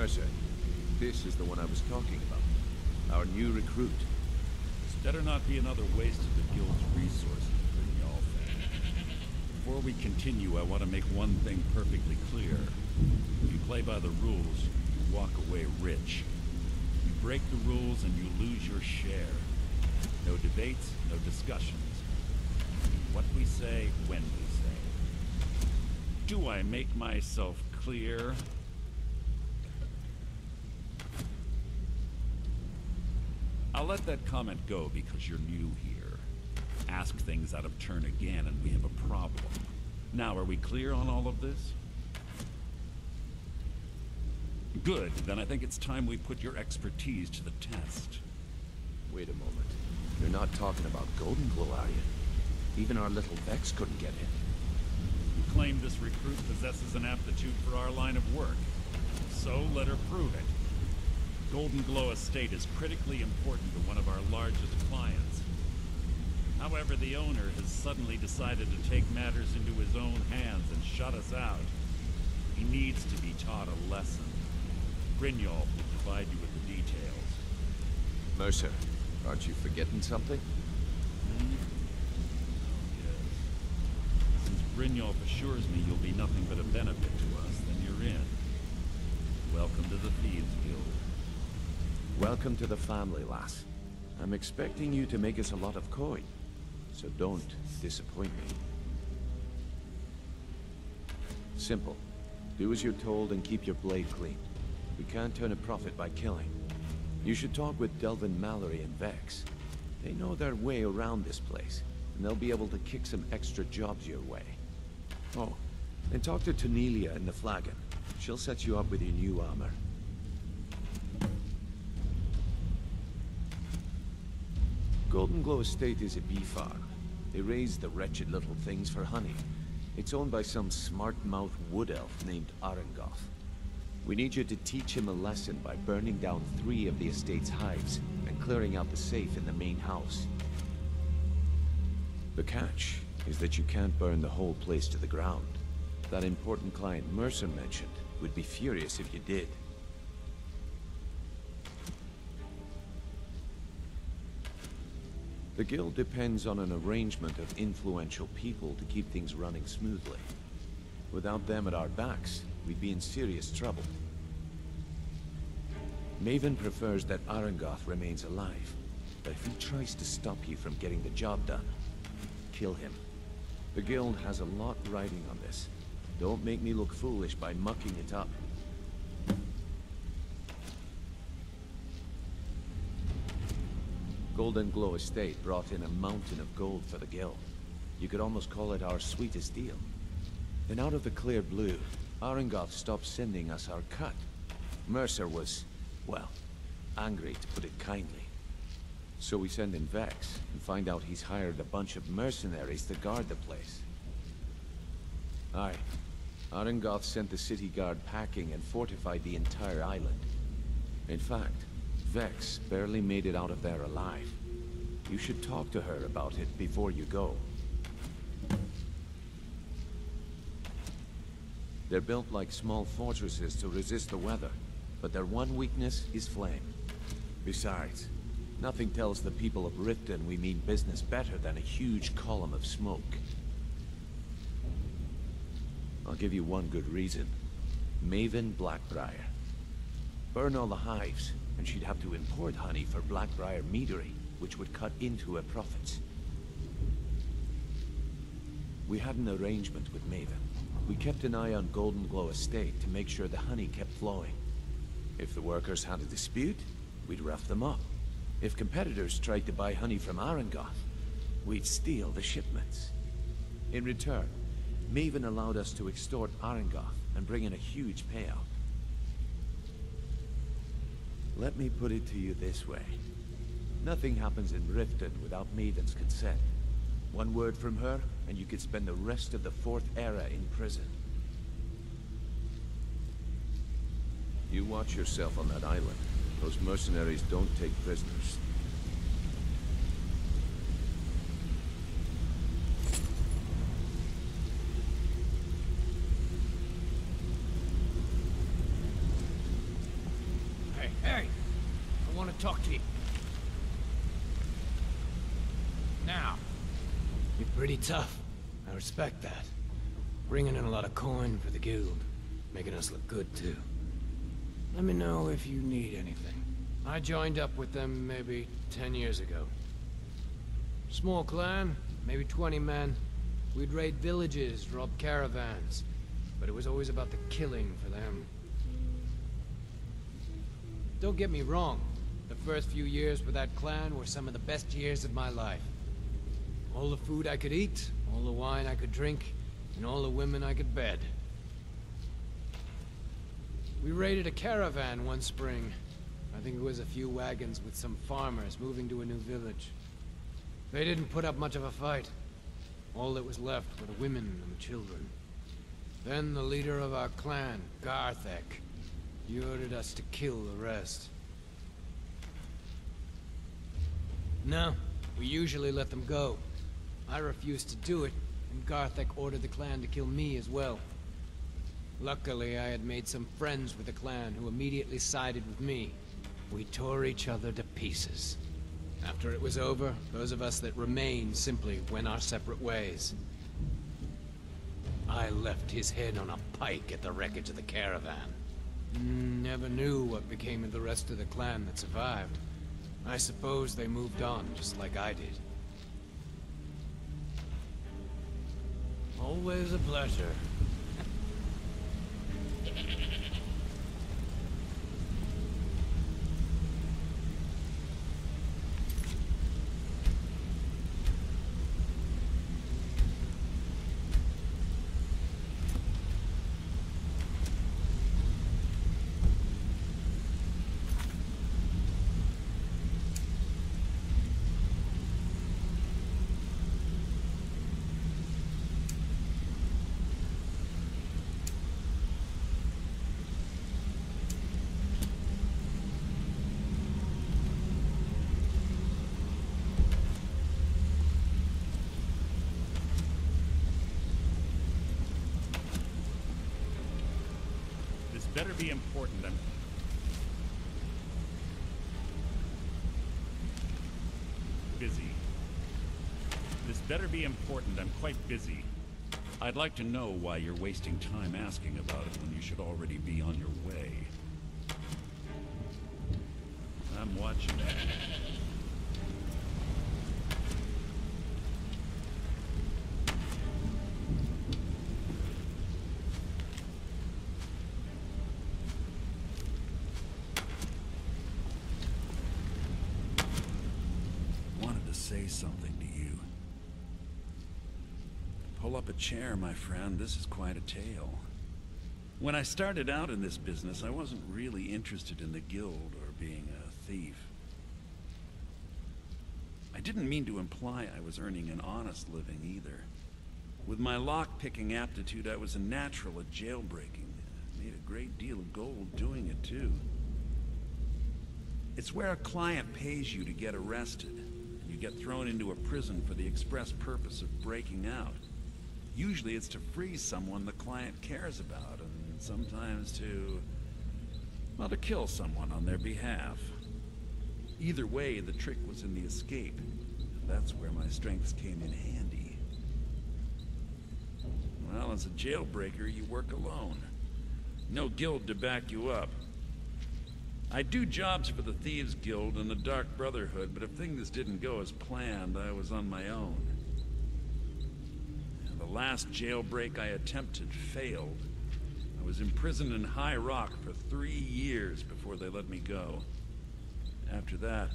Mercer, this is the one I was talking about. Our new recruit. This better not be another waste of the guild's resources, Brynjolf. Before we continue, I want to make one thing perfectly clear. If you play by the rules, you walk away rich. You break the rules and you lose your share. No debates, no discussions. What we say, when we say. Do I make myself clear? I'll let that comment go because you're new here. Ask things out of turn again and we have a problem. Now, are we clear on all of this? Good, then I think it's time we put your expertise to the test. Wait a moment. You're not talking about Golden Glow, are you? Even our little Vex couldn't get in. You claim this recruit possesses an aptitude for our line of work. So let her prove it. Golden Glow Estate is critically important to one of our largest clients. However, the owner has suddenly decided to take matters into his own hands and shut us out. He needs to be taught a lesson. Brynjolf will provide you with the details. Mercer, aren't you forgetting something? Since Brynjolf assures me you'll be nothing but a benefit to us, then you're in. Welcome to the Thieves Guild. Welcome to the family, lass. I'm expecting you to make us a lot of coin, so don't disappoint me. Simple. Do as you're told and keep your blade clean. We can't turn a profit by killing. You should talk with Delvin Mallory and Vex. They know their way around this place, and they'll be able to kick some extra jobs your way. Oh, and talk to Tanelia in the Flagon. She'll set you up with your new armor. Golden Glow Estate is a bee farm. They raise the wretched little things for honey. It's owned by some smart-mouthed wood elf named Arengoth. We need you to teach him a lesson by burning down 3 of the estate's hives and clearing out the safe in the main house. The catch is that you can't burn the whole place to the ground. That important client Mercer mentioned would be furious if you did. The guild depends on an arrangement of influential people to keep things running smoothly. Without them at our backs, we'd be in serious trouble. Maven prefers that Arengoth remains alive, but if he tries to stop you from getting the job done, kill him. The guild has a lot riding on this. Don't make me look foolish by mucking it up. Golden Glow Estate brought in a mountain of gold for the guild. You could almost call it our sweetest deal. Then out of the clear blue, Arengoth stopped sending us our cut. Mercer was, well, angry to put it kindly. So we send in Vex and find out he's hired a bunch of mercenaries to guard the place. Aye. Arengoth sent the city guard packing and fortified the entire island. In fact, Vex barely made it out of there alive. You should talk to her about it before you go. They're built like small fortresses to resist the weather, but their one weakness is flame. Besides, nothing tells the people of Riften we mean business better than a huge column of smoke. I'll give you one good reason. Maven Blackbriar. Burn all the hives, and she'd have to import honey for Blackbriar meadery, which would cut into her profits. We had an arrangement with Maven. We kept an eye on Golden Glow Estate to make sure the honey kept flowing. If the workers had a dispute, we'd rough them up. If competitors tried to buy honey from Arengoth, we'd steal the shipments. In return, Maven allowed us to extort Arengoth and bring in a huge payout. Let me put it to you this way. Nothing happens in Riften without Maven's consent. One word from her, and you could spend the rest of the 4th era in prison. You watch yourself on that island. Those mercenaries don't take prisoners. talk to you. Now. You're pretty tough. I respect that. Bringing in a lot of coin for the guild. Making us look good, too. Let me know if you need anything. I joined up with them maybe 10 years ago. Small clan, maybe 20 men. We'd raid villages, rob caravans. But it was always about the killing for them. Don't get me wrong. The first few years with that clan were some of the best years of my life. All the food I could eat, all the wine I could drink, and all the women I could bed. We raided a caravan one spring. I think it was a few wagons with some farmers moving to a new village. They didn't put up much of a fight. All that was left were the women and the children. Then the leader of our clan, Garthek, he ordered us to kill the rest. No, we usually let them go. I refused to do it, and Garthek ordered the clan to kill me as well. Luckily, I had made some friends with the clan who immediately sided with me. We tore each other to pieces. After it was over, those of us that remained simply went our separate ways. I left his head on a pike at the wreckage of the caravan. Never knew what became of the rest of the clan that survived. I suppose they moved on, just like I did. Always a pleasure. Better be important than... busy. This better be important. I'm quite busy. I'd like to know why you're wasting time asking about it when you should already be on your way. I'm watching. Say something to you. Pull up a chair, my friend. This is quite a tale. When I started out in this business, I wasn't really interested in the guild or being a thief. I didn't mean to imply I was earning an honest living either. With my lock-picking aptitude, I was a natural at jailbreaking. I made a great deal of gold doing it, too. It's where a client pays you to get arrested. You get thrown into a prison for the express purpose of breaking out. Usually it's to free someone the client cares about, and sometimes to... well, to kill someone on their behalf. Either way, the trick was in the escape. That's where my strengths came in handy. Well, as a jailbreaker, you work alone. No guild to back you up. I do jobs for the Thieves Guild and the Dark Brotherhood, but if things didn't go as planned, I was on my own. And the last jailbreak I attempted failed. I was imprisoned in High Rock for 3 years before they let me go. After that,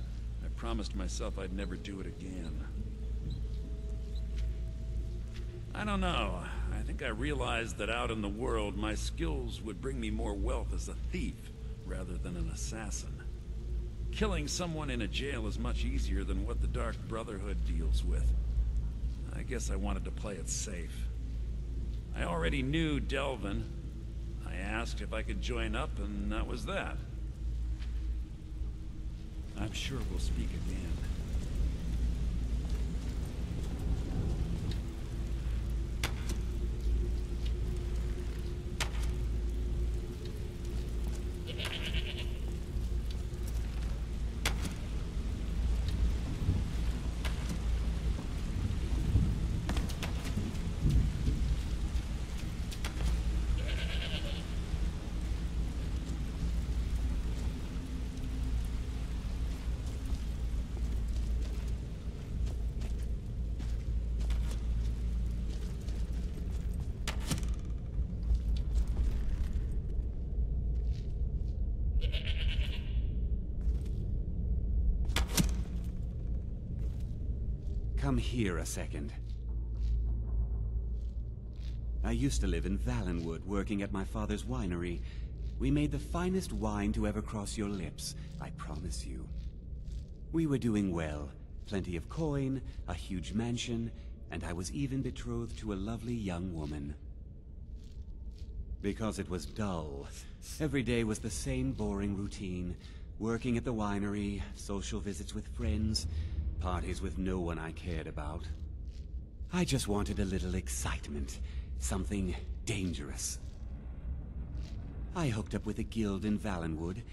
I promised myself I'd never do it again. I don't know. I think I realized that out in the world, my skills would bring me more wealth as a thief rather than an assassin. Killing someone in a jail is much easier than what the Dark Brotherhood deals with. I guess I wanted to play it safe. I already knew Delvin. I asked if I could join up, and that was that. I'm sure we'll speak again. Come here a second. I used to live in Valenwood, working at my father's winery. We made the finest wine to ever cross your lips, I promise you. We were doing well. Plenty of coin, a huge mansion, and I was even betrothed to a lovely young woman. Because it was dull. Every day was the same boring routine. Working at the winery, social visits with friends, parties with no one I cared about. I just wanted a little excitement. Something dangerous. I hooked up with a guild in Valenwood.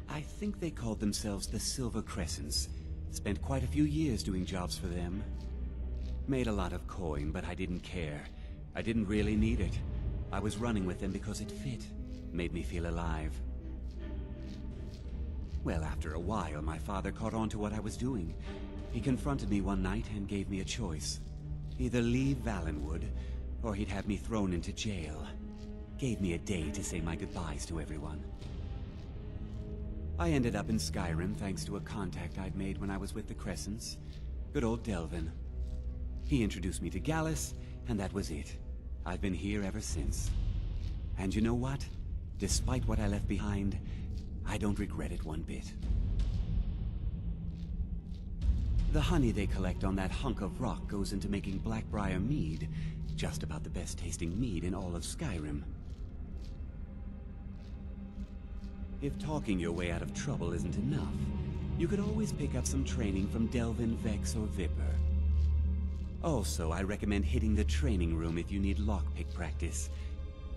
I think they called themselves the Silver Crescents. Spent quite a few years doing jobs for them. Made a lot of coin, but I didn't care. I didn't really need it. I was running with them because it fit. Made me feel alive. Well, after a while, my father caught on to what I was doing. He confronted me one night and gave me a choice. Either leave Valenwood, or he'd have me thrown into jail. Gave me a day to say my goodbyes to everyone. I ended up in Skyrim thanks to a contact I'd made when I was with the Crescents. Good old Delvin. He introduced me to Gallus, and that was it. I've been here ever since. And you know what? Despite what I left behind, I don't regret it one bit. The honey they collect on that hunk of rock goes into making Blackbriar mead, just about the best tasting mead in all of Skyrim. If talking your way out of trouble isn't enough, you could always pick up some training from Delvin, Vex, or Vipper. Also, I recommend hitting the training room if you need lockpick practice.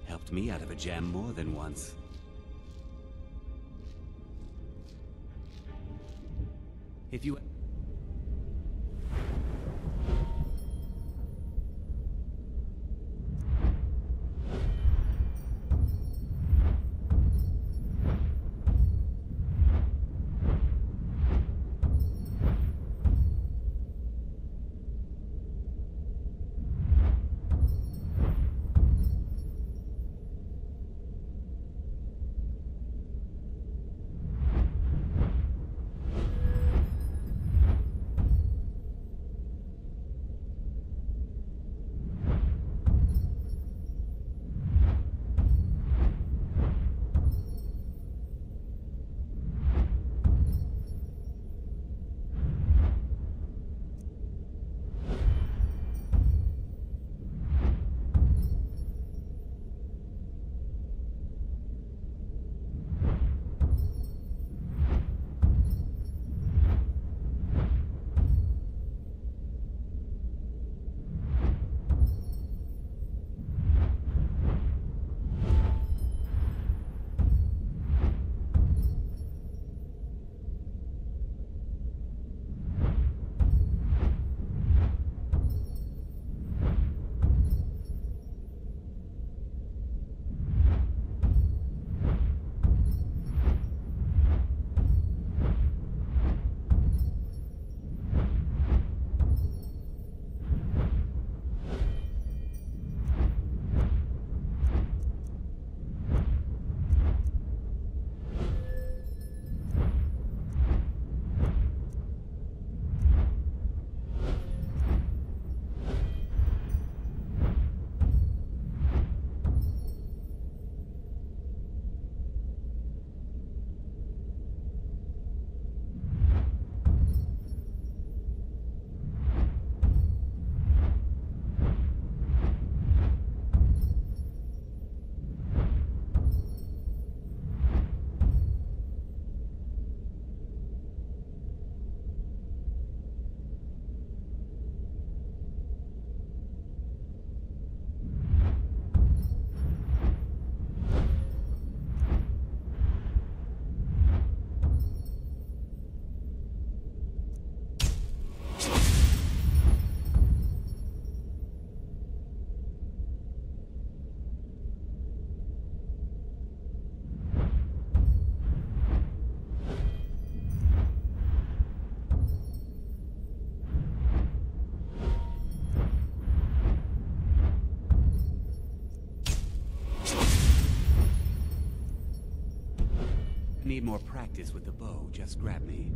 Helped me out of a jam more than once. If you... Need more practice with the bow, just grab me.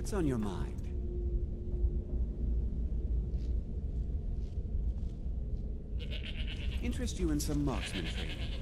What's on your mind? Interest you in some marksman training?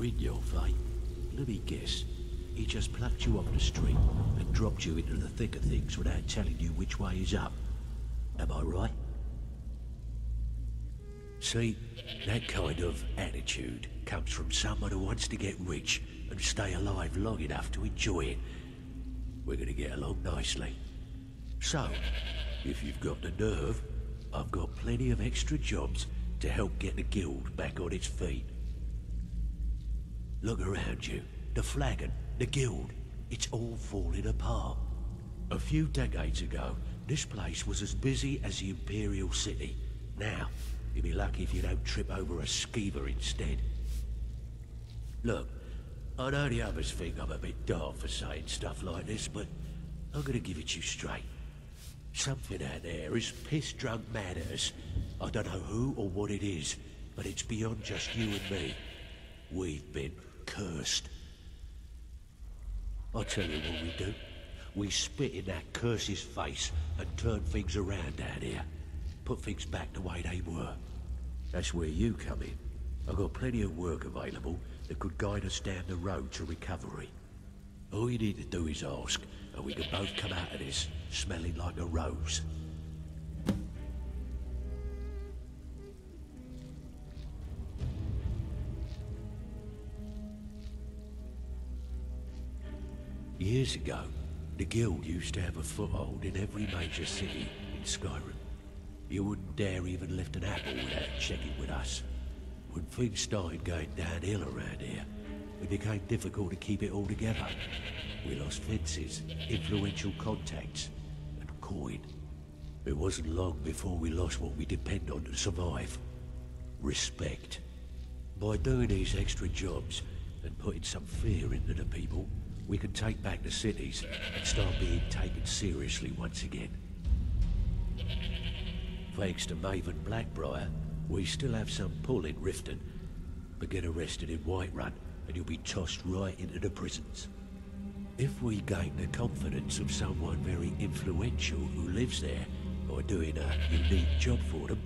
Brynjolf, eh? Let me guess. He just plucked you off the street and dropped you into the thick of things without telling you which way is up. Am I right? See, that kind of attitude comes from someone who wants to get rich and stay alive long enough to enjoy it. We're gonna get along nicely. So, if you've got the nerve, I've got plenty of extra jobs to help get the guild back on its feet. Look around you. The flagon, the guild, it's all falling apart. A few decades ago, this place was as busy as the Imperial City. Now, you'll be lucky if you don't trip over a skeever instead. Look, I know the others think I'm a bit daft for saying stuff like this, but I'm gonna give it to you straight. Something out there is piss-drunk mad at us. I don't know who or what it is, but it's beyond just you and me. We've been cursed. I'll tell you what we do. We spit in that curse's face and turn things around down here. Put things back the way they were. That's where you come in. I've got plenty of work available that could guide us down the road to recovery. All you need to do is ask, and we can both come out of this smelling like a rose. Years ago, the guild used to have a foothold in every major city in Skyrim. You wouldn't dare even lift an apple without checking with us. When things started going downhill around here, it became difficult to keep it all together. We lost fences, influential contacts, and coin. It wasn't long before we lost what we depend on to survive. Respect. By doing these extra jobs and putting some fear into the people, we can take back the cities and start being taken seriously once again. Thanks to Maven Blackbriar, we still have some pull in Riften, but get arrested in Whiterun and you'll be tossed right into the prisons. If we gain the confidence of someone very influential who lives there, or doing a unique job for them,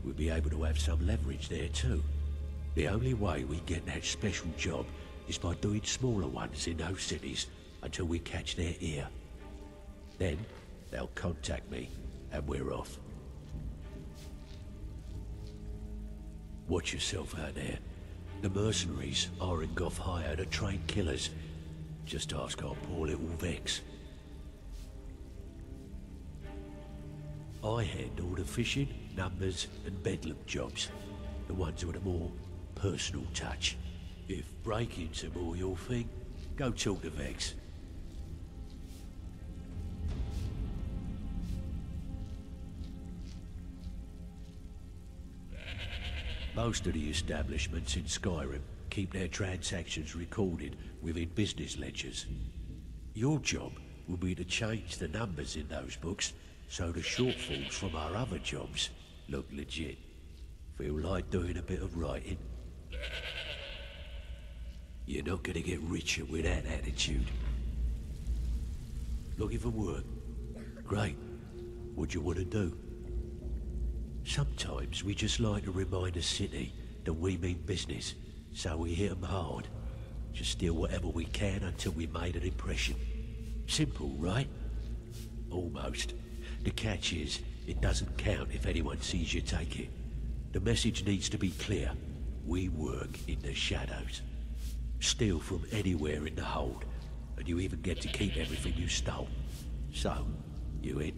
we'll be able to have some leverage there too. The only way we get that special job is by doing smaller ones in those cities until we catch their ear. Then, they'll contact me, and we're off. Watch yourself out there. The mercenaries Arengoth hired to train killers. Just ask our poor little Vex. I handle the fishing, numbers, and bedlam jobs. The ones with a more personal touch. If breaking's a more your thing, go talk to Vex. Most of the establishments in Skyrim keep their transactions recorded within business ledgers. Your job will be to change the numbers in those books so the shortfalls from our other jobs look legit. Feel like doing a bit of writing? You're not gonna get richer with that attitude. Looking for work? Great. What do you want to do? Sometimes we just like to remind the city that we mean business, so we hit 'em hard. Just steal whatever we can until we made an impression. Simple, right? Almost. The catch is, it doesn't count if anyone sees you take it. The message needs to be clear. We work in the shadows. Steal from anywhere in the hold, and you even get to keep everything you stole. So, you in?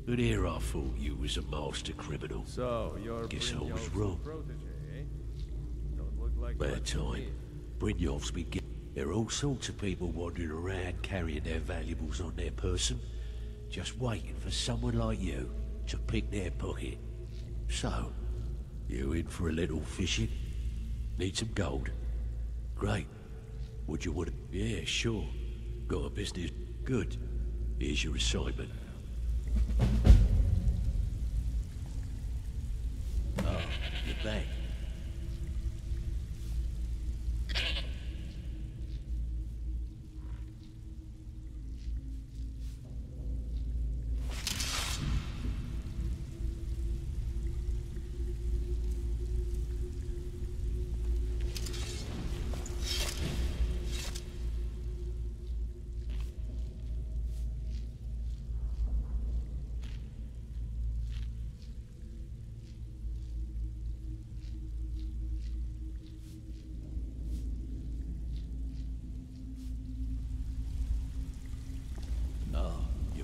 But here I thought you was a master criminal. So, you're Guess I was Brynjolf's wrong. protege, eh? Don't look like Bad much to time. me. Brynjolf's been There are all sorts of people wandering around carrying their valuables on their person, just waiting for someone like you to pick their pocket. So, you in for a little fishing? Need some gold? Great. Would you want to? Yeah, sure. Got a business? Good. Here's your assignment. Ah, you're back.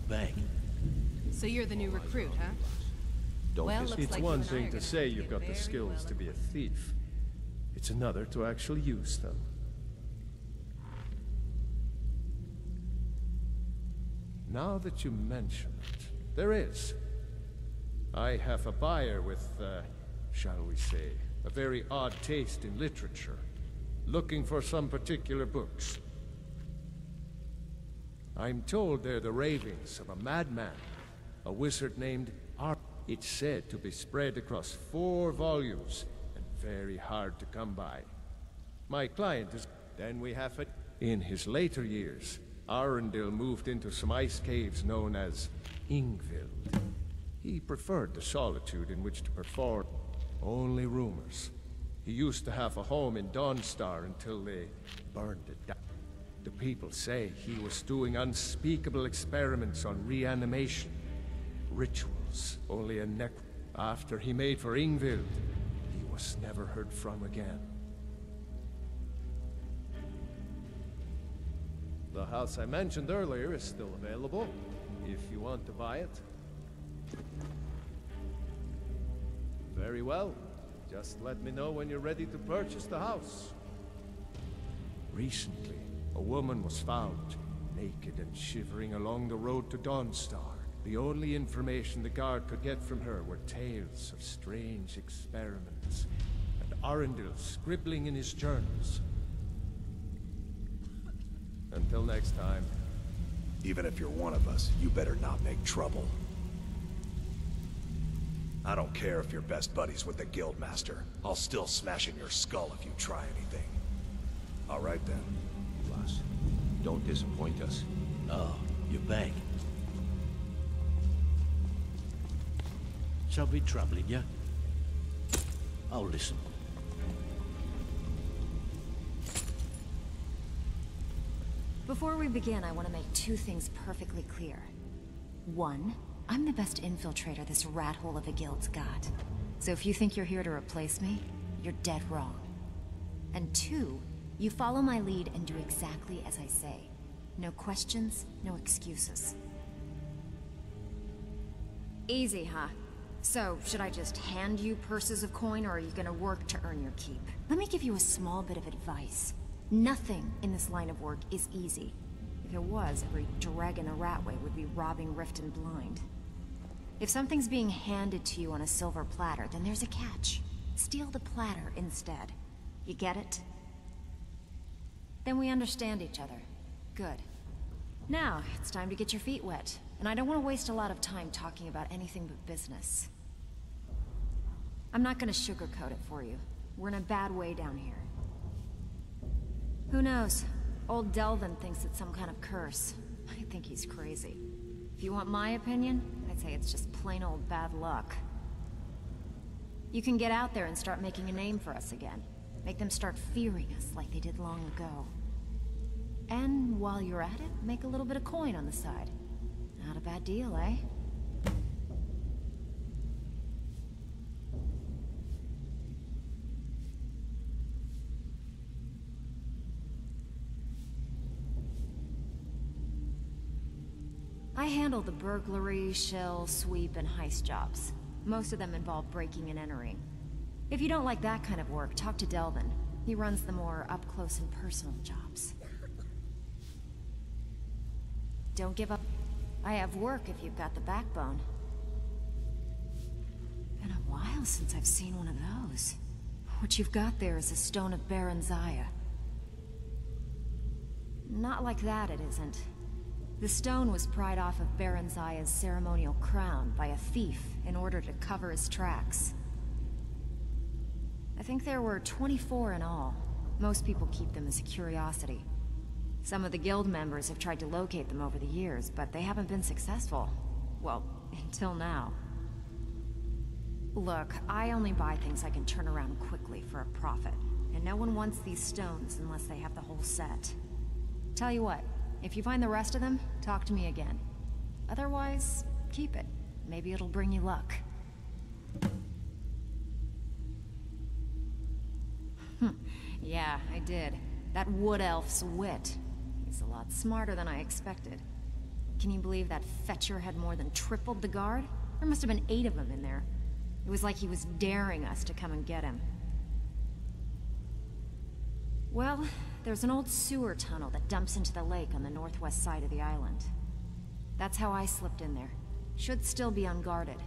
Back. So you're the new recruit, huh? Well, looks It's like one you and I thing are to gonna say get you've got the very skills well to be a thief. It's another to actually use them. Now that you mention it, there is. I have a buyer with, shall we say, a very odd taste in literature, looking for some particular books. I'm told they're the ravings of a madman, a wizard named Ar. It's said to be spread across 4 volumes and very hard to come by. My client is... Then we have it. In his later years, Arundel moved into some ice caves known as Ingvild. He preferred the solitude in which to perform. Only rumors. He used to have a home in Dawnstar until they burned it down. The people say he was doing unspeakable experiments on reanimation, rituals, only a neck. After he made for Ingvild, he was never heard from again. The house I mentioned earlier is still available, if you want to buy it. Very well. Just let me know when you're ready to purchase the house. Recently, a woman was found, naked and shivering along the road to Dawnstar. The only information the guard could get from her were tales of strange experiments, and Arundel scribbling in his journals. Until next time. Even if you're one of us, you better not make trouble. I don't care if you're best buddies with the Guildmaster. I'll still smash in your skull if you try anything. All right then. Plus, don't disappoint us. Ah, you're back. Something troubling you? I'll listen. Before we begin, I want to make 2 things perfectly clear. 1, I'm the best infiltrator this rat hole of a guild's got. So if you think you're here to replace me, you're dead wrong. And 2, you follow my lead and do exactly as I say. No questions, no excuses. Easy, huh? So, should I just hand you purses of coin, or are you gonna work to earn your keep? Let me give you a small bit of advice. Nothing in this line of work is easy. If it was, every dragon a Ratway would be robbing Riften blind. If something's being handed to you on a silver platter, then there's a catch. Steal the platter instead. You get it? Then we understand each other. Good. Now, it's time to get your feet wet. And I don't want to waste a lot of time talking about anything but business. I'm not gonna sugarcoat it for you. We're in a bad way down here. Who knows? Old Delvin thinks it's some kind of curse. I think he's crazy. If you want my opinion, I'd say it's just plain old bad luck. You can get out there and start making a name for us again. Make them start fearing us like they did long ago. And while you're at it, make a little bit of coin on the side. Not a bad deal, eh? I handle the burglary, shell, sweep, and heist jobs. Most of them involve breaking and entering. If you don't like that kind of work, talk to Delvin. He runs the more up-close and personal jobs. Don't give up. I have work if you've got the backbone. Been a while since I've seen one of those. What you've got there is a stone of Baron Zaya. Not like that, it isn't. The stone was pried off of Baron Zaya's ceremonial crown by a thief in order to cover his tracks. I think there were 24 in all. Most people keep them as a curiosity. Some of the guild members have tried to locate them over the years, but they haven't been successful. Well, until now. Look, I only buy things I can turn around quickly for a profit, and no one wants these stones unless they have the whole set. Tell you what, if you find the rest of them, talk to me again. Otherwise, keep it. Maybe it'll bring you luck. Yeah, I did. That wood elf's wit. He's a lot smarter than I expected. Can you believe that fetcher had more than tripled the guard? There must have been 8 of them in there. It was like he was daring us to come and get him. Well, there's an old sewer tunnel that dumps into the lake on the northwest side of the island. That's how I slipped in there. Should still be unguarded.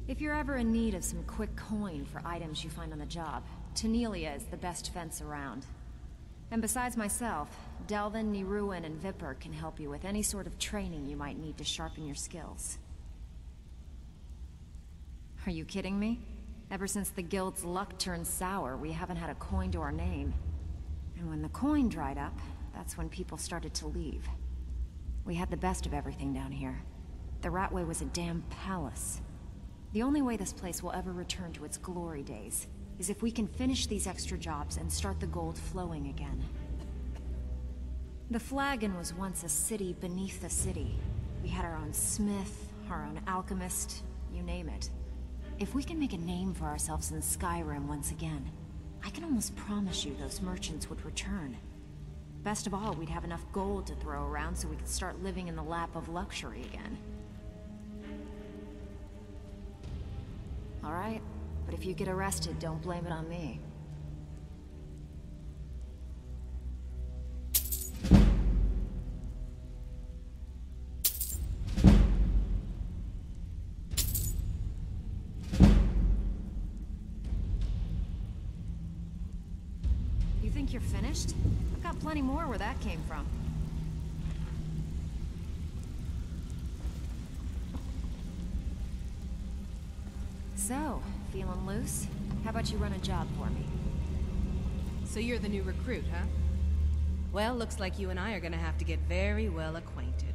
If you're ever in need of some quick coin for items you find on the job, Tanelia is the best fence around. And besides myself, Delvin, Niruin, and Vipper can help you with any sort of training you might need to sharpen your skills. Are you kidding me? Ever since the guild's luck turned sour, we haven't had a coin to our name. And when the coin dried up, that's when people started to leave. We had the best of everything down here. The Ratway was a damn palace. The only way this place will ever return to its glory days is if we can finish these extra jobs and start the gold flowing again. The Flagon was once a city beneath the city. We had our own smith, our own alchemist, you name it. If we can make a name for ourselves in Skyrim once again, I can almost promise you those merchants would return. Best of all, we'd have enough gold to throw around so we could start living in the lap of luxury again. Alright, but if you get arrested, don't blame it on me. You think you're finished? I've got plenty more where that came from. So, feeling loose? How about you run a job for me? So you're the new recruit, huh? Well, looks like you and I are gonna have to get very well acquainted.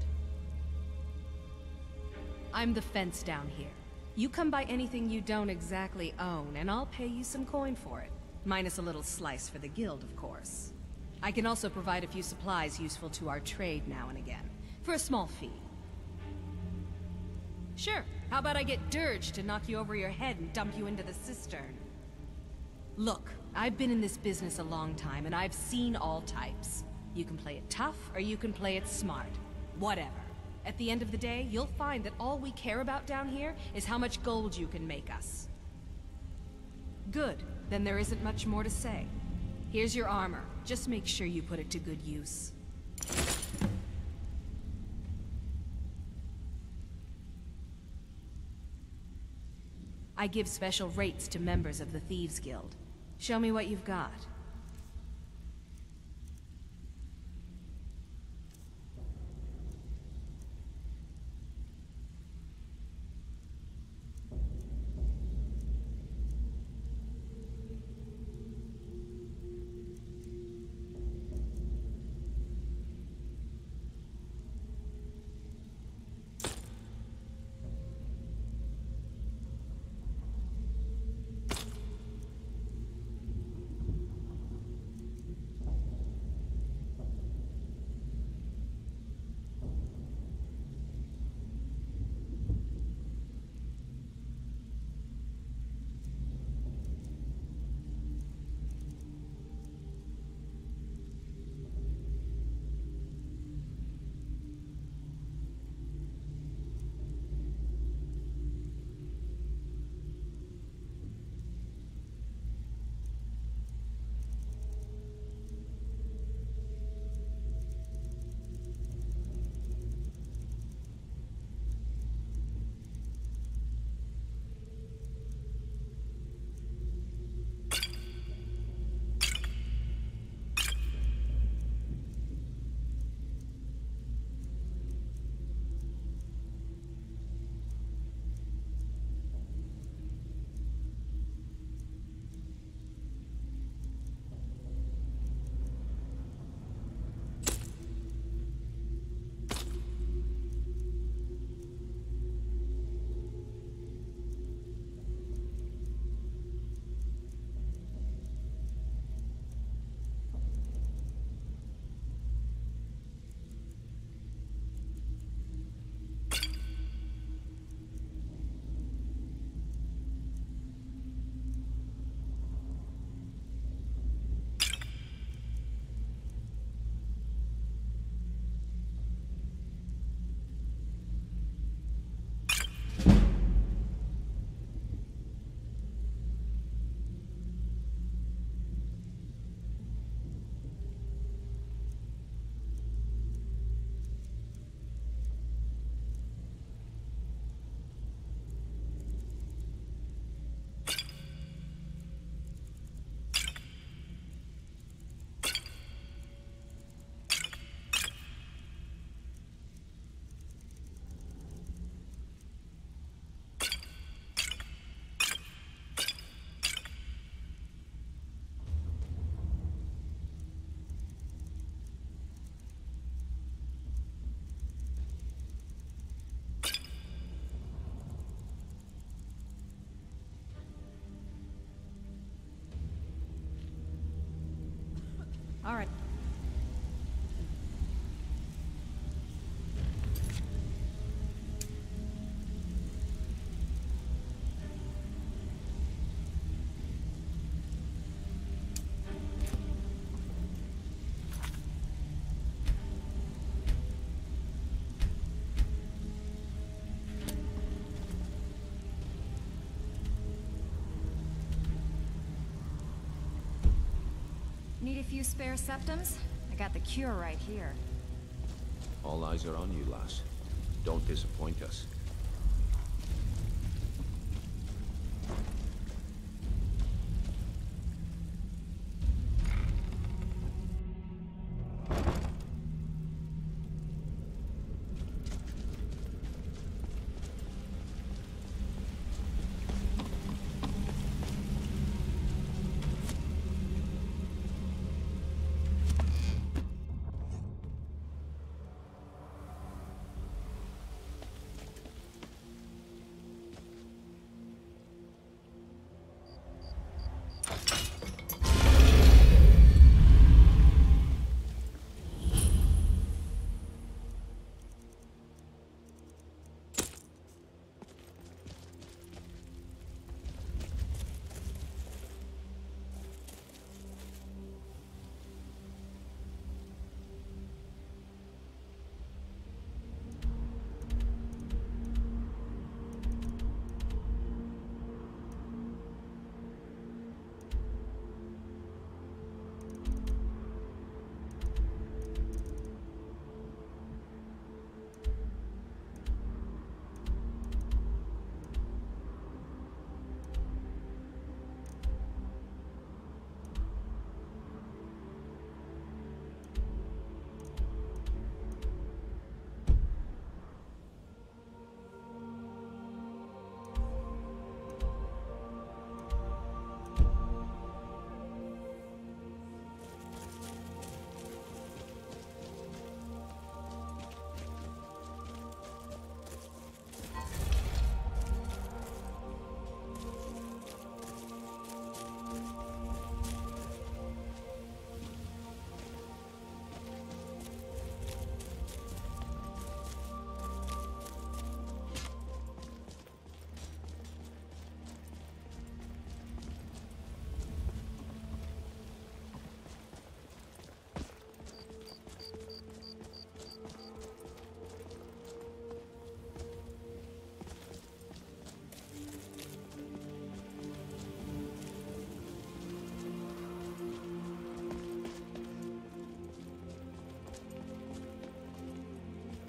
I'm the fence down here. You come by anything you don't exactly own, and I'll pay you some coin for it. Minus a little slice for the guild, of course. I can also provide a few supplies useful to our trade now and again, for a small fee. Sure, how about I get Dirge to knock you over your head and dump you into the cistern? Look, I've been in this business a long time, and I've seen all types. You can play it tough, or you can play it smart. Whatever. At the end of the day, you'll find that all we care about down here is how much gold you can make us. Good. Then there isn't much more to say. Here's your armor. Just make sure you put it to good use. I give special rates to members of the Thieves Guild. Show me what you've got. All right. Need a few spare septums? I got the cure right here. All eyes are on you, lass. Don't disappoint us.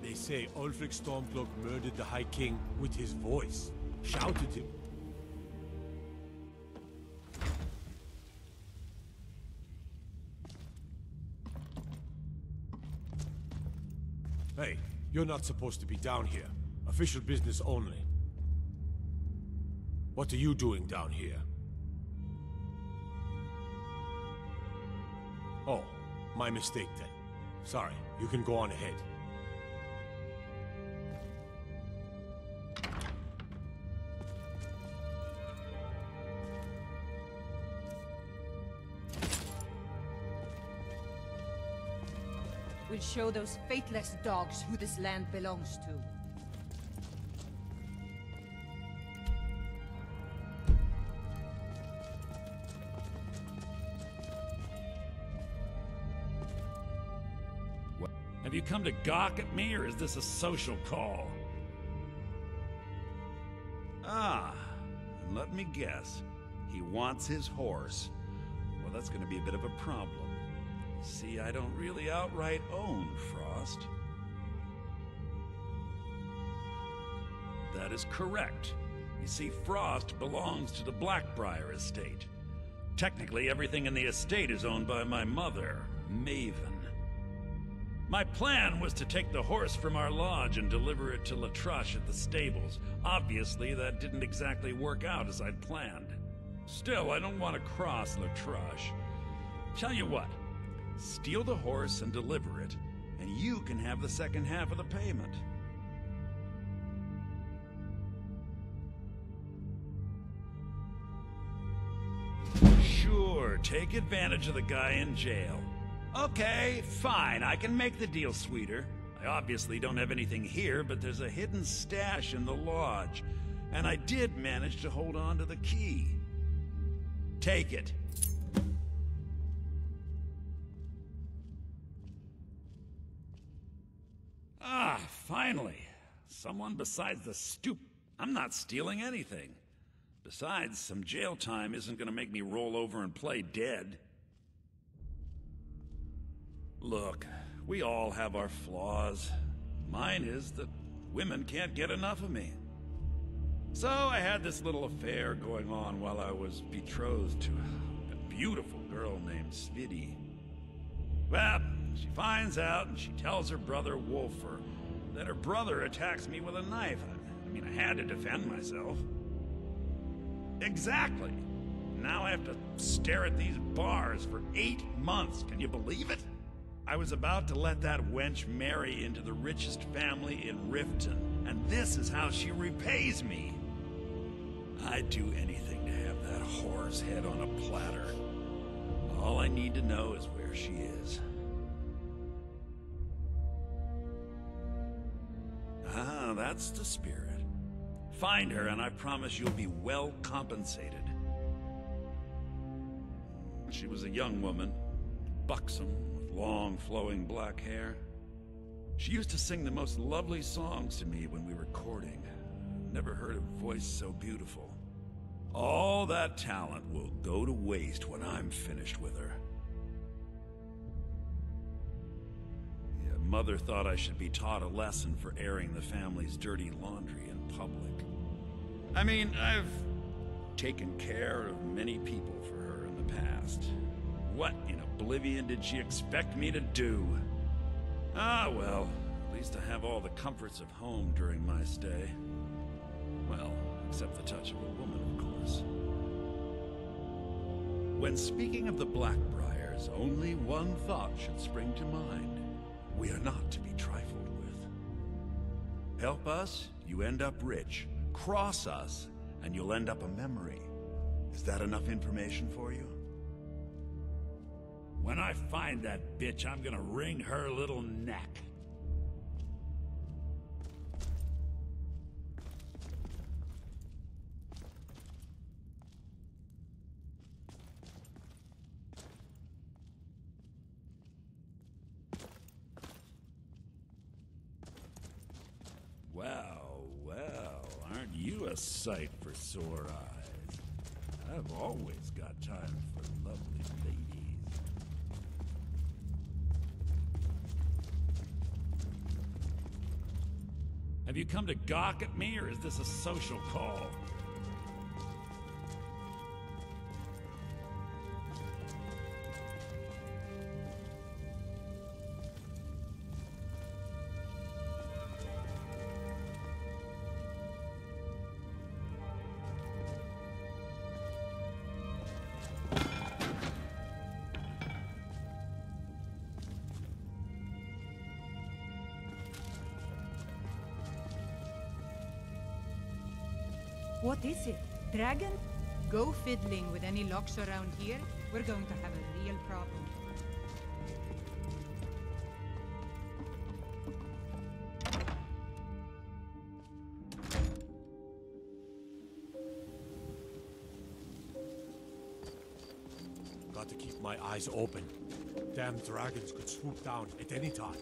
They say Ulfric Stormcloak murdered the High King with his voice. Shouted him. Hey, you're not supposed to be down here. Official business only. What are you doing down here? Oh, my mistake then. Sorry, you can go on ahead. We'll show those faithless dogs who this land belongs to. Have you come to gawk at me, or is this a social call? Ah, and let me guess. He wants his horse. Well, that's going to be a bit of a problem. See, I don't really outright own Frost. That is correct. You see, Frost belongs to the Blackbriar estate. Technically, everything in the estate is owned by my mother, Maven. My plan was to take the horse from our lodge and deliver it to Latrush at the stables. Obviously, that didn't exactly work out as I'd planned. Still, I don't want to cross Latrush. Tell you what, steal the horse and deliver it, and you can have the second half of the payment. Sure, take advantage of the guy in jail. Okay, fine. I can make the deal sweeter. I obviously don't have anything here, but there's a hidden stash in the lodge. And I did manage to hold on to the key. Take it. Ah, finally. Someone besides the stoop. I'm not stealing anything. Besides, some jail time isn't gonna make me roll over and play dead. Look, we all have our flaws. Mine is that women can't get enough of me. So I had this little affair going on while I was betrothed to a beautiful girl named Svidi. Well, she finds out and she tells her brother Wolfer that her brother attacks me with a knife. I mean, I had to defend myself. Exactly. Now I have to stare at these bars for 8 months. Can you believe it? I was about to let that wench marry into the richest family in Riften, and this is how she repays me. I'd do anything to have that whore's head on a platter. All I need to know is where she is. Ah, that's the spirit. Find her, and I promise you'll be well compensated. She was a young woman, buxom, with long, flowing black hair. She used to sing the most lovely songs to me when we were courting. Never heard a voice so beautiful. All that talent will go to waste when I'm finished with her. Yeah, Mother thought I should be taught a lesson for airing the family's dirty laundry in public. I mean, I've taken care of many people for her in the past. What in oblivion did she expect me to do? Ah, well, at least I have all the comforts of home during my stay. Well, except the touch of a woman, of course. When speaking of the Blackbriars, only one thought should spring to mind. We are not to be trifled with. Help us, you end up rich. Cross us, and you'll end up a memory. Is that enough information for you? When I find that bitch, I'm gonna wring her little neck. Well, well, aren't you a sight for sore eyes? I've always got time for lovely ladies. Have you come to gawk at me, or is this a social call? What is it? Dragon? Go fiddling with any locks around here. We're going to have a real problem. Got to keep my eyes open. Damn dragons could swoop down at any time.